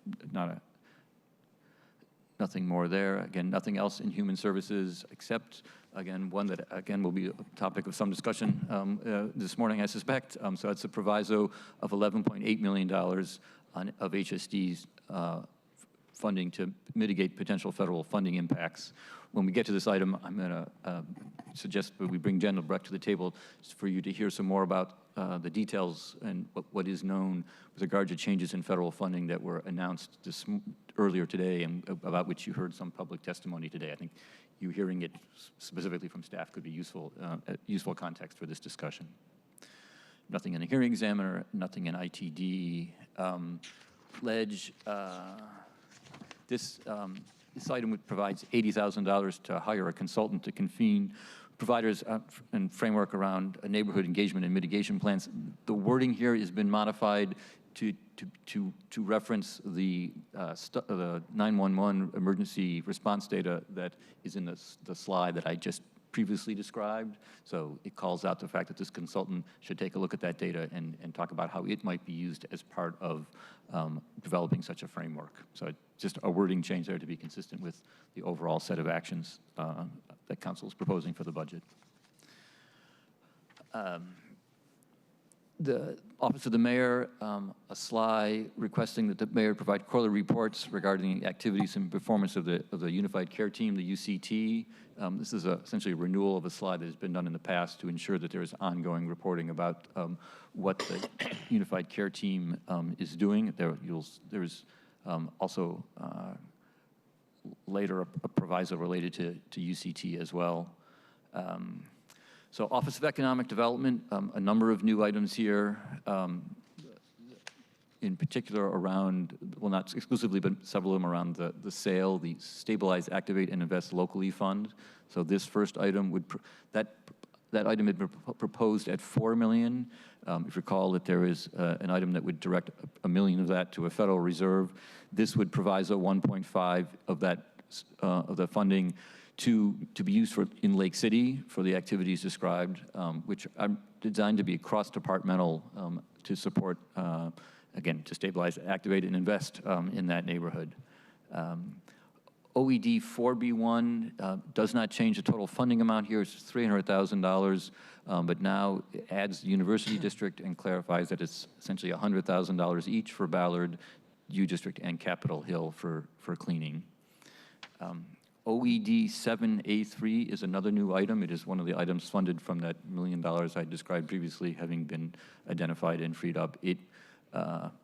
nothing more there. Again, nothing else in Human Services except, again, one that, again, will be a topic of some discussion this morning, I suspect. So it's a proviso of $11.8 million of HSD's funding to mitigate potential federal funding impacts. When we get to this item, I'm going to suggest that we bring Jen Lebrecht to the table for you to hear some more about the details and what is known with regard to changes in federal funding that were announced earlier today and about which you heard some public testimony today. I think you hearing it specifically from staff could be useful context for this discussion. Nothing in the hearing examiner, nothing in ITD. This item provides $80,000 to hire a consultant to convene providers and framework around neighborhood engagement and mitigation plans. The wording here has been modified to reference the 911 emergency response data that is in the slide that I just previously described. So it calls out the fact that this consultant should take a look at that data and talk about how it might be used as part of developing such a framework. So just a wording change there to be consistent with the overall set of actions that Council is proposing for the budget. The Office of the Mayor, a SLI requesting that the Mayor provide quarterly reports regarding the activities and performance of the Unified Care Team, the UCT. This is essentially a renewal of a SLI that has been done in the past to ensure that there is ongoing reporting about what the Unified Care Team is doing. There's also later a proviso related to UCT as well. So Office of Economic Development, a number of new items here, in particular around, well, not exclusively, but several of them around the SAIL, the Stabilize, Activate, and Invest Locally Fund. So this first item would, that item had been proposed at $4 million. If you recall that there is an item that would direct $1 million of that to a Federal Reserve. This would proviso 1.5 of that, of the funding to be used in Lake City for the activities described, which are designed to be cross-departmental to support, again, to stabilize, activate, and invest in that neighborhood. OED 4B1 does not change the total funding amount here. It's $300,000, but now it adds the University District and clarifies that it's essentially $100,000 each for Ballard, U District, and Capitol Hill for cleaning. OED 7A3 is another new item. It is one of the items funded from that $1 million I described previously having been identified and freed up.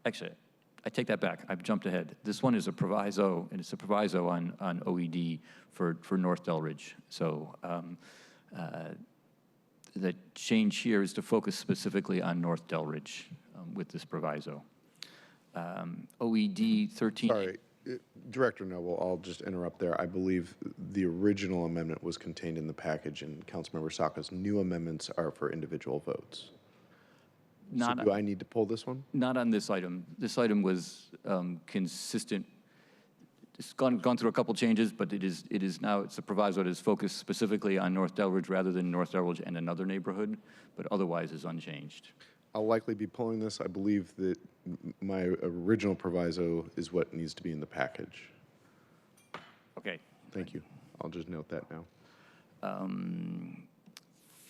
Actually, I take that back. I've jumped ahead. This one is a proviso, and it's a proviso on OED for North Delridge. So the change here is to focus specifically on North Delridge with this proviso. OED 13. Sorry. Director Noble, I'll just interrupt there. I believe the original amendment was contained in the package, and Councilmember Saka's new amendments are for individual votes. So do I need to pull this one? Not on this item. This item was consistent. It's gone through a couple changes, but it is now, it's a proviso that is focused specifically on North Delridge rather than North Delridge and another neighborhood, but otherwise is unchanged. I'll likely be pulling this. I believe that my original proviso is what needs to be in the package. Okay. Thank you. I'll just note that now.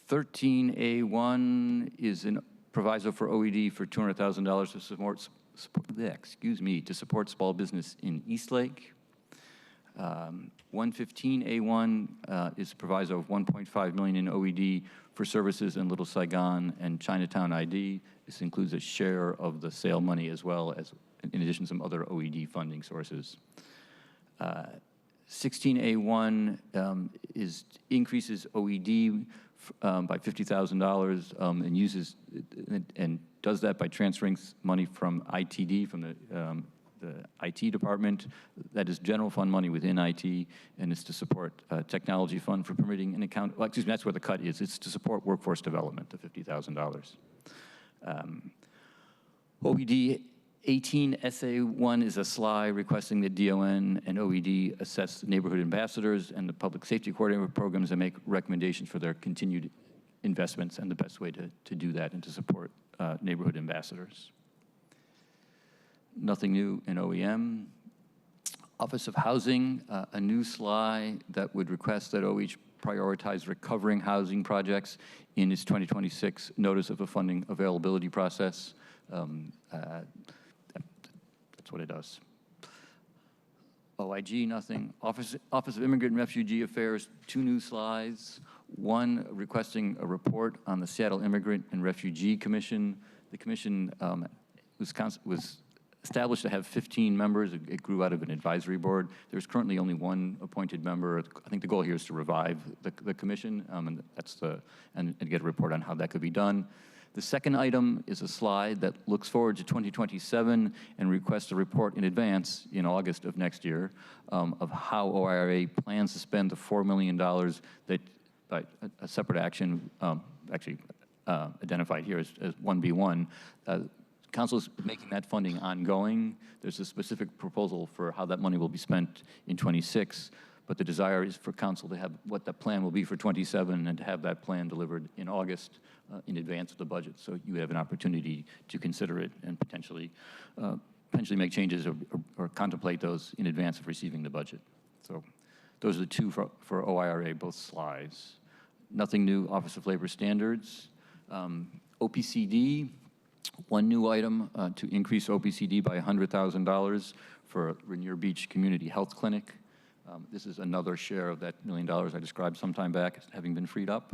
13A1 is a proviso for OED for $200,000 to support small business in Eastlake. 115A1 is a proviso of $1.5 million in OED for services in Little Saigon and Chinatown ID. This includes a share of the sale money as well as, in addition, some other OED funding sources. 16A1 increases OED by $50,000 and does that by transferring money from ITD, from the IT department. That is general fund money within IT, and it's to support technology fund for permitting and account. Well, excuse me, that's where the cut is. It's to support workforce development, the $50,000. OED 18 SA1 is a SLI requesting that DON and OED assess the neighborhood ambassadors and the public safety coordinator programs and make recommendations for their continued investments and the best way to do that and to support neighborhood ambassadors. Nothing new in OEM. Office of Housing, a new SLI that would request that OH prioritize recovering housing projects in its 2026 notice of a funding availability process. That's what it does. OIG, nothing. Office of Immigrant and Refugee Affairs, 2 new slides. One requesting a report on the Seattle Immigrant and Refugee Commission. The commission was established to have 15 members. It grew out of an advisory board. There's currently only 1 appointed member. I think the goal here is to revive the commission and get a report on how that could be done. The second item is a slide that looks forward to 2027 and requests a report in advance in August of next year of how OIRA plans to spend the $4 million that, by a separate action, identified here as 1B1. Council is making that funding ongoing. There's a specific proposal for how that money will be spent in 26, but the desire is for council to have what that plan will be for 27 and to have that plan delivered in August in advance of the budget, so you have an opportunity to consider it and potentially make changes or contemplate those in advance of receiving the budget. So those are the two for OIRA, both slides. Nothing new, Office of Labor Standards. OPCD, one new item to increase OPCD by $100,000 for Rainier Beach Community Health Clinic. This is another share of that $1 million I described sometime back as having been freed up.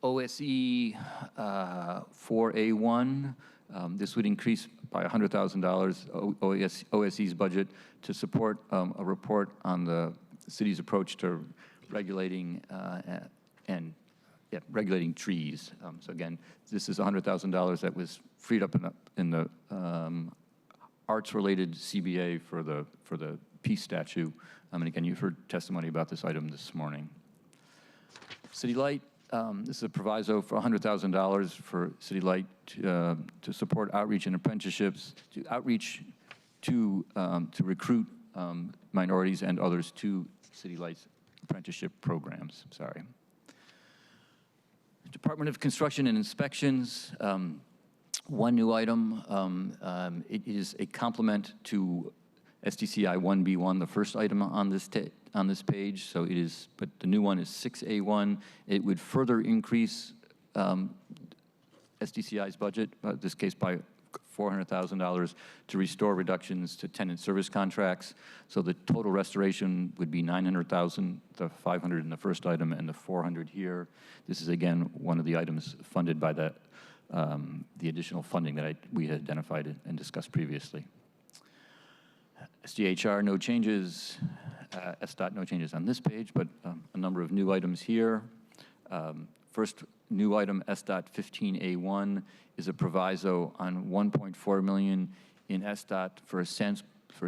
OSE 4A1, this would increase by $100,000 OSE's budget to support a report on the city's approach to regulating regulating trees. So again, this is $100,000 that was freed up in the arts-related CBA for the peace statue. And again, you've heard testimony about this item this morning. City Light, this is a proviso for $100,000 for City Light to support outreach and apprenticeships, to outreach to recruit minorities and others to City Light's apprenticeship programs. Sorry. Department of Construction and Inspections, one new item. It is a complement to SDCI 1B1, the first item on this page. So it is, but the new one is 6A1. It would further increase SDCI's budget, this case by $400,000, to restore reductions to tenant service contracts. So the total restoration would be $900,000, the $500 in the first item, and the $400 here. This is again one of the items funded by the additional funding that we had identified and discussed previously. SDHR, no changes. SDOT, no changes on this page, but a number of new items here. First new item, SDOT 15A1, is a proviso on $1.4 million in SDOT for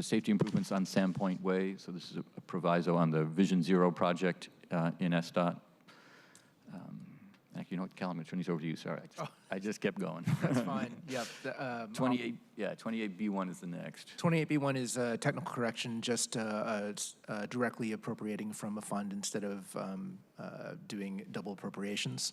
safety improvements on Sandpoint Way. So this is a proviso on the Vision Zero project in SDOT. Actually, you know what, Cal, I'm going to turn these over to you. Sorry, I just kept going. That's fine. Yep. 28B1 is the next. 28B1 is a technical correction, just directly appropriating from a fund instead of doing double appropriations.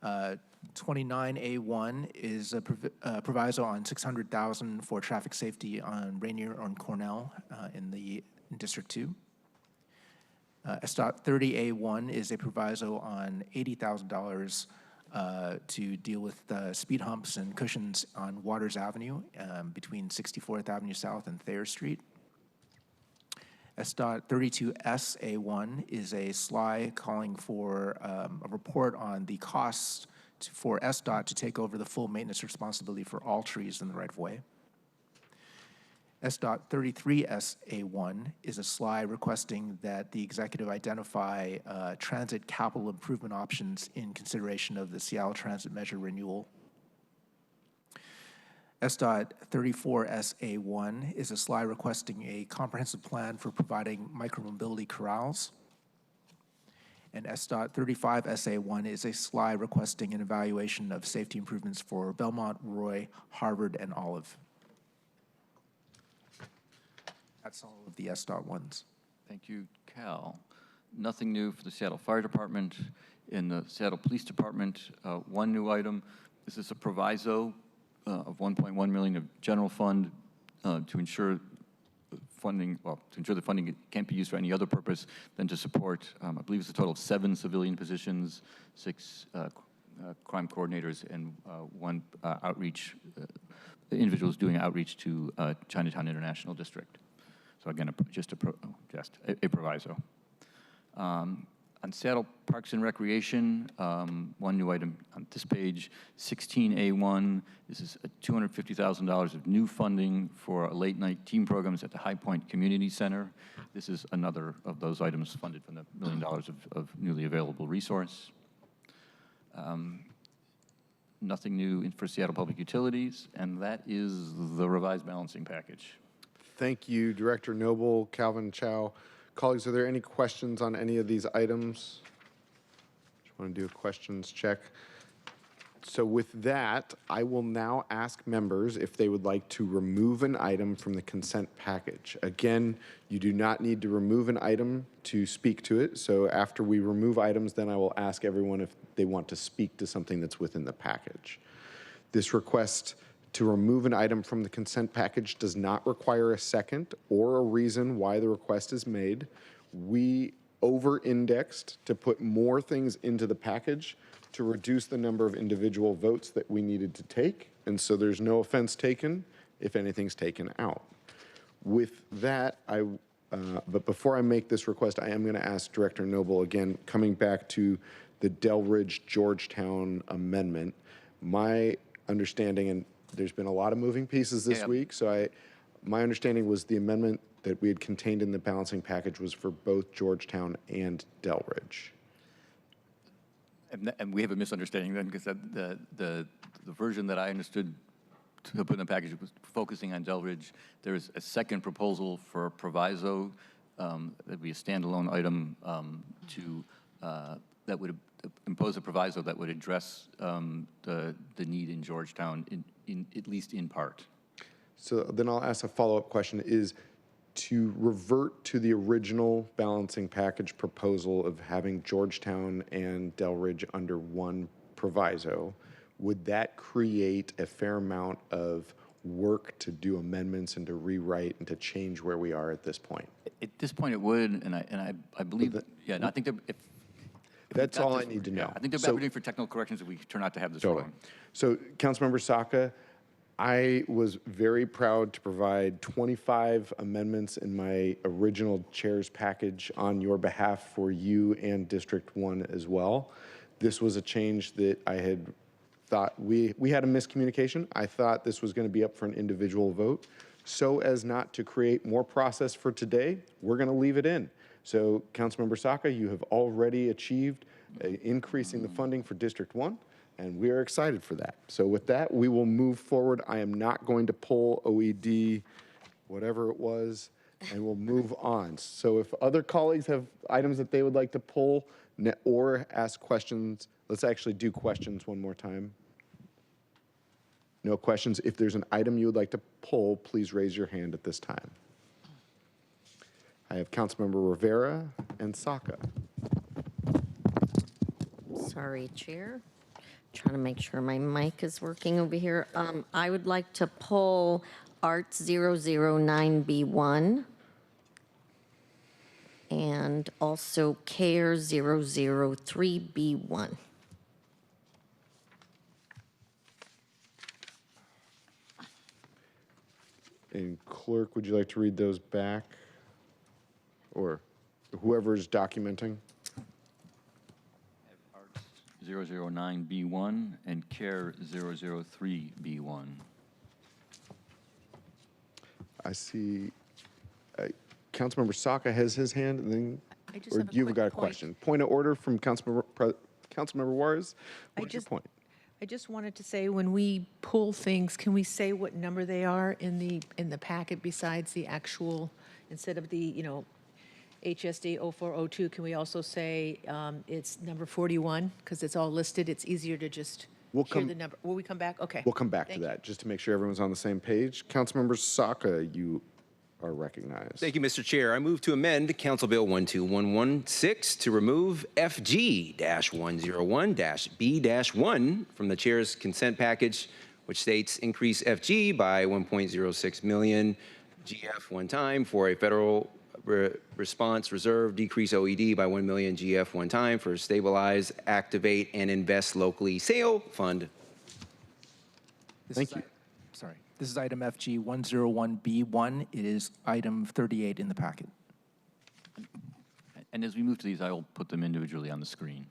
29A1 is a proviso on $600,000 for traffic safety on Rainier on Cornell in District 2. SDOT 30A1 is a proviso on $80,000 to deal with speed humps and cushions on Waters Avenue between 64th Avenue South and Thayer Street. SDOT 32SA1 is a SLI calling for a report on the costs for SDOT to take over the full maintenance responsibility for all trees in the right-of-way. SDOT 33SA1 is a SLI requesting that the executive identify transit capital improvement options in consideration of the Seattle Transit Measure renewal. SDOT 34SA1 is a SLI requesting a comprehensive plan for providing micromobility corrals. And SDOT 35SA1 is a SLI requesting an evaluation of safety improvements for Belmont, Roy, Harvard, and Olive. That's all of the SDOT ones. Thank you, Cal. Nothing new for the Seattle Fire Department. In the Seattle Police Department, one new item. This is a proviso of $1.1 million of general fund to ensure funding, the funding can't be used for any other purpose than to support, I believe it's a total of 7 civilian positions, 6 crime coordinators, and 1 outreach, individuals doing outreach to Chinatown International District. So again, just a proviso. On Seattle Parks and Recreation, one new item on this page, 16A1. This is $250,000 of new funding for late night team programs at the High Point Community Center. This is another of those items funded from the $1 million of newly available resource. Nothing new for Seattle Public Utilities, and that is the revised balancing package. Thank you, Director Noble, Calvin Chow. Colleagues, are there any questions on any of these items? Just want to do a questions check. So with that, I will now ask members if they would like to remove an item from the consent package. Again, you do not need to remove an item to speak to it. So after we remove items, then I will ask everyone if they want to speak to something that's within the package. This request to remove an item from the consent package does not require a second or a reason why the request is made. We over-indexed to put more things into the package to reduce the number of individual votes that we needed to take. And so there's no offense taken if anything's taken out. With that, but before I make this request, I am going to ask Director Noble again, coming back to the Delridge Georgetown amendment. My understanding, and there's been a lot of moving pieces this week, so my understanding was the amendment that we had contained in the balancing package was for both Georgetown and Delridge. And we have a misunderstanding then, because the version that I understood to put in the package was focusing on Delridge. There's a second proposal for a proviso that would be a standalone item that would impose a proviso that would address the need in Georgetown, in at least in part. So then I'll ask a follow-up question, is to revert to the original balancing package proposal of having Georgetown and Delridge under one proviso, would that create a fair amount of work to do amendments and to rewrite and to change where we are at this point? At this point, it would, and I believe that, yeah, and I think that if that's all I need to know. I think they're advocating for technical corrections if we turn out to have this wrong. So, Councilmember Saka, I was very proud to provide 25 amendments in my original chair's package on your behalf for you and District 1 as well. This was a change that I had thought we had a miscommunication. I thought this was going to be up for an individual vote. So as not to create more process for today, we're going to leave it in. So, Councilmember Saka, you have already achieved increasing the funding for District 1. And we are excited for that. So with that, we will move forward. I am not going to pull OED, whatever it was, and we'll move on. So if other colleagues have items that they would like to pull or ask questions, let's actually do questions one more time. No questions. If there's an item you would like to pull, please raise your hand at this time. I have Councilmember Rivera and Saka. Sorry, Chair. Trying to make sure my mic is working over here. I would like to pull Art 009B1 and also Care 003B1. And Clerk, would you like to read those back? Or whoever's documenting? 009B1 and Care 003B1. I see Councilmember Saka has his hand, and then or you've got a question. Point of order from Councilmember Juarez. What's your point? I just wanted to say, when we pull things, can we say what number they are in the packet besides the actual, instead of the HSD 0402, can we also say it's number 41? Because it's all listed, it's easier to just hear the number. Will we come back? Okay. We'll come back to that, just to make sure everyone's on the same page. Councilmember Saka, you are recognized. Thank you, Mr. Chair. I move to amend Council Bill 12116 to remove FG-101-B-1 from the Chair's consent package, which states increase FG by 1.06 million GF one time for a federal response reserve, decrease OED by 1 million GF one time for stabilize, activate, and invest locally sale fund. Thank you. Sorry. This is item FG 101B1. It is item 38 in the packet. And as we move to these, I will put them individually on the screen.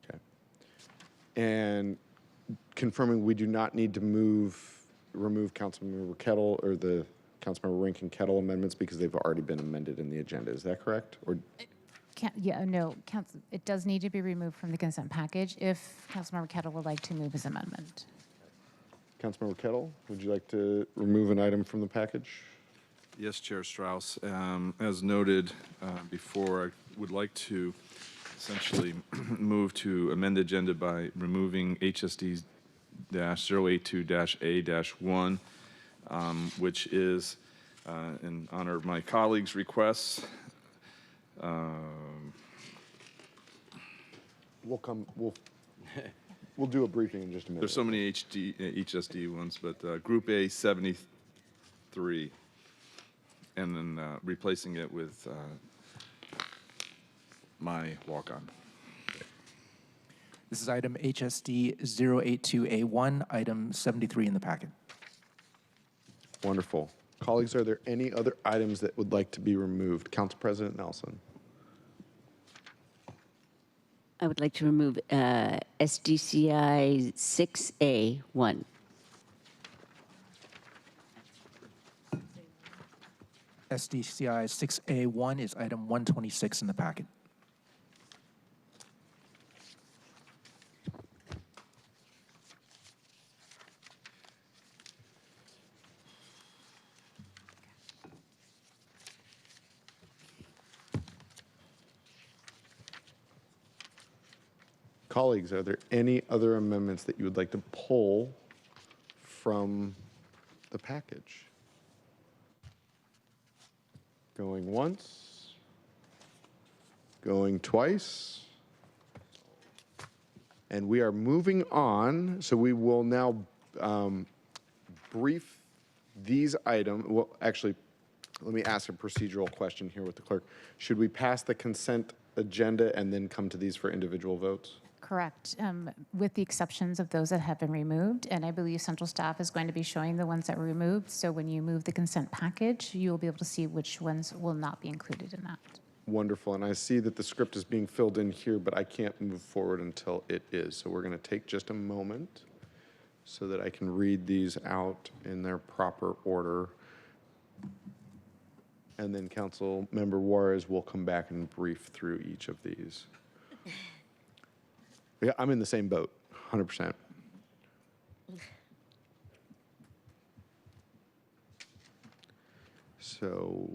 Okay. And confirming we do not need to remove Councilmember Kettle or the Councilmember Rankin Kettle amendments because they've already been amended in the agenda. Is that correct? Or No, Council, it does need to be removed from the consent package if Councilmember Kettle would like to move his amendment. Councilmember Kettle, would you like to remove an item from the package? Yes, Chair Strauss. As noted before, I would like to essentially move to amend the agenda by removing HSD-082-A-1, which is in honor of my colleagues' requests. We'll do a briefing in just a minute. There's so many HSD ones, but Group A 73, and then replacing it with my walk-on. This is item HSD 082A1, item 73 in the packet. Wonderful. Colleagues, are there any other items that would like to be removed? Council President Nelson. I would like to remove SDCI 6A1. SDCI 6A1 is item 126 in the packet. Colleagues, are there any other amendments that you would like to pull from the package? Going once, going twice, and we are moving on. So we will now brief these items. Well, actually, let me ask a procedural question here with the clerk. Should we pass the consent agenda and then come to these for individual votes? Correct, with the exceptions of those that have been removed, and I believe central staff is going to be showing the ones that were removed, so when you move the consent package, you'll be able to see which ones will not be included in that. Wonderful, and I see that the script is being filled in here, but I can't move forward until it is. So we're going to take just a moment so that I can read these out in their proper order. And then Council Member Juarez will come back and brief through each of these. Yeah, I'm in the same boat, 100%. So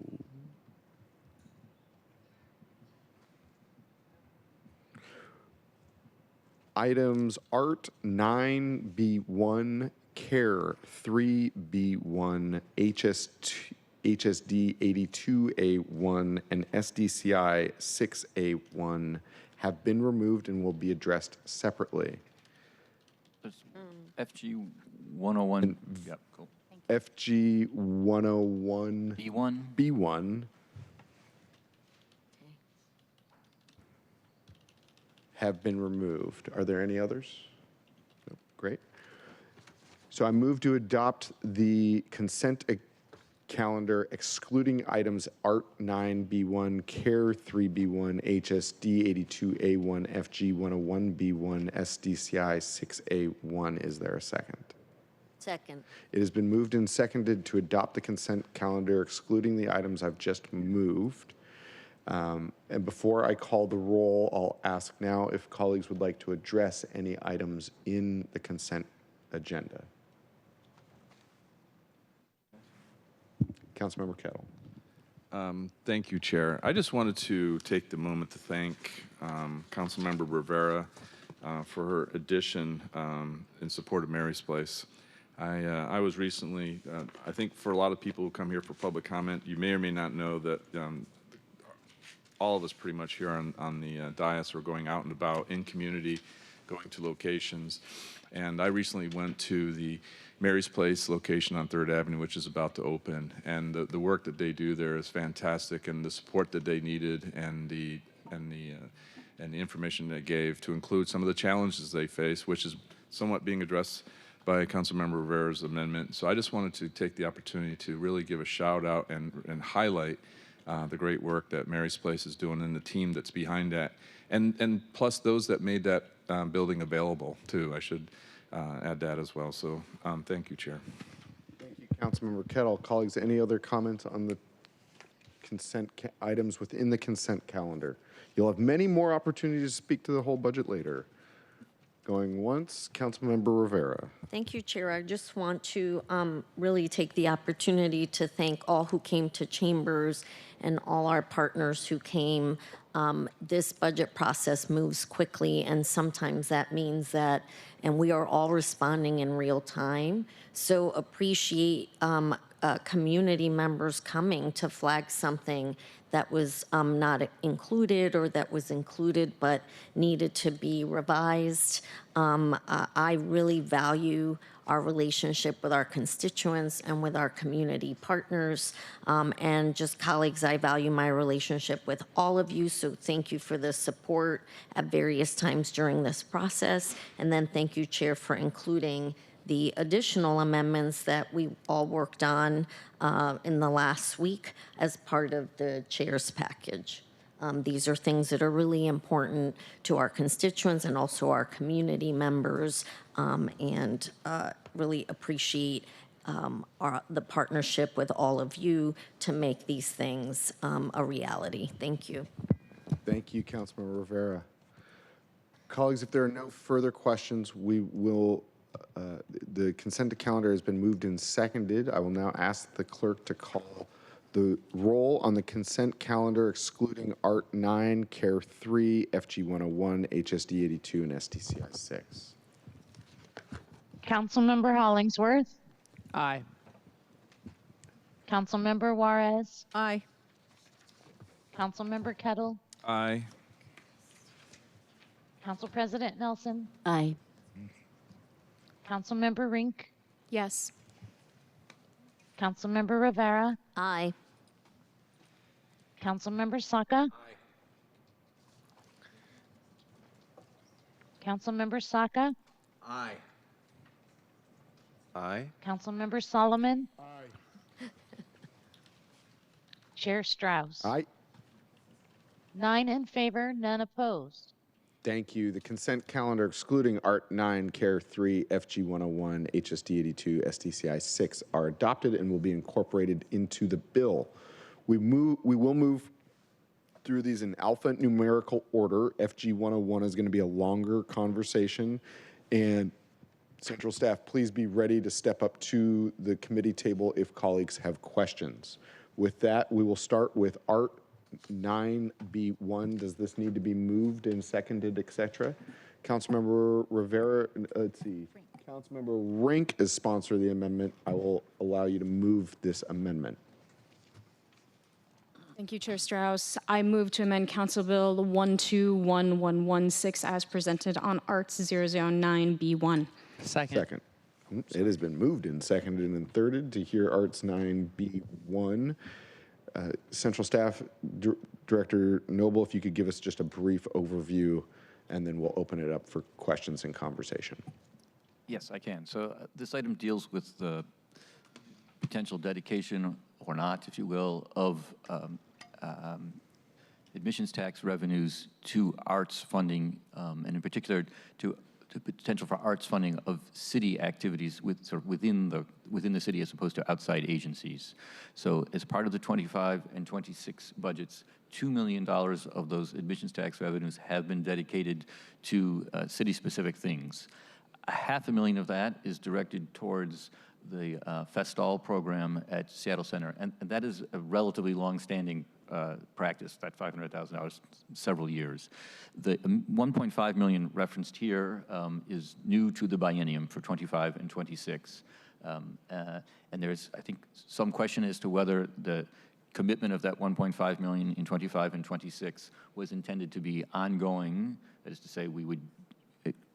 items ART 9B1, CARE 3B1, HSD 82A1, and SDCI 6A1 have been removed and will be addressed separately. FG 101. Yep, cool. FG 101 B1 have been removed. Are there any others? No. Great. So I move to adopt the consent calendar excluding items ART 9B1, CARE 3B1, HSD 82A1, FG 101B1, SDCI 6A1. Is there a second? Second. It has been moved and seconded to adopt the consent calendar excluding the items I've just moved. And before I call the roll, I'll ask now if colleagues would like to address any items in the consent agenda. Councilmember Kettle. Thank you, Chair. I just wanted to take the moment to thank Councilmember Rivera for her addition in support of Mary's Place. I was recently, I think for a lot of people who come here for public comment, you may or may not know that all of us pretty much here on the dais are going out and about in community, going to locations. And I recently went to the Mary's Place location on 3rd Avenue, which is about to open. And the work that they do there is fantastic, and the support that they needed and the information they gave to include some of the challenges they face, which is somewhat being addressed by Councilmember Rivera's amendment. So I just wanted to take the opportunity to really give a shout out and highlight the great work that Mary's Place is doing and the team that's behind that. And plus those that made that building available too. I should add that as well. So thank you, Chair. Thank you, Councilmember Kettle. Colleagues, any other comments on the consent items within the consent calendar? You'll have many more opportunities to speak to the whole budget later. Going once, Councilmember Rivera. Thank you, Chair. I just want to really take the opportunity to thank all who came to chambers and all our partners who came. This budget process moves quickly, and sometimes that means that, and we are all responding in real time. So appreciate community members coming to flag something that was not included or that was included but needed to be revised. I really value our relationship with our constituents and with our community partners. And just colleagues, I value my relationship with all of you, so thank you for the support at various times during this process. And then thank you, Chair, for including the additional amendments that we all worked on in the last week as part of the chair's package. These are things that are really important to our constituents and also our community members, and really appreciate the partnership with all of you to make these things a reality. Thank you. Thank you, Councilmember Rivera. Colleagues, if there are no further questions, we will the consent calendar has been moved and seconded. I will now ask the clerk to call the roll on the consent calendar excluding Art 9, Care 3, FG 101, HSD 82, and STCI 6. Councilmember Hollingsworth. Aye. Councilmember Juarez. Aye. Councilmember Kettle. Aye. Council President Nelson. Aye. Councilmember Rink. Yes. Councilmember Rivera. Aye. Councilmember Saka. Aye. Councilmember Saka. Aye. Aye. Councilmember Solomon. Aye. Chair Strauss. Aye. 9 in favor, none opposed. Thank you. The consent calendar excluding Art 9, Care 3, FG 101, HSD 82, STCI 6 are adopted and will be incorporated into the bill. We will move through these in alphanumerical order. FG 101 is going to be a longer conversation, and Central staff, please be ready to step up to the committee table if colleagues have questions. With that, we will start with Art 9B1. Does this need to be moved and seconded, etc.? Councilmember Rivera, let's see. Councilmember Rink is sponsor of the amendment. I will allow you to move this amendment. Thank you, Chair Strauss. I move to amend Council Bill 121116 as presented on Arts 009B1. Second. It has been moved and seconded and thirded to hear Arts 9B1. Central Staff Director Noble, if you could give us just a brief overview, and then we'll open it up for questions and conversation. Yes, I can. So this item deals with the potential dedication or not, if you will, of admissions tax revenues to arts funding, and in particular to potential for arts funding of city activities within the city as opposed to outside agencies. So as part of the 25 and 26 budgets, $2 million of those admissions tax revenues have been dedicated to city-specific things. $500,000 of that is directed towards the Festal program at Seattle Center, and that is a relatively long-standing practice, that $500,000, several years. The $1.5 million referenced here is new to the biennium for 25 and 26. And there's, I think, some question as to whether the commitment of that $1.5 million in 25 and 26 was intended to be ongoing, that is to say we would,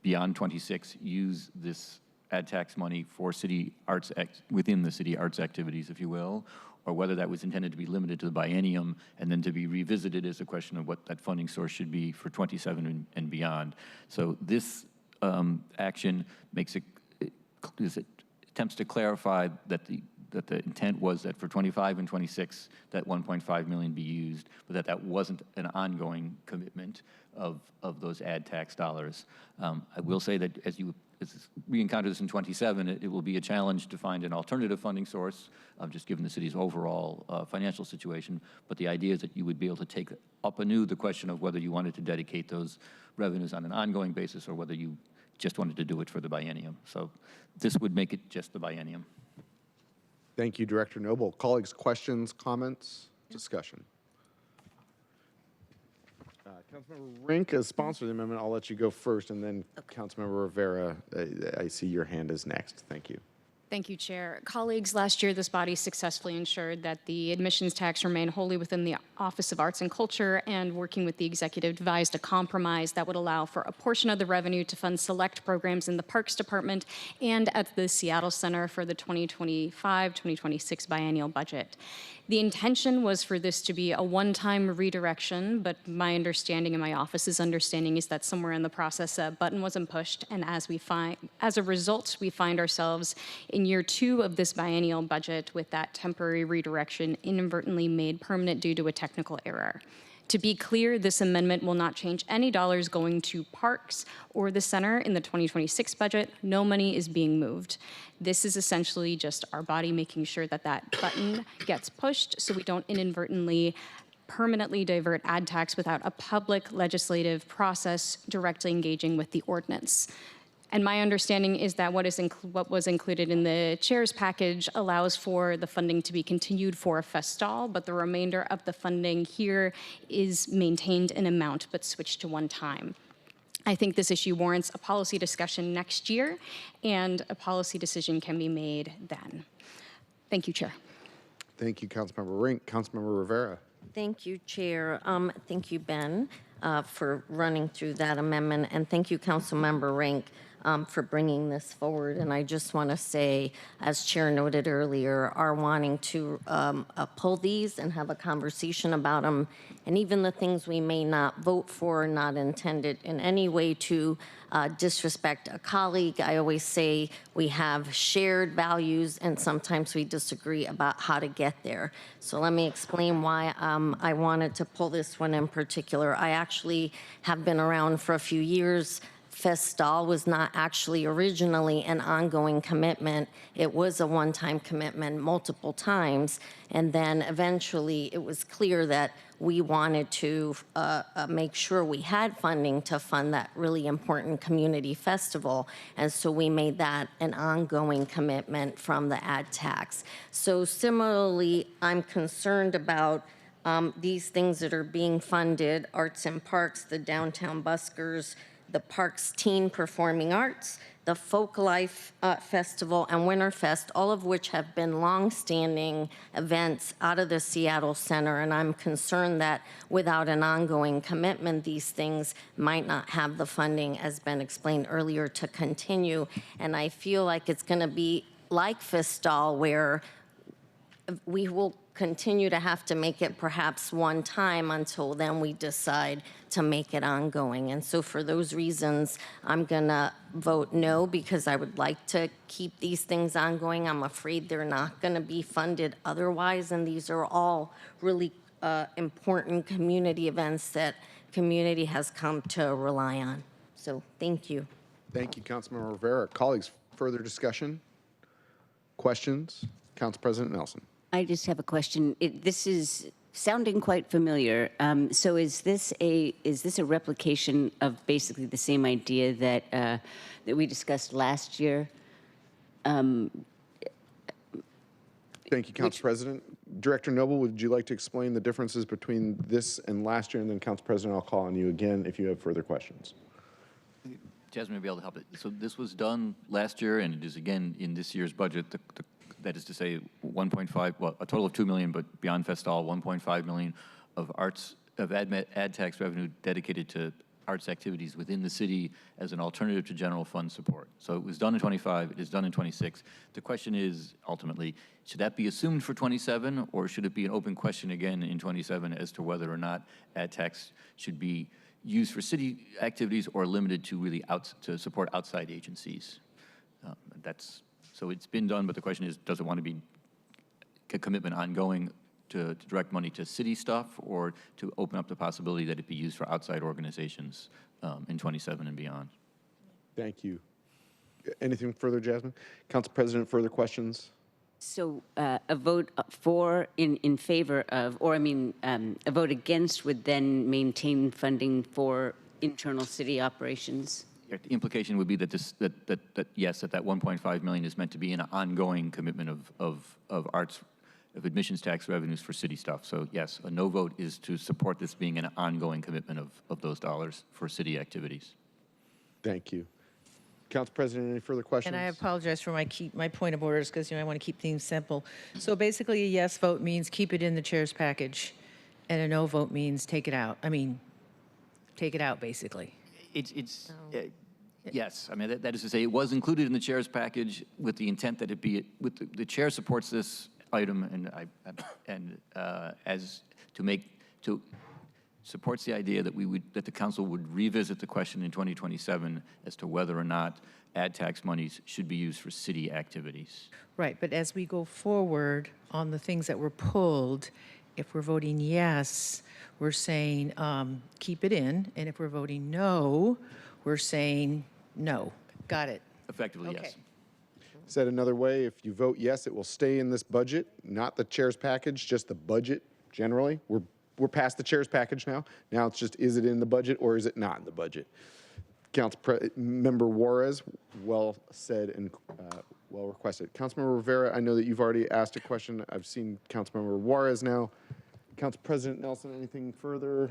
beyond 26, use this ad tax money for city arts, within the city arts activities, if you will, or whether that was intended to be limited to the biennium and then to be revisited as a question of what that funding source should be for 27 and beyond. So this action makes it attempts to clarify that that the intent was that for 25 and 26, that 1.5 million be used, but that wasn't an ongoing commitment of those ad tax dollars. I will say that as we encounter this in 27, it will be a challenge to find an alternative funding source, just given the city's overall financial situation. But the idea is that you would be able to take up anew the question of whether you wanted to dedicate those revenues on an ongoing basis or whether you just wanted to do it for the biennium. So this would make it just the biennium. Thank you, Director Noble. Colleagues, questions, comments, discussion? Councilmember Rink, as sponsor of the amendment, I'll let you go first, and then Councilmember Rivera, I see your hand is next. Thank you. Thank you, Chair. Colleagues, last year this body successfully ensured that the admissions tax remained wholly within the Office of Arts and Culture, and working with the executive devised a compromise that would allow for a portion of the revenue to fund select programs in the Parks Department and at the Seattle Center for the 2025-2026 biennial budget. The intention was for this to be a one-time redirection, but my understanding and my office's understanding is that somewhere in the process a button wasn't pushed, and as a result, we find ourselves in year 2 of this biennial budget with that temporary redirection inadvertently made permanent due to a technical error. To be clear, this amendment will not change any dollars going to parks or the center in the 2026 budget. No money is being moved. This is essentially just our body making sure that that button gets pushed so we don't inadvertently permanently divert ad tax without a public legislative process directly engaging with the ordinance. And my understanding is that what was included in the chair's package allows for the funding to be continued for a festival, but the remainder of the funding here is maintained in amount but switched to one time. I think this issue warrants a policy discussion next year, and a policy decision can be made then. Thank you, Chair. Thank you, Councilmember Rink. Councilmember Rivera. Thank you, Chair. Thank you, Ben, for running through that amendment, and thank you, Councilmember Rink, for bringing this forward. And I just want to say, as Chair noted earlier, are wanting to pull these and have a conversation about them, and even the things we may not vote for are not intended in any way to disrespect a colleague. I always say we have shared values and sometimes we disagree about how to get there. So let me explain why I wanted to pull this one in particular. I actually have been around for a few years. Festal was not actually originally an ongoing commitment. It was a one-time commitment multiple times, and then eventually it was clear that we wanted to make sure we had funding to fund that really important community festival, and so we made that an ongoing commitment from the ad tax. So similarly, I'm concerned about these things that are being funded, Arts and Parks, the Downtown Buskers, the Parks Teen Performing Arts, the Folk Life Festival, and Winterfest, all of which have been long-standing events out of the Seattle Center, and I'm concerned that without an ongoing commitment, these things might not have the funding, as Ben explained earlier, to continue. And I feel like it's going to be like Festal, where we will continue to have to make it perhaps one time until then we decide to make it ongoing. And so for those reasons, I'm gonna vote no, because I would like to keep these things ongoing. I'm afraid they're not gonna be funded otherwise, and these are all really important community events that community has come to rely on. So thank you. Thank you, Councilmember Rivera. Colleagues, further discussion? Questions? Council President Nelson. I just have a question. This is sounding quite familiar. So is this a replication of basically the same idea that that we discussed last year? Thank you, Council President. Director Noble, would you like to explain the differences between this and last year? And then, Council President, I'll call on you again if you have further questions. Jasmine may be able to help it. So this was done last year, and it is again in this year's budget. That is to say, 1.5, well, a total of 2 million, but beyond Festal, 1.5 million of ad tax revenue dedicated to arts activities within the city as an alternative to general fund support. So it was done in 25, it is done in 26. The question is, ultimately, should that be assumed for 27, or should it be an open question again in 27 as to whether or not ad tax should be used for city activities or limited to really to support outside agencies? So it's been done, but the question is, does it want to be a commitment ongoing to direct money to city stuff, or to open up the possibility that it be used for outside organizations in 27 and beyond. Thank you. Anything further, Jasmine? Council President, further questions? So a vote in favor of, or I mean, a vote against would then maintain funding for internal city operations? The implication would be that yes, that 1.5 million is meant to be an ongoing commitment of admissions tax revenues for city stuff. So yes, a no vote is to support this being an ongoing commitment of those dollars for city activities. Thank you. Council President, any further questions? And I apologize for my point of orders, because I want to keep things simple. So basically, a yes vote means keep it in the chair's package, and a no vote means take it out. I mean, take it out, basically. Yes, I mean, that is to say, it was included in the chair's package with the intent that it be, the chair supports this item, supports the idea that that the council would revisit the question in 2027 as to whether or not ad tax monies should be used for city activities. Right, but as we go forward on the things that were pulled, if we're voting yes, we're saying keep it in, and if we're voting no, we're saying no. Got it. Effectively, Okay. yes. Said another way, if you vote yes, it will stay in this budget, not the chair's package, just the budget generally. We're past the chair's package now. Now it's just, is it in the budget or is it not in the budget? Member Juarez, well said and well requested. Councilmember Rivera, I know that you've already asked a question. I've seen Councilmember Juarez now. Council President Nelson, anything further?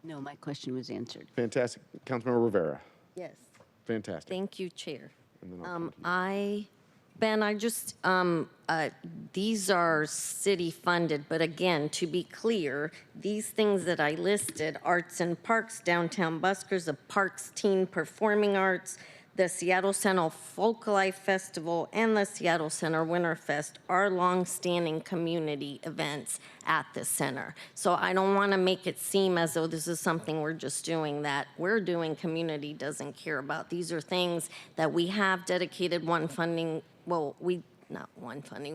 No, my question was answered. Fantastic. Councilmember Rivera. Yes. Fantastic. Thank you, Chair. And then I'll come to you. Ben, these are city funded, but again, to be clear, these things that I listed, Arts and Parks, Downtown Buskers, the Parks Teen Performing Arts, the Seattle Center Folk Life Festival, and the Seattle Center Winterfest are longstanding community events at the center. So I don't want to make it seem as though this is something we're just doing that we're doing community doesn't care about. These are things that we have dedicated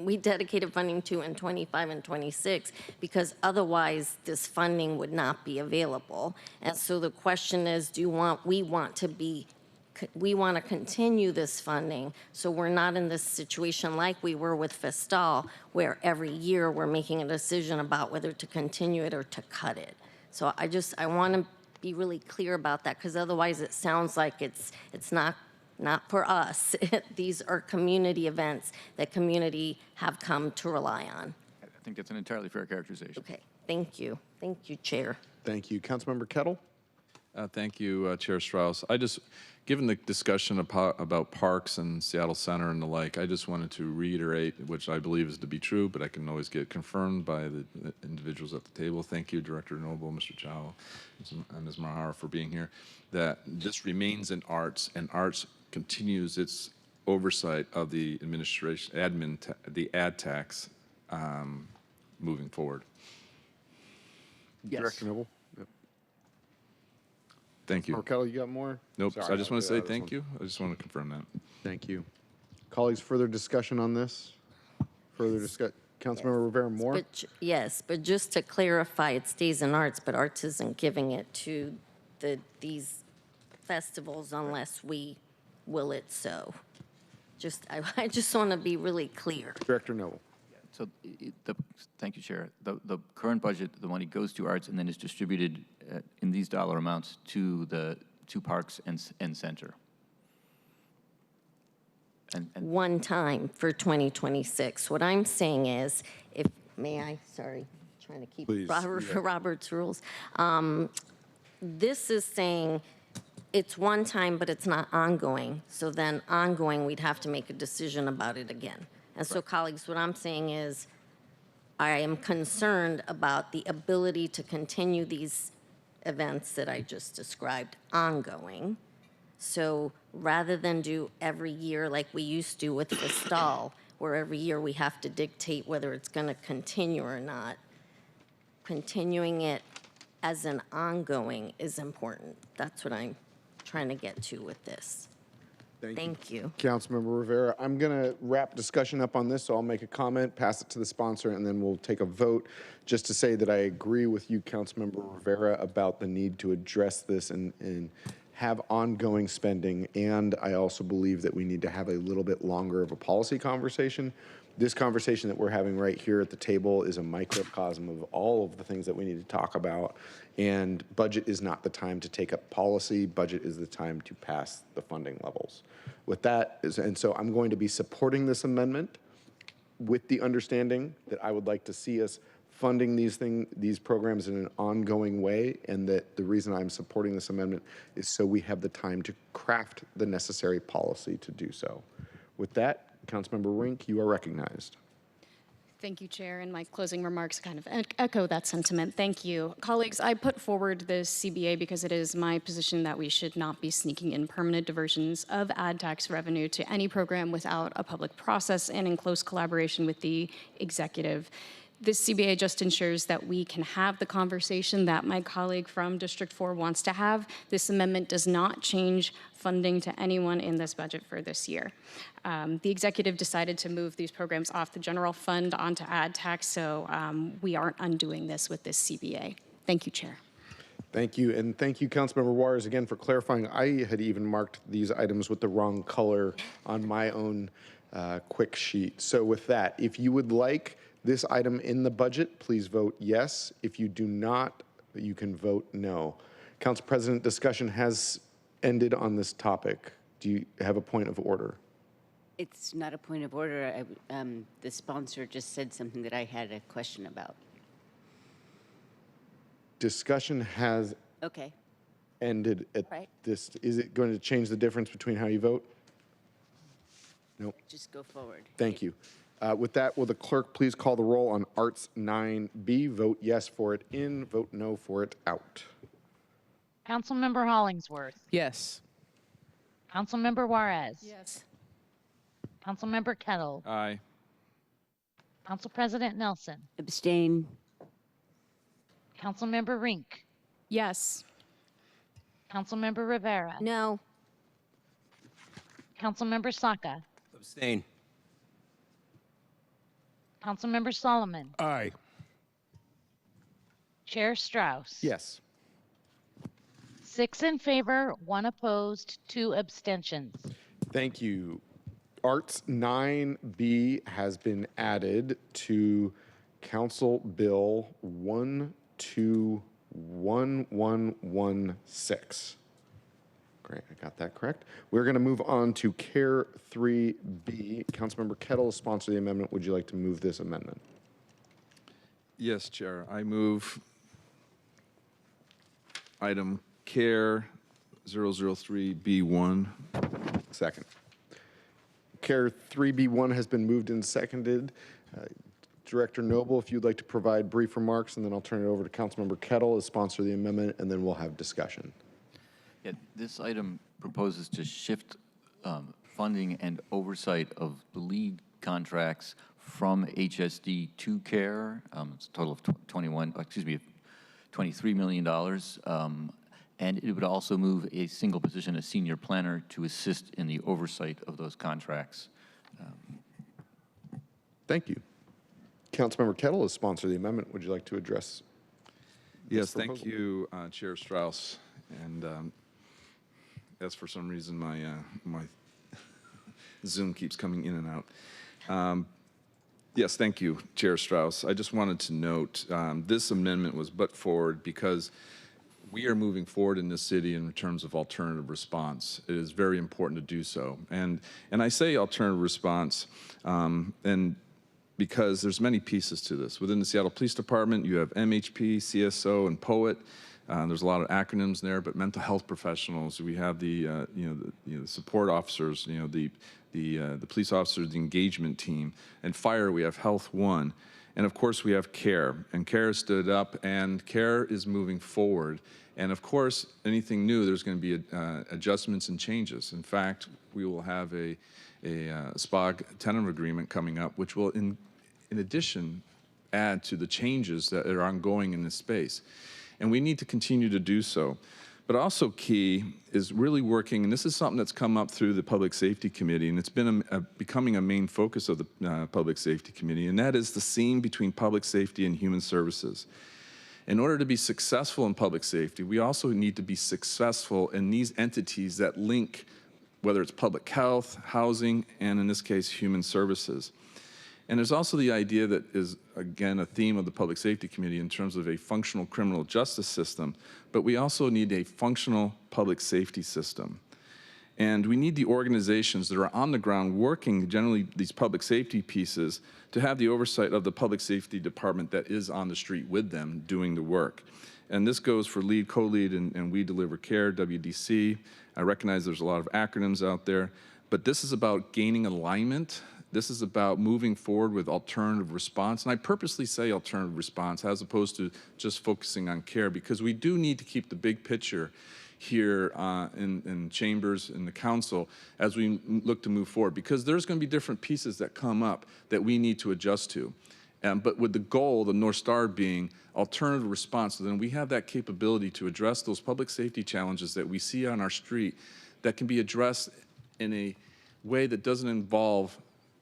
we dedicated funding to in 25 and 26 because otherwise this funding would not be available. And so the question is, we want to continue this funding so we're not in this situation like we were with Festal, where every year we're making a decision about whether to continue it or to cut it. So I want to be really clear about that, because otherwise it sounds like it's not for us. These are community events that community have come to rely on. I think that's an entirely fair characterization. Okay, thank you. Thank you, Chair. Thank you. Councilmember Kettle? Thank you, Chair Strauss. Given the discussion about parks and Seattle Center and the like, I just wanted to reiterate, which I believe is to be true, but I can always get confirmed by the individuals at the table. Thank you, Director Noble, Mr. Chow, and Ms. Mahar for being here, that this remains in arts, and arts continues its oversight of the administration, the ad tax moving forward. Yes. Director Noble? Yep. Thank you. Markello, you got more? Nope. Sorry, So I just want to say this thank one. you. I just want to confirm that. Thank you. Colleagues, further discussion on this? Further discussion? Councilmember Rivera, more? But just to clarify, it stays in arts, but arts isn't giving it to these festivals unless we will it so. I just want to be really clear. Director Noble. So thank you, Chair. The current budget, the money goes to arts and then is distributed in these dollar amounts to the parks and center. And one time for 2026. What I'm saying is, sorry, trying to keep Please, Robert's rules. This is saying it's one time, but it's not ongoing. So then ongoing, we'd have to make a decision about it again. And so, colleagues, what I'm saying is I am concerned about the ability to continue these events that I just described ongoing. So rather than do every year like we used to with Festal, where every year we have to dictate whether it's going to continue or not, continuing it as an ongoing is important. That's what I'm trying to get to with this. Thank you. Councilmember Rivera. I'm going to wrap discussion up on this, so I'll make a comment, pass it to the sponsor, and then we'll take a vote. Just to say that I agree with you, Councilmember Rivera, about the need to address this and have ongoing spending, and I also believe that we need to have a little bit longer of a policy conversation. This conversation that we're having right here at the table is a microcosm of all of the things that we need to talk about, and budget is not the time to take up policy. Budget is the time to pass the funding levels. With that, and so I'm going to be supporting this amendment with the understanding that I would like to see us funding these programs in an ongoing way, and that the reason I'm supporting this amendment is so we have the time to craft the necessary policy to do so. With that, Councilmember Rink, you are recognized. Thank you, Chair. And my closing remarks kind of echo that sentiment. Thank you. Colleagues, I put forward this CBA because it is my position that we should not be sneaking in permanent diversions of ad tax revenue to any program without a public process and in close collaboration with the executive. This CBA just ensures that we can have the conversation that my colleague from District 4 wants to have. This amendment does not change funding to anyone in this budget for this year. The executive decided to move these programs off the general fund onto ad tax, so we aren't undoing this with this CBA. Thank you, Chair. Thank you, and thank you, Councilmember Juarez, again for clarifying. I had even marked these items with the wrong color on my own quick sheet. So with that, if you would like this item in the budget, please vote yes. If you do not, you can vote no. Council President, discussion has ended on this topic. Do you have a point of order? It's not a point of order. The sponsor just said something that I had a question about. Discussion has ended at this. Is it going to change the difference between how you vote? Nope. Just go forward. Thank you. With that, will the clerk please call the roll on Arts 9B? Vote yes for it in, vote no for it out. Councilmember Hollingsworth. Yes. Councilmember Juarez. Yes. Councilmember Kettle. Aye. Council President Nelson. Abstain. Councilmember Rink. Yes. Councilmember Rivera. No. Councilmember Saka. Abstain. Councilmember Solomon. Aye. Chair Strauss. Yes. 6 in favor, 1 opposed, 2 abstentions. Thank you. Arts 9B has been added to Council Bill 121116. Great, I got that correct. We're going to move on to CARE 3B. Councilmember Kettle, sponsor the amendment. Would you like to move this amendment? Yes, Chair. I move item CARE 003B1. Second. CARE 3B1 has been moved and seconded. Director Noble, if you'd like to provide brief remarks, and then I'll turn it over to Councilmember Kettle as sponsor of the amendment, and then we'll have discussion. Yeah, this item proposes to shift funding and oversight of the lead contracts from HSD to CARE. It's a total of $23 million. And it would also move a single position, a senior planner, to assist in the oversight of those contracts. Thank you. Councilmember Kettle, as sponsor of the amendment, would you like to address? Yes, thank you, Chair Strauss. And as for some reason my Zoom keeps coming in and out. Yes, thank you, Chair Strauss. I just wanted to note this amendment was put forward because we are moving forward in this city in terms of alternative response. It is very important to do so. And I say alternative response and because there's many pieces to this. Within the Seattle Police Department, you have MHP, CSO, and POET. There's a lot of acronyms there, but mental health professionals. We have the support officers. The police officers, the engagement team, and fire. We have Health One, and of course we have CARE. And CARE stood up, and CARE is moving forward. And of course, anything new, there's going to be adjustments and changes. In fact, we will have a SPOG tentative agreement coming up, which will, in addition, add to the changes that are ongoing in this space. And we need to continue to do so. But also key is really working, and this is something that's come up through the Public Safety Committee, and it's been becoming a main focus of the Public Safety Committee, and that is the seam between public safety and human services. In order to be successful in public safety, we also need to be successful in these entities that link, whether it's public health, housing, and in this case, human services. And there's also the idea that is, again, a theme of the Public Safety Committee in terms of a functional criminal justice system, but we also need a functional public safety system. And we need the organizations that are on the ground working, generally these public safety pieces, to have the oversight of the public safety department that is on the street with them doing the work. And this goes for LEAD, co-lead, and We Deliver Care, WDC. I recognize there's a lot of acronyms out there, but this is about gaining alignment. This is about moving forward with alternative response. And I purposely say alternative response as opposed to just focusing on care, because we do need to keep the big picture here in chambers, in the council, as we look to move forward, because there's going to be different pieces that come up that we need to adjust to. But with the goal, the North Star being alternative response, so then we have that capability to address those public safety challenges that we see on our street that can be addressed in a way that doesn't involve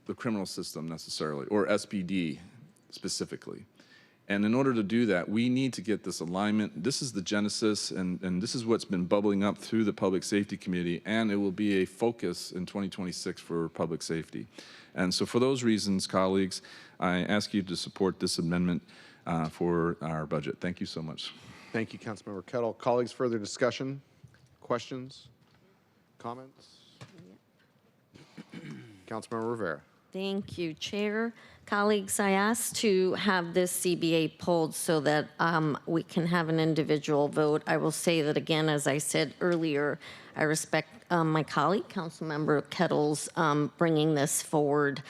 the criminal system necessarily, or SPD specifically. And in order to do that, we need to get this alignment. This is the genesis, and this is what's been bubbling up through the Public Safety Committee, and it will be a focus in 2026 for public safety. And so for those reasons, colleagues, I ask you to support this amendment for our budget. Thank you so much. Thank you, Councilmember Kettle. Colleagues, further discussion, questions, comments? Councilmember Rivera. Thank you, Chair. Colleagues, I asked to have this CBA pulled so that we can have an individual vote. I will say that again, as I said earlier, I respect my colleague, Councilmember Kettle's bringing this forward.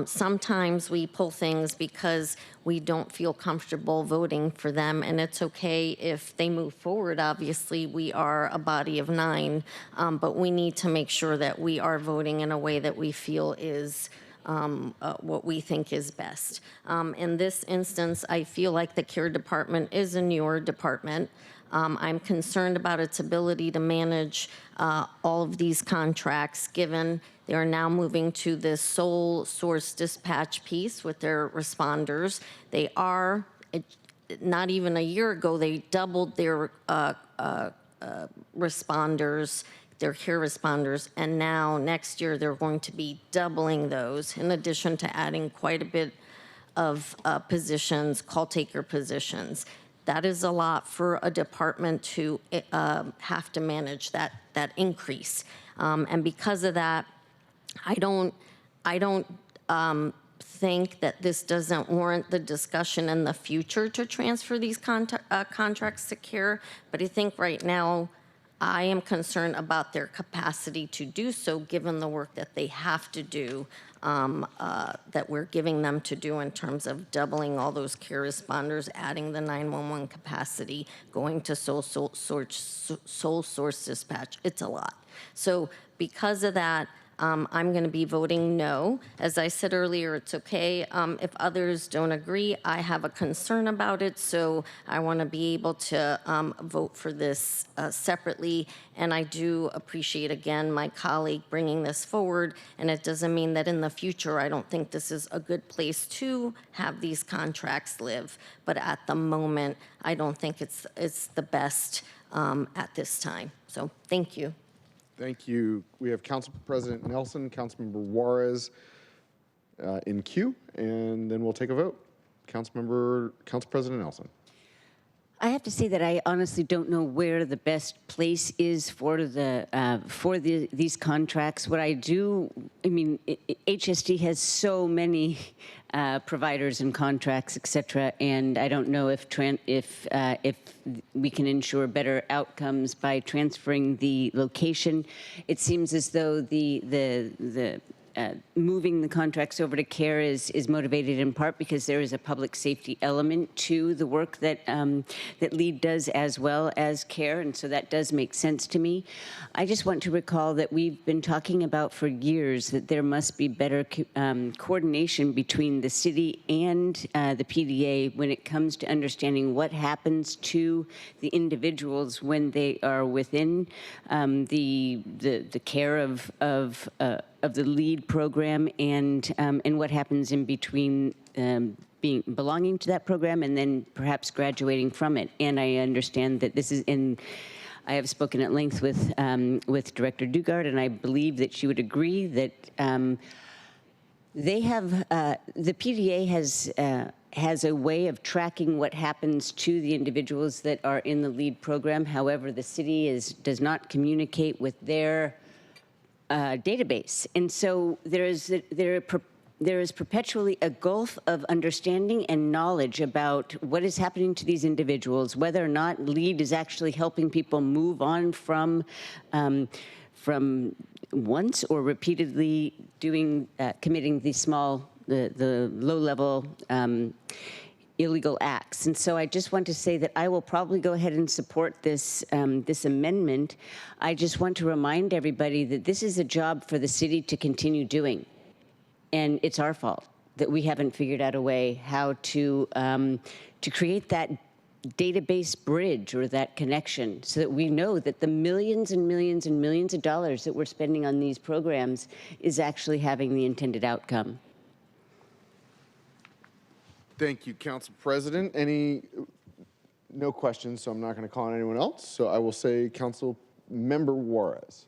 Sometimes we pull things because we don't feel comfortable voting for them, and it's okay if they move forward. Obviously, we are a body of 9, but we need to make sure that we are voting in a way that we feel is what we think is best. In this instance, I feel like the care department is a newer department. I'm concerned about its ability to manage all of these contracts, given they are now moving to this sole source dispatch piece with their responders. They are, not even a year ago, they doubled their responders, their care responders, and now next year they're going to be doubling those, in addition to adding quite a bit of positions, call taker positions. That is a lot for a department to have to manage that increase. And because of that, I don't think that this doesn't warrant the discussion in the future to transfer these contracts to care, but I think right now I am concerned about their capacity to do so, given the work that they have to do, that we're giving them to do in terms of doubling all those care responders, adding the 911 capacity, going to sole source dispatch. It's a lot. So because of that, I'm going to be voting no. As I said earlier, it's okay if others don't agree. I have a concern about it, so I want to be able to vote for this separately. And I do appreciate, again, my colleague bringing this forward. And it doesn't mean that in the future I don't think this is a good place to have these contracts live. But at the moment, I don't think it's the best at this time. So thank you. Thank you. We have Council President Nelson, Councilmember Juarez in queue, and then we'll take a vote. Council President Nelson. I have to say that I honestly don't know where the best place is for these contracts. What I do, I mean, HSD has so many providers and contracts, et cetera, and I don't know if we can ensure better outcomes by transferring the location. It seems as though the moving the contracts over to CARE is motivated in part because there is a public safety element to the work that that LEAD does as well as CARE, and so that does make sense to me. I just want to recall that we've been talking about for years that there must be better coordination between the city and the PDA when it comes to understanding what happens to the individuals when they are within the care of the LEAD program, and what happens in between belonging to that program and then perhaps graduating from it. And I understand that this is in. I have spoken at length with Director Dugard, and I believe that she would agree that they have the PDA has a way of tracking what happens to the individuals that are in the LEAD program. However, the city does not communicate with their database, and so there is perpetually a gulf of understanding and knowledge about what is happening to these individuals, whether or not LEAD is actually helping people move on from once or repeatedly committing the low-level illegal acts. And so I just want to say that I will probably go ahead and support this this amendment. I just want to remind everybody that this is a job for the city to continue doing. And it's our fault that we haven't figured out a way how to create that database bridge or that connection so that we know that the millions and millions and millions of dollars that we're spending on these programs is actually having the intended outcome. Thank you, Council President. No questions, so I'm not going to call on anyone else. So I will say Council Member Juarez.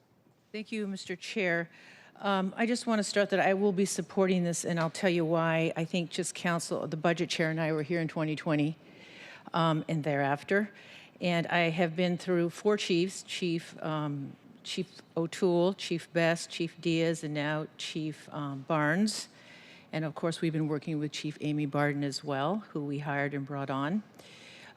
Thank you, Mr. Chair. I just want to start that I will be supporting this, and I'll tell you why. I think just Council, the Budget Chair and I were here in 2020 and thereafter, and I have been through 4 chiefs, Chief O'Toole, Chief Best, Chief Diaz, and now Chief Barnes. And of course, we've been working with Chief Amy Barden as well, who we hired and brought on.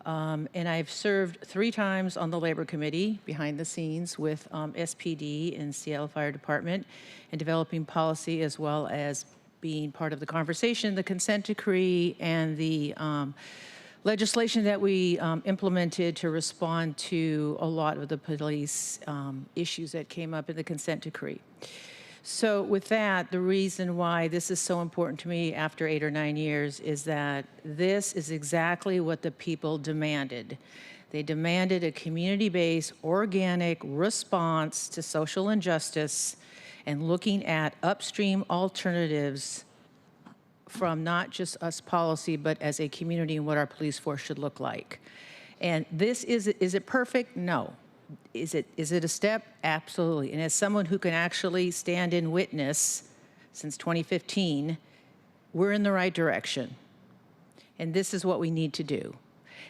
And I've served 3 times on the Labor Committee behind the scenes with SPD and Seattle Fire Department and developing policy, as well as being part of the conversation, the consent decree, and the legislation that we implemented to respond to a lot of the police issues that came up in the consent decree. So with that, the reason why this is so important to me after 8 or 9 years is that this is exactly what the people demanded. They demanded a community-based, organic response to social injustice and looking at upstream alternatives from not just us policy, but as a community and what our police force should look like. And this is it perfect? No. Is it a step? Absolutely. And as someone who can actually stand in witness since 2015, we're in the right direction. And this is what we need to do.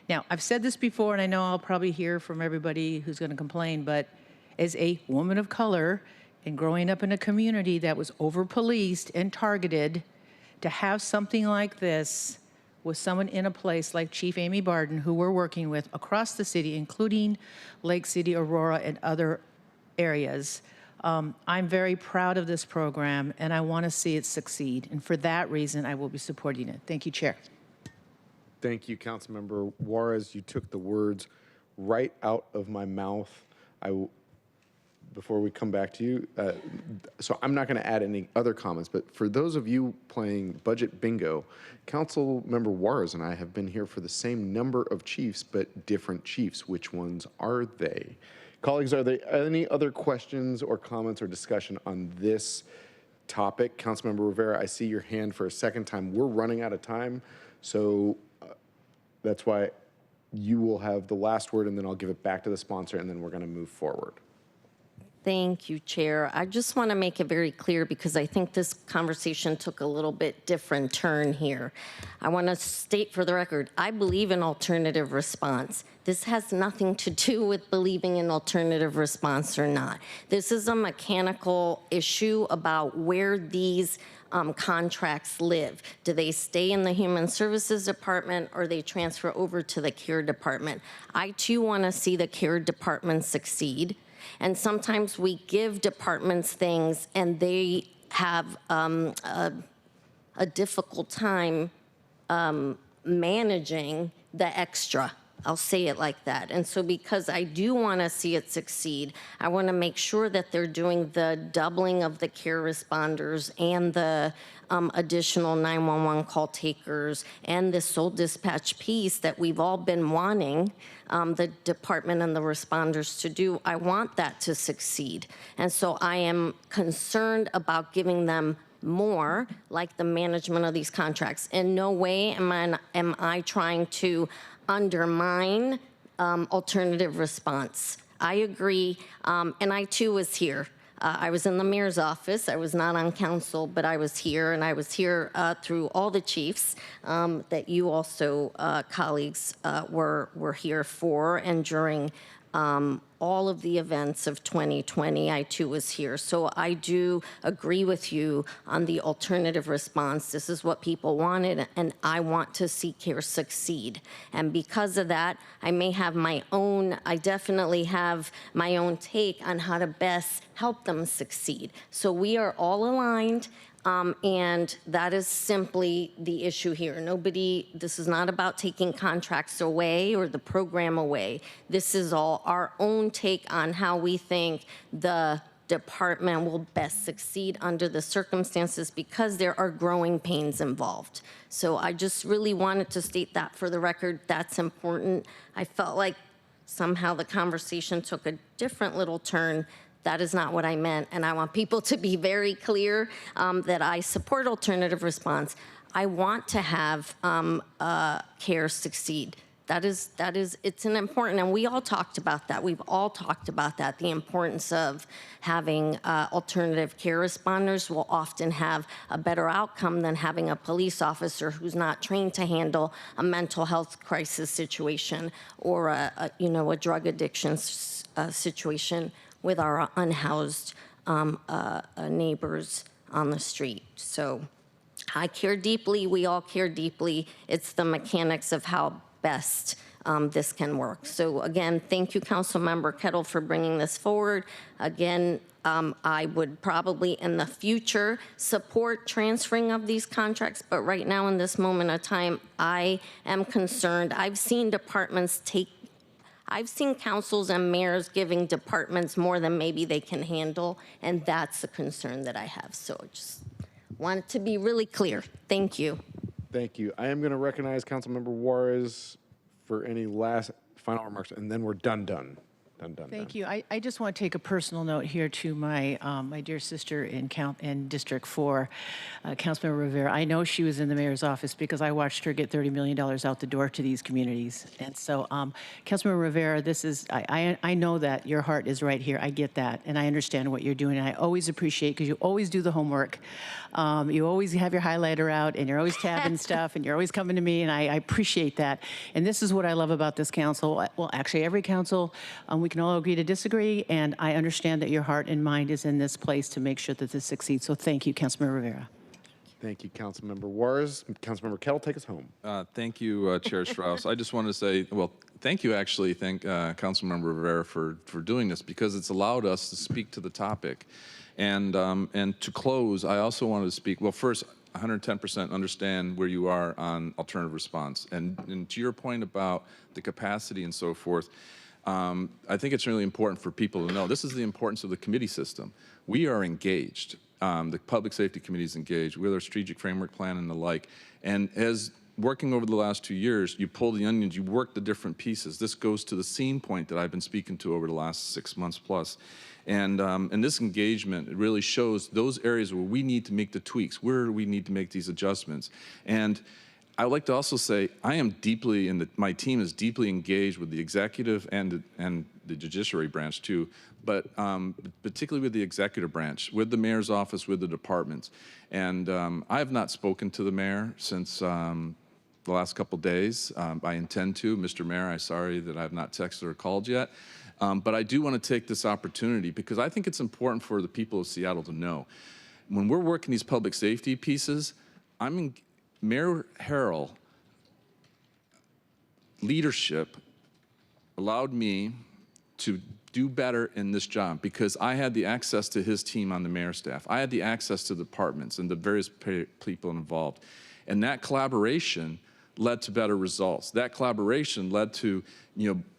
Now, I've said this before, and I know I'll probably hear from everybody who's going to complain, but as a woman of color and growing up in a community that was over-policed and targeted, to have something like this with someone in a place like Chief Amy Barden, who we're working with across the city, including Lake City, Aurora, and other areas. I'm very proud of this program, and I want to see it succeed. And for that reason, I will be supporting it. Thank you, Chair. Thank you, Councilmember Juarez. You took the words right out of my mouth. Before we come back to you, so I'm not going to add any other comments, but for those of you playing budget bingo, Councilmember Juarez and I have been here for the same number of chiefs, but different chiefs. Which ones are they? Colleagues, are there any other questions or comments or discussion on this topic? Councilmember Rivera, I see your hand for a second time. We're running out of time, so that's why you will have the last word, and then I'll give it back to the sponsor, and then we're going to move forward. Thank you, Chair. I just want to make it very clear because I think this conversation took a little bit different turn here. I want to state for the record, I believe in alternative response. This has nothing to do with believing in alternative response or not. This is a mechanical issue about where these contracts live. Do they stay in the Human Services Department or they transfer over to the Care Department? I too want to see the Care Department succeed. And sometimes we give departments things and they have a difficult time managing the extra. I'll say it like that. And so because I do want to see it succeed, I want to make sure that they're doing the doubling of the care responders and the additional 911 call takers and the sole dispatch piece that we've all been wanting the department and the responders to do. I want that to succeed. And so I am concerned about giving them more, like the management of these contracts. In no way am I trying to undermine alternative response. I agree, and I too was here. I was in the mayor's office. I was not on council, but I was here, and I was here through all the chiefs that you also, colleagues, were here for, and during all of the events of 2020, I too was here. So I do agree with you on the alternative response. This is what people wanted, and I want to see care succeed. And because of that, I may have my own, I definitely have my own take on how to best help them succeed. So we are all aligned. And that is simply the issue here. This is not about taking contracts away or the program away. This is all our own take on how we think the department will best succeed under the circumstances because there are growing pains involved. So I just really wanted to state that for the record. That's important. I felt like somehow the conversation took a different little turn. That is not what I meant, and I want people to be very clear that I support alternative response. I want to have care succeed. It's an important, and we all talked about that. We've all talked about that. The importance of having alternative care responders will often have a better outcome than having a police officer who's not trained to handle a mental health crisis situation or a drug addiction situation with our unhoused neighbors on the street. So I care deeply, we all care deeply. It's the mechanics of how best this can work. So again, thank you, Councilmember Kettle, for bringing this forward. Again, I would probably in the future support transferring of these contracts, but right now in this moment of time, I am concerned. I've seen councils and mayors giving departments more than maybe they can handle, and that's the concern that I have. So I just want it to be really clear. Thank you. Thank you. I am going to recognize Councilmember Juarez for any last final remarks, and then we're done. Thank you. I just want to take a personal note here to my my dear sister in District 4, Councilmember Rivera. I know she was in the mayor's office because I watched her get $30 million out the door to these communities. And so, Councilmember Rivera, I know that your heart is right here. I get that, and I understand what you're doing. And I always appreciate, because you always do the homework. You always have your highlighter out, and you're always tabbing stuff, and you're always coming to me, and I appreciate that. And this is what I love about this council. Well, actually, every council, we can all agree to disagree, and I understand that your heart and mind is in this place to make sure that this succeeds. So thank you, Councilmember Rivera. Thank you, Councilmember Juarez. Councilmember Kettle, take us home. Thank you, Chair Strauss. I just want to say, thank you, actually. Thank Councilmember Rivera for doing this, because it's allowed us to speak to the topic. And to close, I also wanted to speak, first, 110% understand where you are on alternative response. And to your point about the capacity and so forth, I think it's really important for people to know this is the importance of the committee system. We are engaged. The Public Safety Committee is engaged with our strategic framework plan and the like. And as working over the last 2 years, you pull the onions, you work the different pieces. This goes to the scene point that I've been speaking to over the last 6 months plus. And this engagement really shows those areas where we need to make the tweaks, where we need to make these adjustments. And I would like to also say I am deeply, my team is deeply engaged with the executive and the judiciary branch too, but particularly with the executive branch, with the mayor's office, with the departments. And I have not spoken to the mayor since the last couple days. I intend to. Mr. Mayor, I'm sorry that I have not texted or called yet. But I do want to take this opportunity because I think it's important for the people of Seattle to know. When we're working these public safety pieces, Mayor Harrell leadership allowed me to do better in this job, because I had the access to his team on the mayor's staff. I had the access to the departments and the various people involved. And that collaboration led to better results. That collaboration led to,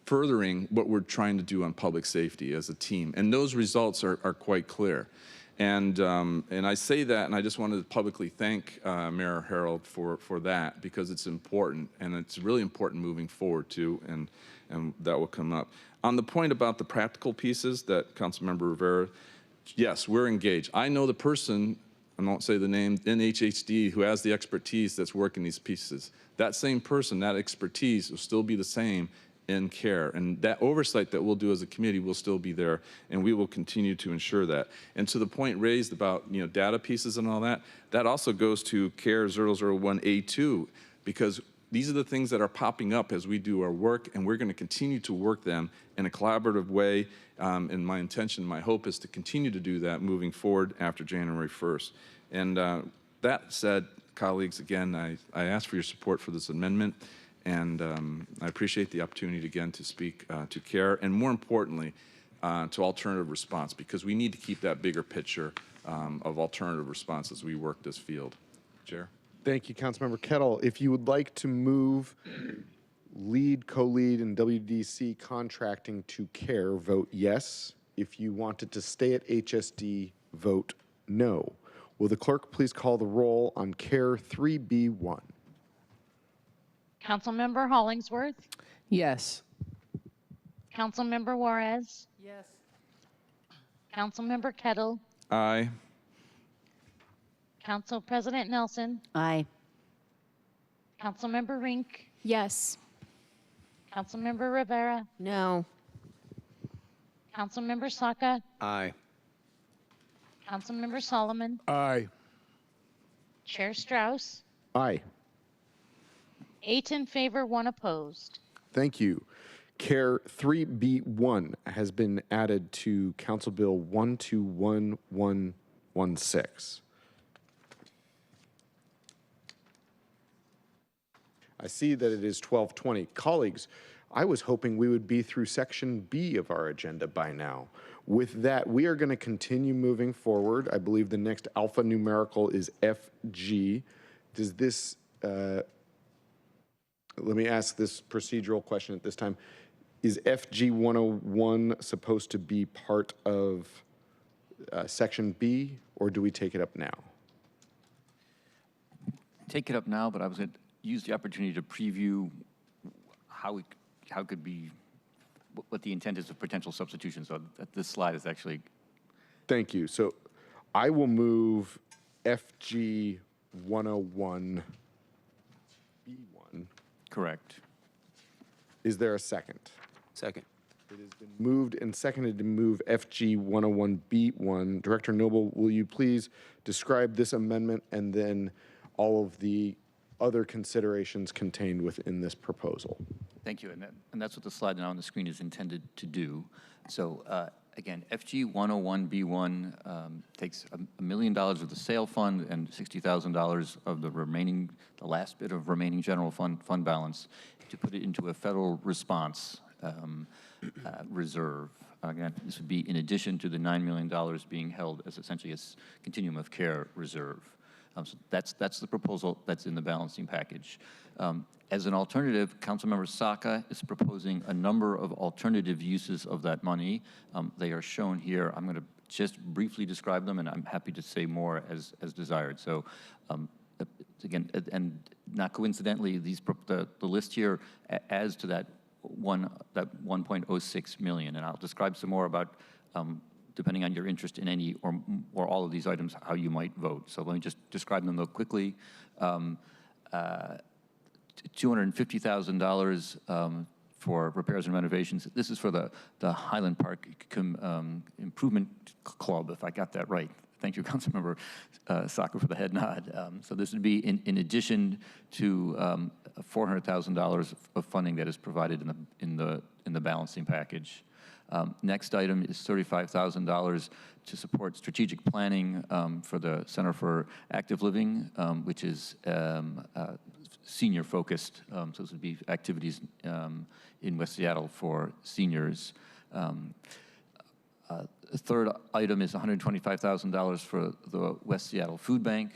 furthering what we're trying to do on public safety as a team. And those results are quite clear. And I say that, and I just wanted to publicly thank Mayor Harold for that, because it's important, and it's really important moving forward too, and that will come up. On the point about the practical pieces that Councilmember Rivera, yes, we're engaged. I know the person, I won't say the name, in HHD who has the expertise that's working these pieces. That same person, that expertise will still be the same in care, and that oversight that we'll do as a committee will still be there, and we will continue to ensure that. And to the point raised about data pieces and all that, that also goes to Care 001A2, because these are the things that are popping up as we do our work, and we're going to continue to work them in a collaborative way. And my intention, my hope is to continue to do that moving forward after January 1st. And that said, colleagues, again, I ask for your support for this amendment. And I appreciate the opportunity again to speak to CARE, and more importantly, to alternative response, because we need to keep that bigger picture of alternative response as we work this field. Chair. Thank you, Councilmember Kettle. If you would like to move lead, co-lead, and WDC contracting to CARE, vote yes. If you wanted to stay at HSD, vote no. Will the clerk please call the roll on CARE 3B1? Councilmember Hollingsworth, Yes. Councilmember Juarez, Yes. Councilmember Kettle, Aye. Council President Nelson, Aye. Councilmember Rink, Yes. Councilmember Rivera, No. Councilmember Saka, Aye. Councilmember Solomon, Aye. Chair Strauss, Aye. 8 in favor, 1 opposed. Thank you. CARE 3B1 has been added to Council Bill 121116. I see that it is 12:20. Colleagues, I was hoping we would be through section B of our agenda by now. With that, we are going to continue moving forward. I believe the next alphanumerical is FG. Does this, let me ask this procedural question at this time. Is FG 101 supposed to be part of section B, or do we take it up now? Take it up now, but I was going to use the opportunity to preview how it could be, what the intent is of potential substitution. So that this slide is actually. Thank you. So I will move FG 101 B1. Correct. Is there a second? Second. It has been moved and seconded to move FG 101 B1. Director Noble, will you please describe this amendment and then all of the other considerations contained within this proposal? Thank you. And that's what the slide now on the screen is intended to do. So again, FG 101B1 takes $1 million of the sale fund and $60,000 of the last bit of remaining general fund balance to put it into a federal response reserve. Again, this would be in addition to the $9 million being held as essentially a continuum of care reserve. So that's the proposal that's in the balancing package. As an alternative, Councilmember Saka is proposing a number of alternative uses of that money. They are shown here. I'm going to just briefly describe them, and I'm happy to say more as desired. So again, and not coincidentally, the list here adds to that 1.06 million, and I'll describe some more about depending on your interest in any or all of these items, how you might vote. So let me just describe them though quickly. $250,000 for repairs and renovations. This is for the Highland Park Improvement Club, if I got that right. Thank you, Councilmember Saka, for the head nod. So this would be in addition to $400,000 of funding that is provided in the balancing package. Next item is $35,000 to support strategic planning for the Center for Active Living, which is senior focused. So this would be activities in West Seattle for seniors. The third item is $125,000 for the West Seattle Food Bank.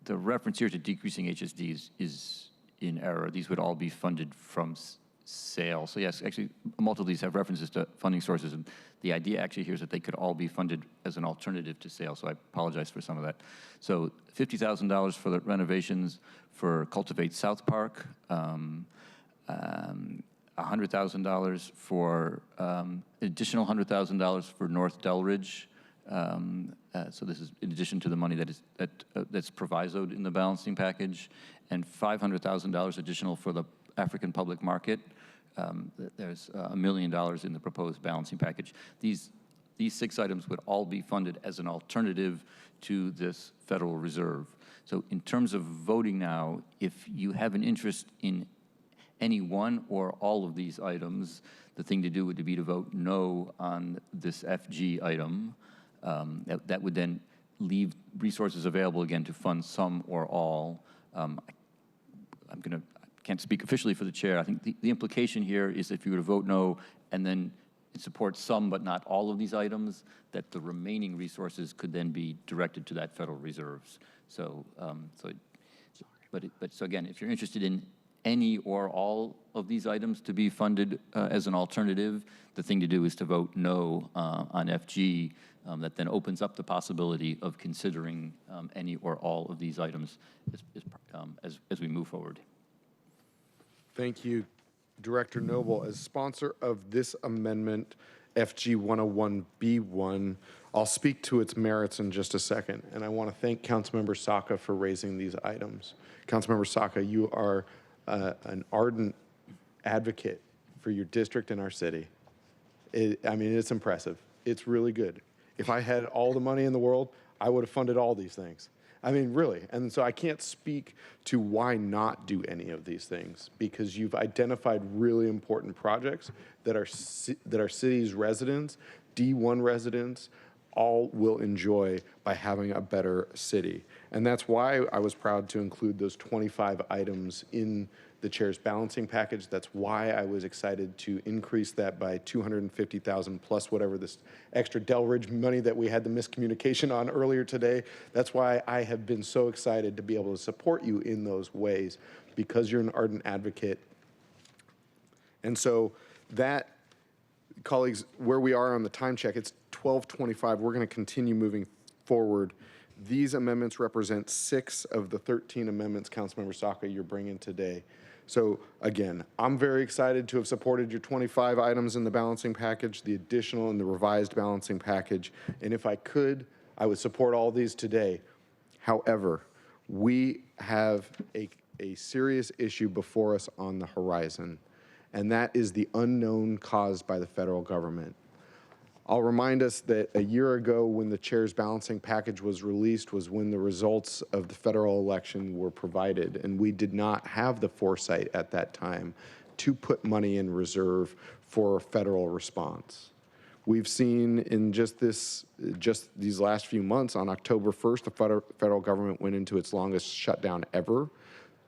The reference here to decreasing HSDs is in error. These would all be funded from sale. So yes, actually, multiple of these have references to funding sources, and the idea actually here is that they could all be funded as an alternative to sale, so I apologize for some of that. So $50,000 for the renovations for Cultivate South Park, $100,000 for, additional $100,000 for North Delridge. So this is in addition to the money that is that's provisoed in the balancing package, and $500,000 additional for the African public market. There's $1 million in the proposed balancing package. These 6 items would all be funded as an alternative to this Federal Reserve. So in terms of voting now, if you have an interest in any one or all of these items, the thing to do would be to vote no on this FG item. That would then leave resources available again to fund some or all. I can't speak officially for the chair. I think the implication here is if you were to vote no and then support some but not all of these items, that the remaining resources could then be directed to that Federal Reserves. So, so again, if you're interested in any or all of these items to be funded as an alternative, the thing to do is to vote no on FG. That then opens up the possibility of considering any or all of these items as we move forward. Thank you, Director Noble. As sponsor of this amendment, FG 101B1, I'll speak to its merits in just a second, and I want to thank Councilmember Saka for raising these items. Councilmember Saka, you are an ardent advocate for your district and our city. I mean, it's impressive. It's really good. If I had all the money in the world, I would have funded all these things. I mean, really. And so I can't speak to why not do any of these things, because you've identified really important projects that our city's residents, D1 residents, all will enjoy by having a better city. And that's why I was proud to include those 25 items in the chair's balancing package. That's why I was excited to increase that by $250,000 plus whatever this extra Delridge money that we had the miscommunication on earlier today. That's why I have been so excited to be able to support you in those ways, because you're an ardent advocate. And so that, colleagues, where we are on the time check, it's 12:25. We're going to continue moving forward. These amendments represent 6 of the 13 amendments, Councilmember Saka, you're bringing today. So again, I'm very excited to have supported your 25 items in the balancing package, the additional and the revised balancing package. And if I could, I would support all these today. However, we have a serious issue before us on the horizon, and that is the unknown caused by the federal government. I'll remind us that a year ago, when the chair's balancing package was released, was when the results of the federal election were provided, and we did not have the foresight at that time to put money in reserve for a federal response. We've seen in just these last few months, on October 1st, the federal government went into its longest shutdown ever.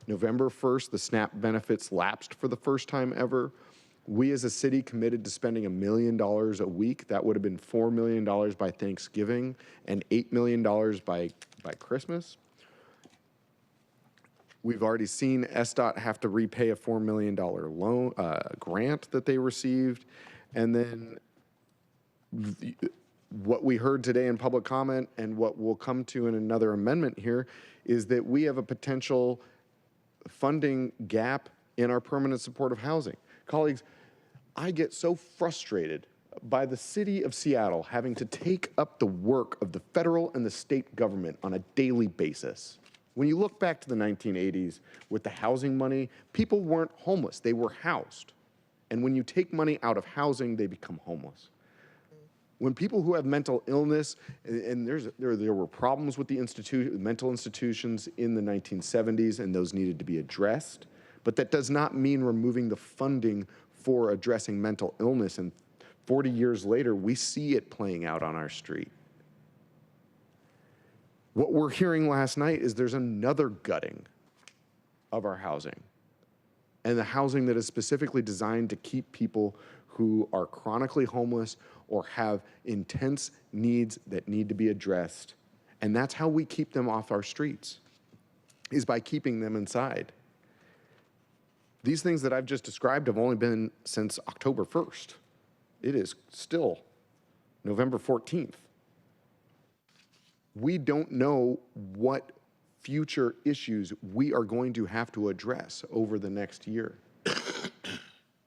November 1st, the SNAP benefits lapsed for the first time ever. We as a city committed to spending $1 million a week. That would have been $4 million by Thanksgiving and $8 million by Christmas. We've already seen SDOT have to repay a $4 million loan grant that they received. And then what we heard today in public comment and what we'll come to in another amendment here is that we have a potential funding gap in our permanent supportive housing. Colleagues, I get so frustrated by the city of Seattle having to take up the work of the federal and the state government on a daily basis. When you look back to the 1980s with the housing money, people weren't homeless, they were housed. And when you take money out of housing, they become homeless. When people who have mental illness, and there were problems with the mental institutions in the 1970s, and those needed to be addressed, but that does not mean removing the funding for addressing mental illness. And 40 years later, we see it playing out on our street. What we're hearing last night is there's another gutting of our housing. and the housing that is specifically designed to keep people who are chronically homeless or have intense needs that need to be addressed. And that's how we keep them off our streets, is by keeping them inside. These things that I've just described have only been since October 1st. It is still November 14th. We don't know what future issues we are going to have to address over the next year.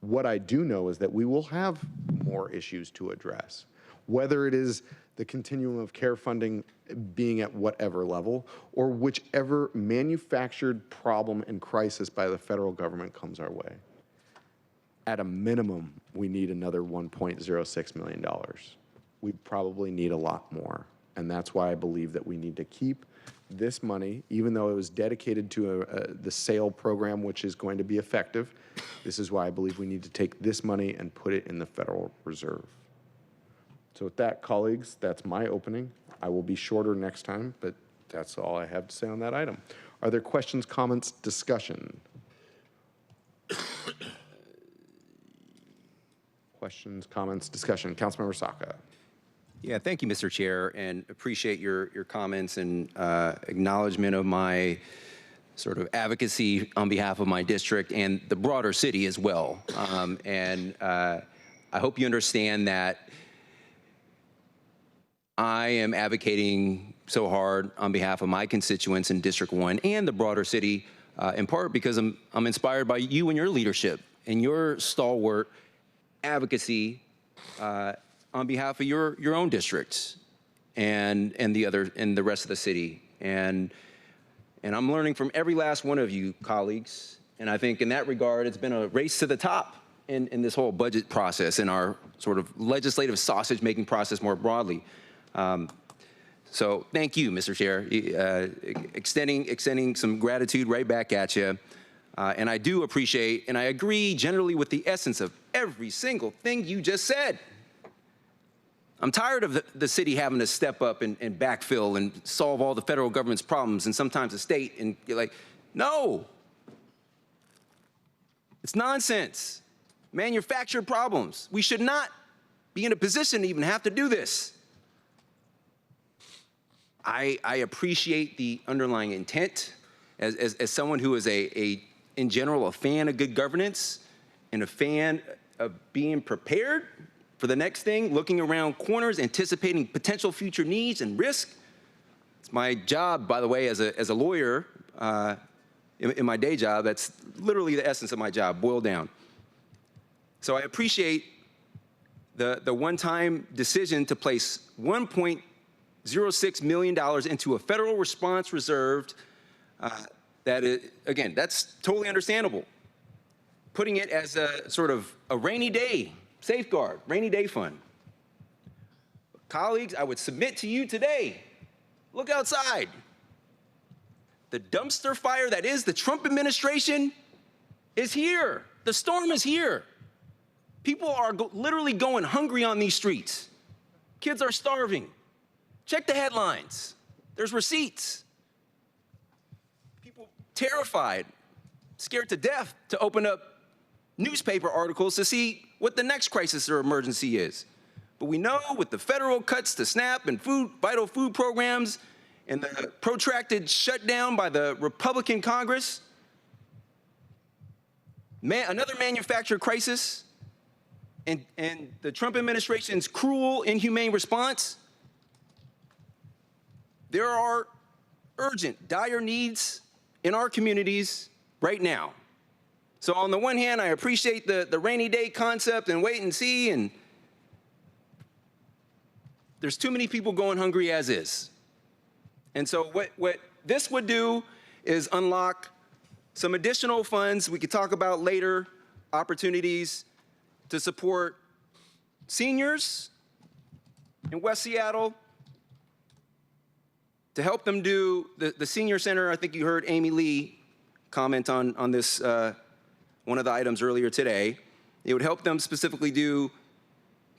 What I do know is that we will have more issues to address, whether it is the continuum of care funding being at whatever level, or whichever manufactured problem and crisis by the federal government comes our way. At a minimum, we need another $1.06 million. We probably need a lot more. And that's why I believe that we need to keep this money, even though it was dedicated to the SAIL program, which is going to be effective. This is why I believe we need to take this money and put it in the Federal Reserve. So with that, colleagues, that's my opening. I will be shorter next time, but that's all I have to say on that item. Are there questions, comments, discussion? Questions, comments, discussion. Councilmember Saka. Yeah, thank you, Mr. Chair, and appreciate your comments and acknowledgement of my sort of advocacy on behalf of my district and the broader city as well. I hope you understand that I am advocating so hard on behalf of my constituents in District 1 and the broader city, in part because I'm inspired by you and your leadership and your stalwart advocacy on behalf of your own districts and the rest of the city. And I'm learning from every last one of you colleagues. And I think in that regard, it's been a race to the top in this whole budget process and our sort of legislative sausage making process more broadly. So thank you, Mr. Chair, extending some gratitude right back at you. And I do appreciate, and I agree generally with the essence of every single thing you just said. I'm tired of the city having to step up and backfill and solve all the federal government's problems and sometimes the state, and you're like, no. It's nonsense. Manufactured problems. We should not be in a position to even have to do this. I appreciate the underlying intent as someone who is in general, a fan of good governance and a fan of being prepared for the next thing, looking around corners, anticipating potential future needs and risk. It's my job, by the way, as a lawyer, in my day job. That's literally the essence of my job, boiled down. So I appreciate the one-time decision to place $1.06 million into a federal response reserve. Again, that's totally understandable. Putting it as a sort of a rainy day safeguard, rainy day fund. Colleagues, I would submit to you today, look outside. The dumpster fire that is the Trump administration is here. The storm is here. People are literally going hungry on these streets. Kids are starving. Check the headlines. There's receipts. People terrified, scared to death to open up newspaper articles to see what the next crisis or emergency is. But we know with the federal cuts to SNAP and vital food programs and the protracted shutdown by the Republican Congress, another manufactured crisis, and the Trump administration's cruel, inhumane response, there are urgent, dire needs in our communities right now. So on the one hand, I appreciate the rainy day concept and wait and see, and there's too many people going hungry as is. And so what this would do is unlock some additional funds we could talk about later, opportunities to support seniors in West Seattle, to help them do the senior center. I think you heard Amy Lee comment on this, one of the items earlier today. It would help them specifically do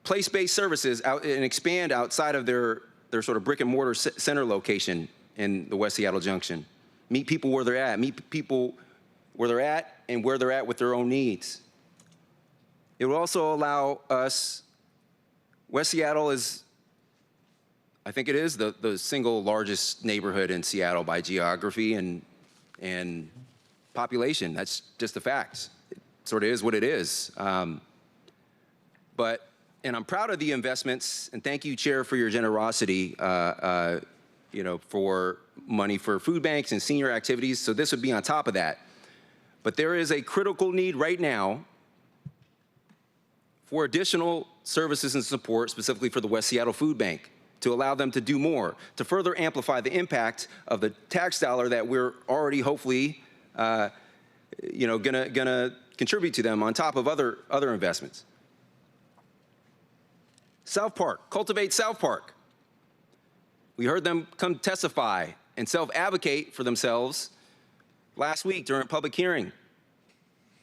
place-based services and expand outside of their sort of brick and mortar center location in the West Seattle Junction. Meet people where they're at, and where they're at with their own needs. It will also allow us, West Seattle is, I think it is the single largest neighborhood in Seattle by geography and population. That's just the facts. It sort of is what it is. And I'm proud of the investments, and thank you, Chair, for your generosity, for money for food banks and senior activities. So this would be on top of that. But there is a critical need right now for additional services and support, specifically for the West Seattle Food Bank, to allow them to do more, to further amplify the impact of the tax dollar that we're already hopefully, gonna contribute to them on top of other investments. South Park, Cultivate South Park. We heard them come testify and self-advocate for themselves last week during a public hearing.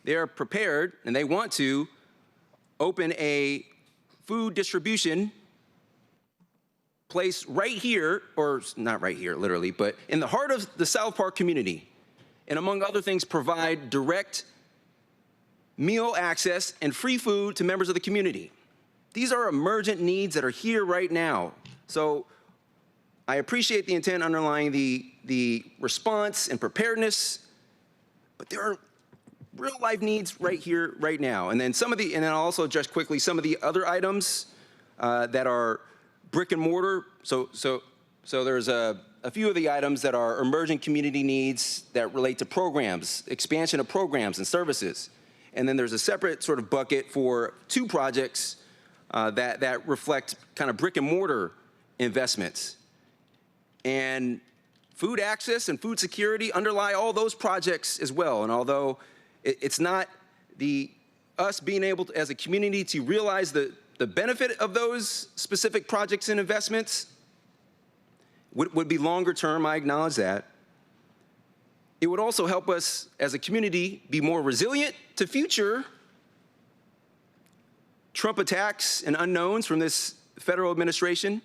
They are prepared and they want to open a food distribution place right here, or not right here literally, but in the heart of the South Park community, and among other things, provide direct meal access and free food to members of the community. These are emergent needs that are here right now. So I appreciate the intent underlying the response and preparedness, but there are real life needs right here, right now. And then I'll also address quickly some of the other items that are brick and mortar. So there's a few of the items that are emerging community needs that relate to programs, expansion of programs and services. And then there's a separate sort of bucket for 2 projects that reflect kind of brick and mortar investments. And food access and food security underlie all those projects as well. And although it's not us being able to, as a community, to realize the benefit of those specific projects and investments would be longer term, I acknowledge that. It would also help us as a community be more resilient to future Trump attacks and unknowns from this federal administration.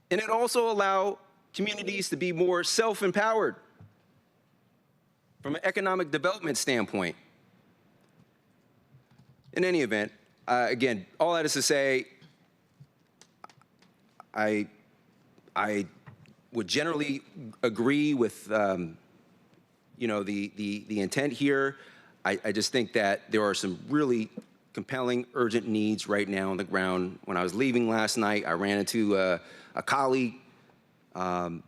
And it also allow communities to be more self-empowered from an economic development standpoint. In any event, again, all that is to say, I would generally agree with the intent here. I just think that there are some really compelling, urgent needs right now on the ground. When I was leaving last night, I ran into a colleague. I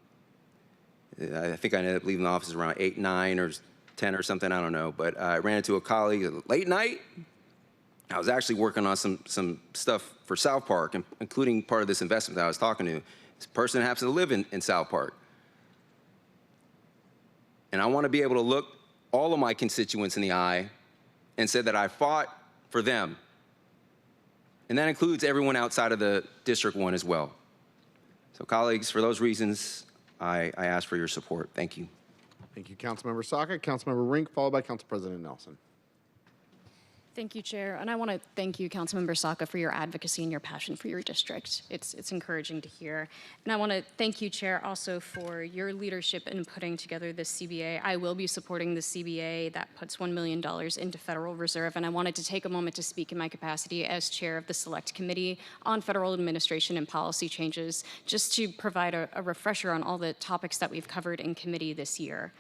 think I ended up leaving the office around 8, 9, or 10 or something, I don't know. But I ran into a colleague late night. I was actually working on some stuff for South Park, including part of this investment that I was talking to. This person happens to live in South Park. And I want to be able to look all of my constituents in the eye and say that I fought for them. And that includes everyone outside of the District 1 as well. So colleagues, for those reasons, I ask for your support. Thank you. Thank you, Councilmember Saka. Councilmember Rink, followed by Council President Nelson. Thank you, Chair. And I want to thank you, Councilmember Saka, for your advocacy and your passion for your district. It's encouraging to hear. And I want to thank you, Chair, also for your leadership in putting together this CBA. I will be supporting the CBA that puts $1 million into Federal Reserve. And I wanted to take a moment to speak in my capacity as Chair of the Select Committee on Federal Administration and Policy Changes, just to provide a refresher on all the topics that we've covered in committee this year.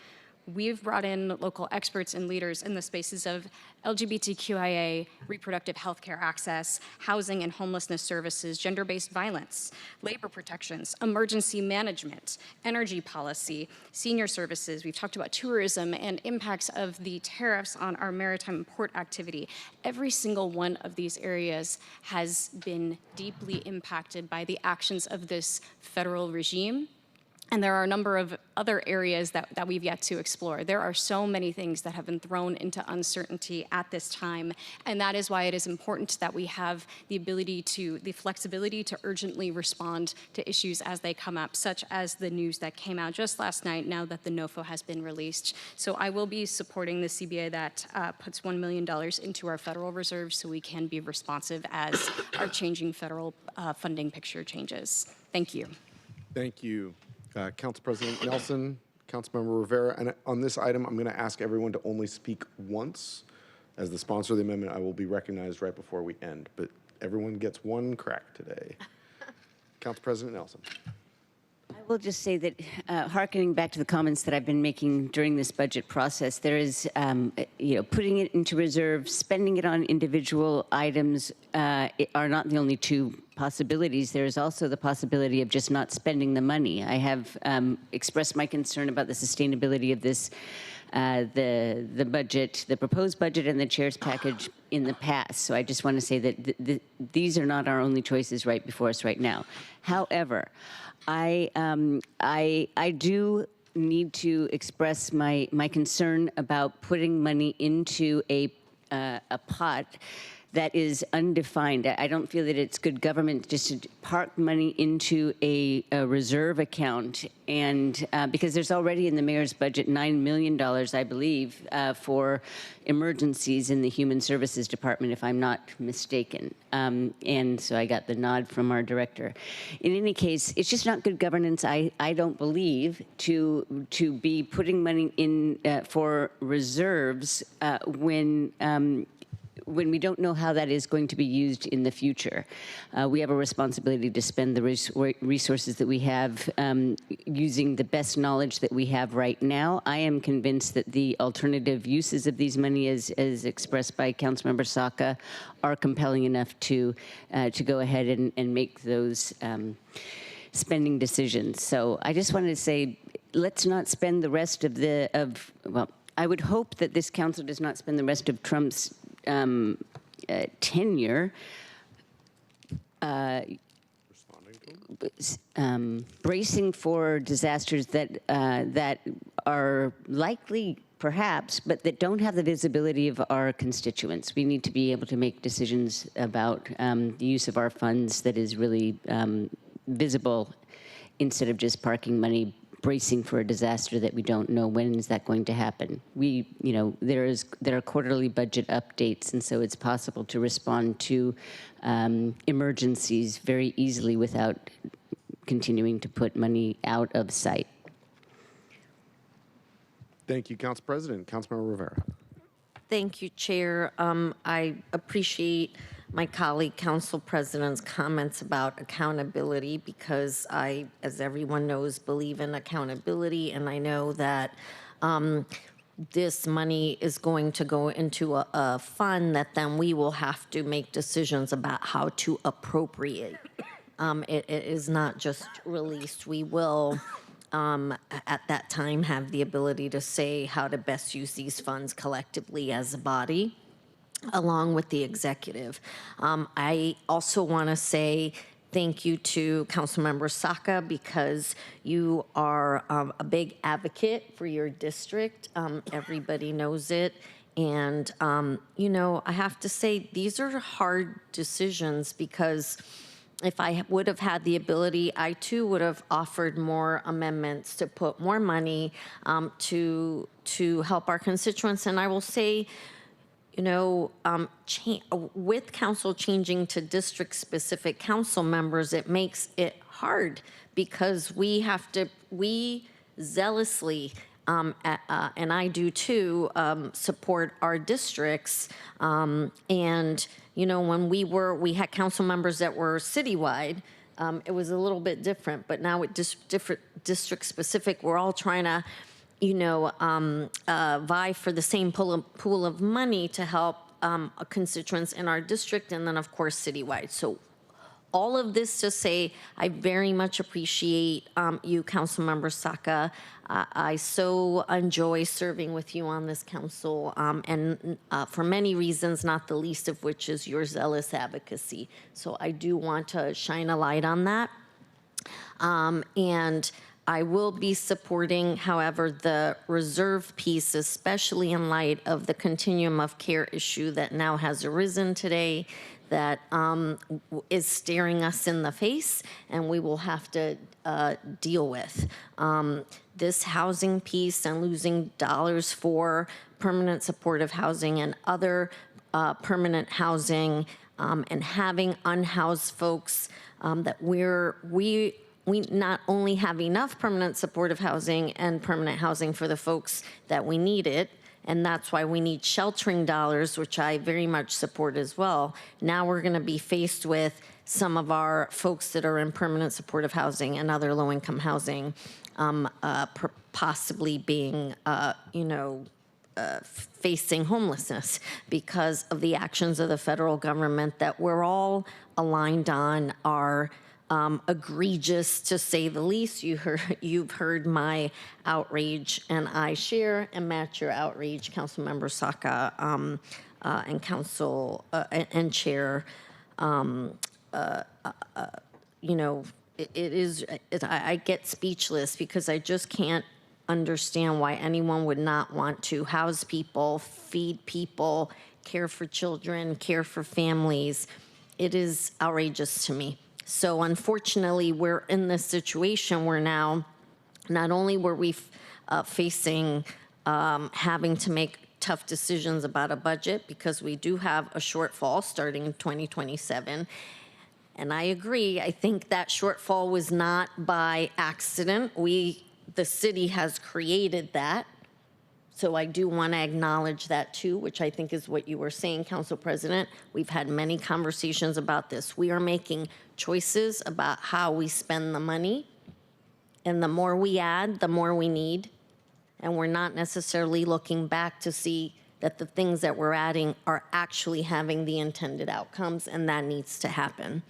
We've brought in local experts and leaders in the spaces of LGBTQIA, reproductive health care access, housing and homelessness services, gender-based violence, labor protections, emergency management, energy policy, senior services. We've talked about tourism and impacts of the tariffs on our maritime port activity. Every single one of these areas has been deeply impacted by the actions of this federal regime. And there are a number of other areas that we've yet to explore. There are so many things that have been thrown into uncertainty at this time. And that is why it is important that we have the flexibility to urgently respond to issues as they come up, such as the news that came out just last night now that the NOFO has been released. So I will be supporting the CBA that puts $1 million into our federal reserve so we can be responsive as our changing federal funding picture changes. Thank you. Thank you. Council President Nelson, Councilmember Rivera. And on this item, I'm going to ask everyone to only speak once. As the sponsor of the amendment, I will be recognized right before we end, but everyone gets one crack today. Council President Nelson. I will just say that, hearkening back to the comments that I've been making during this budget process, there is, putting it into reserve, spending it on individual items are not the only two possibilities. There is also the possibility of just not spending the money. I have expressed my concern about the sustainability of this, the budget, the proposed budget, and the chair's package in the past. So I just want to say that these are not our only choices right before us right now. However, I do need to express my concern about putting money into a pot that is undefined. I don't feel that it's good government just to park money into a reserve account, and because there's already in the mayor's budget $9 million, I believe, for emergencies in the Human Services Department, if I'm not mistaken. And so I got the nod from our director. In any case, it's just not good governance, I don't believe, to be putting money in for reserves when we don't know how that is going to be used in the future. We have a responsibility to spend the resources that we have using the best knowledge that we have right now. I am convinced that the alternative uses of these money, as expressed by Councilmember Saka, are compelling enough to go ahead and make those spending decisions. So I just wanted to say, let's not spend the rest of well, I would hope that this council does not spend the rest of Trump's tenure bracing for disasters that are likely, perhaps, but that don't have the visibility of our constituents. We need to be able to make decisions about the use of our funds that is really visible, instead of just parking money bracing for a disaster that we don't know when is that going to happen. There are quarterly budget updates, and so it's possible to respond to emergencies very easily without continuing to put money out of sight. Thank you, Council President. Councilmember Rivera. Thank you, Chair. I appreciate my colleague, Council President's comments about accountability, because I, as everyone knows, believe in accountability, and I know that this money is going to go into a fund that then we will have to make decisions about how to appropriate. It is not just released. We will, at that time, have the ability to say how to best use these funds collectively as a body, along with the executive. I also want to say thank you to Councilmember Saka, because you are a big advocate for your district. Everybody knows it. And, I have to say, these are hard decisions, because if I would have had the ability, I too would have offered more amendments to put more money to help our constituents. And I will say, with council changing to district-specific council members, it makes it hard, because we zealously, and I do too, support our districts. And when we had council members that were citywide, it was a little bit different. But now with different district-specific, we're all trying to vie for the same pool of money to help constituents in our district, and then, of course, citywide. So all of this to say, I very much appreciate you, Councilmember Saka. I so enjoy serving with you on this council, and for many reasons, not the least of which is your zealous advocacy. So I do want to shine a light on that. And I will be supporting, however, the reserve piece, especially in light of the continuum of care issue that now has arisen today, that is staring us in the face, and we will have to deal with. This housing piece and losing dollars for permanent supportive housing and other permanent housing, and having unhoused folks, that we we not only have enough permanent supportive housing and permanent housing for the folks that we need it, and that's why we need sheltering dollars, which I very much support as well. Now we're going to be faced with some of our folks that are in permanent supportive housing and other low-income housing possibly being, facing homelessness because of the actions of the federal government that we're all aligned on are egregious, to say the least. You've heard my outrage, and I share and match your outrage, Councilmember Saka, and Council and Chair. I get speechless because I just can't understand why anyone would not want to house people, feed people, care for children, care for families. It is outrageous to me. So unfortunately, we're in this situation where now, not only were we facing having to make tough decisions about a budget, because we do have a shortfall starting in 2027. And I agree, I think that shortfall was not by accident. The city has created that. So I do want to acknowledge that too, which I think is what you were saying, Council President. We've had many conversations about this. We are making choices about how we spend the money. And the more we add, the more we need. And we're not necessarily looking back to see that the things that we're adding are actually having the intended outcomes, and that needs to happen.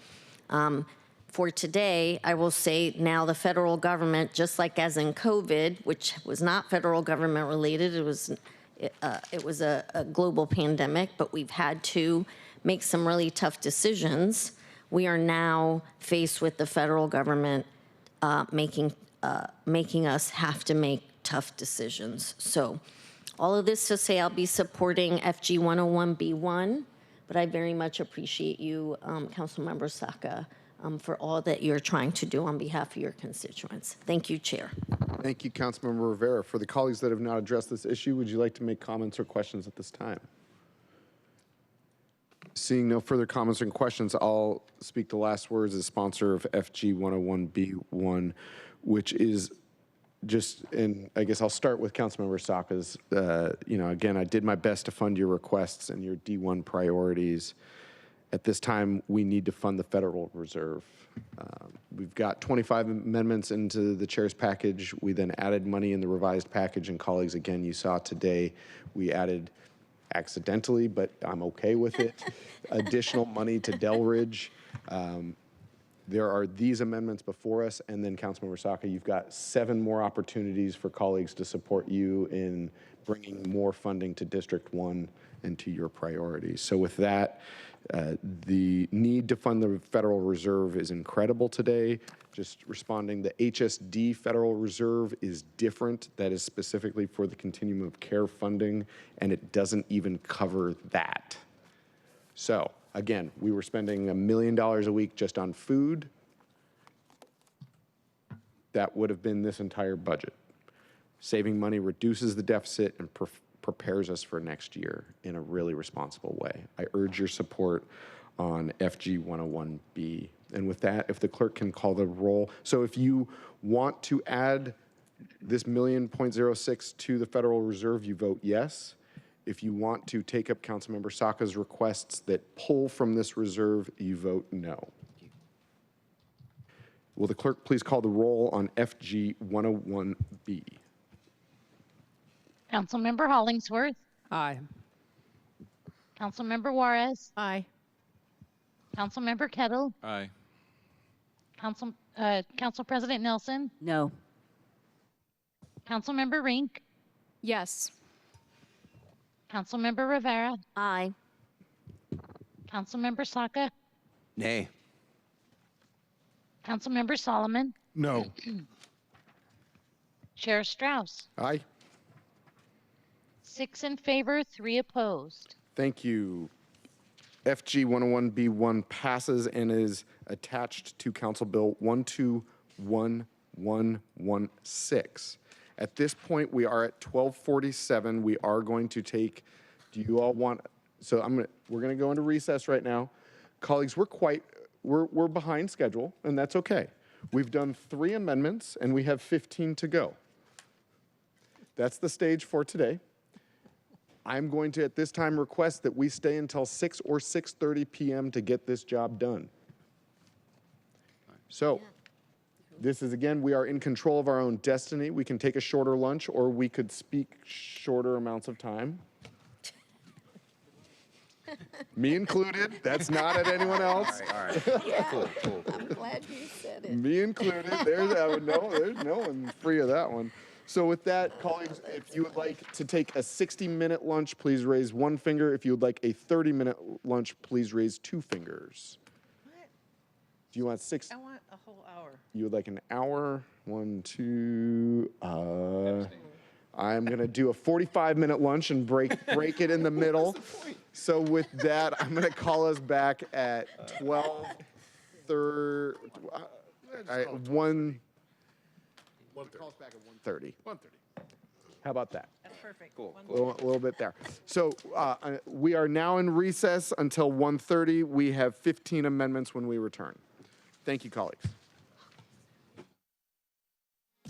For today, I will say now the federal government, just like as in COVID, which was not federal government related, it was a global pandemic, but we've had to make some really tough decisions. We are now faced with the federal government making us have to make tough decisions. So all of this to say I'll be supporting FG 101B1, but I very much appreciate you, Councilmember Saka, for all that you're trying to do on behalf of your constituents. Thank you, Chair. Thank you, Councilmember Rivera. For the colleagues that have not addressed this issue, would you like to make comments or questions at this time? Seeing no further comments and questions, I'll speak the last words as sponsor of FG 101B1, which is just, and I guess I'll start with Councilmember Saka's, again, I did my best to fund your requests and your D1 priorities. At this time, we need to fund the Federal Reserve. We've got 25 amendments into the chair's package. We then added money in the revised package, and colleagues, again, you saw today, we added accidentally, but I'm okay with it, additional money to Delridge. There are these amendments before us, and then Councilmember Saka, you've got 7 more opportunities for colleagues to support you in bringing more funding to District 1 and to your priorities. So with that, the need to fund the Federal Reserve is incredible today. Just responding, the HSD Federal Reserve is different. That is specifically for the continuum of care funding, and it doesn't even cover that. So again, we were spending $1 million a week just on food. That would have been this entire budget. Saving money reduces the deficit and prepares us for next year in a really responsible way. I urge your support on FG 101B. And with that, if the clerk can call the roll. So if you want to add this $1.06 to the Federal Reserve, you vote yes. If you want to take up Councilmember Saka's requests that pull from this reserve, you vote no. Will the clerk please call the roll on FG 101B? Councilmember Hollingsworth. Aye. Councilmember Juarez. Aye. Councilmember Kettle. Aye. Council President Nelson. No. Councilmember Rink. Yes. Councilmember Rivera. Aye. Councilmember Saka. Nay. Councilmember Solomon. No. Chair Strauss. Aye. 6 in favor, 3 opposed. Thank you. FG 101B1 passes and is attached to Council Bill 121116. At this point, we are at 12:47. We are going to take, do you all want, so we're going to go into recess right now. Colleagues, we're behind schedule, and that's okay. We've done 3 amendments, and we have 15 to go. That's the stage for today. I'm going to, at this time, request that we stay until 6 or 6:30 p.m. to get this job done. So, this is, again, we are in control of our own destiny. We can take a shorter lunch, or we could speak shorter amounts of time. Me included. That's not at anyone else. All right. Yeah. Cool. I'm glad you said it. Me included. There's no one free of that one. So with that, colleagues, if you would like to take a 60-minute lunch, please raise 1 finger. If you would like a 30-minute lunch, please raise 2 fingers. What? Do you want 6? I want a whole hour. You would like an hour? 1, 2. I'm going to do a 45-minute lunch and break it in the middle. So with that, I'm going to call us back at 12:30. Call us back at 1:30. 1:30. How about that? That's perfect. Cool. A little bit there. So we are now in recess until 1:30. We have 15 amendments when we return. Thank you, colleagues.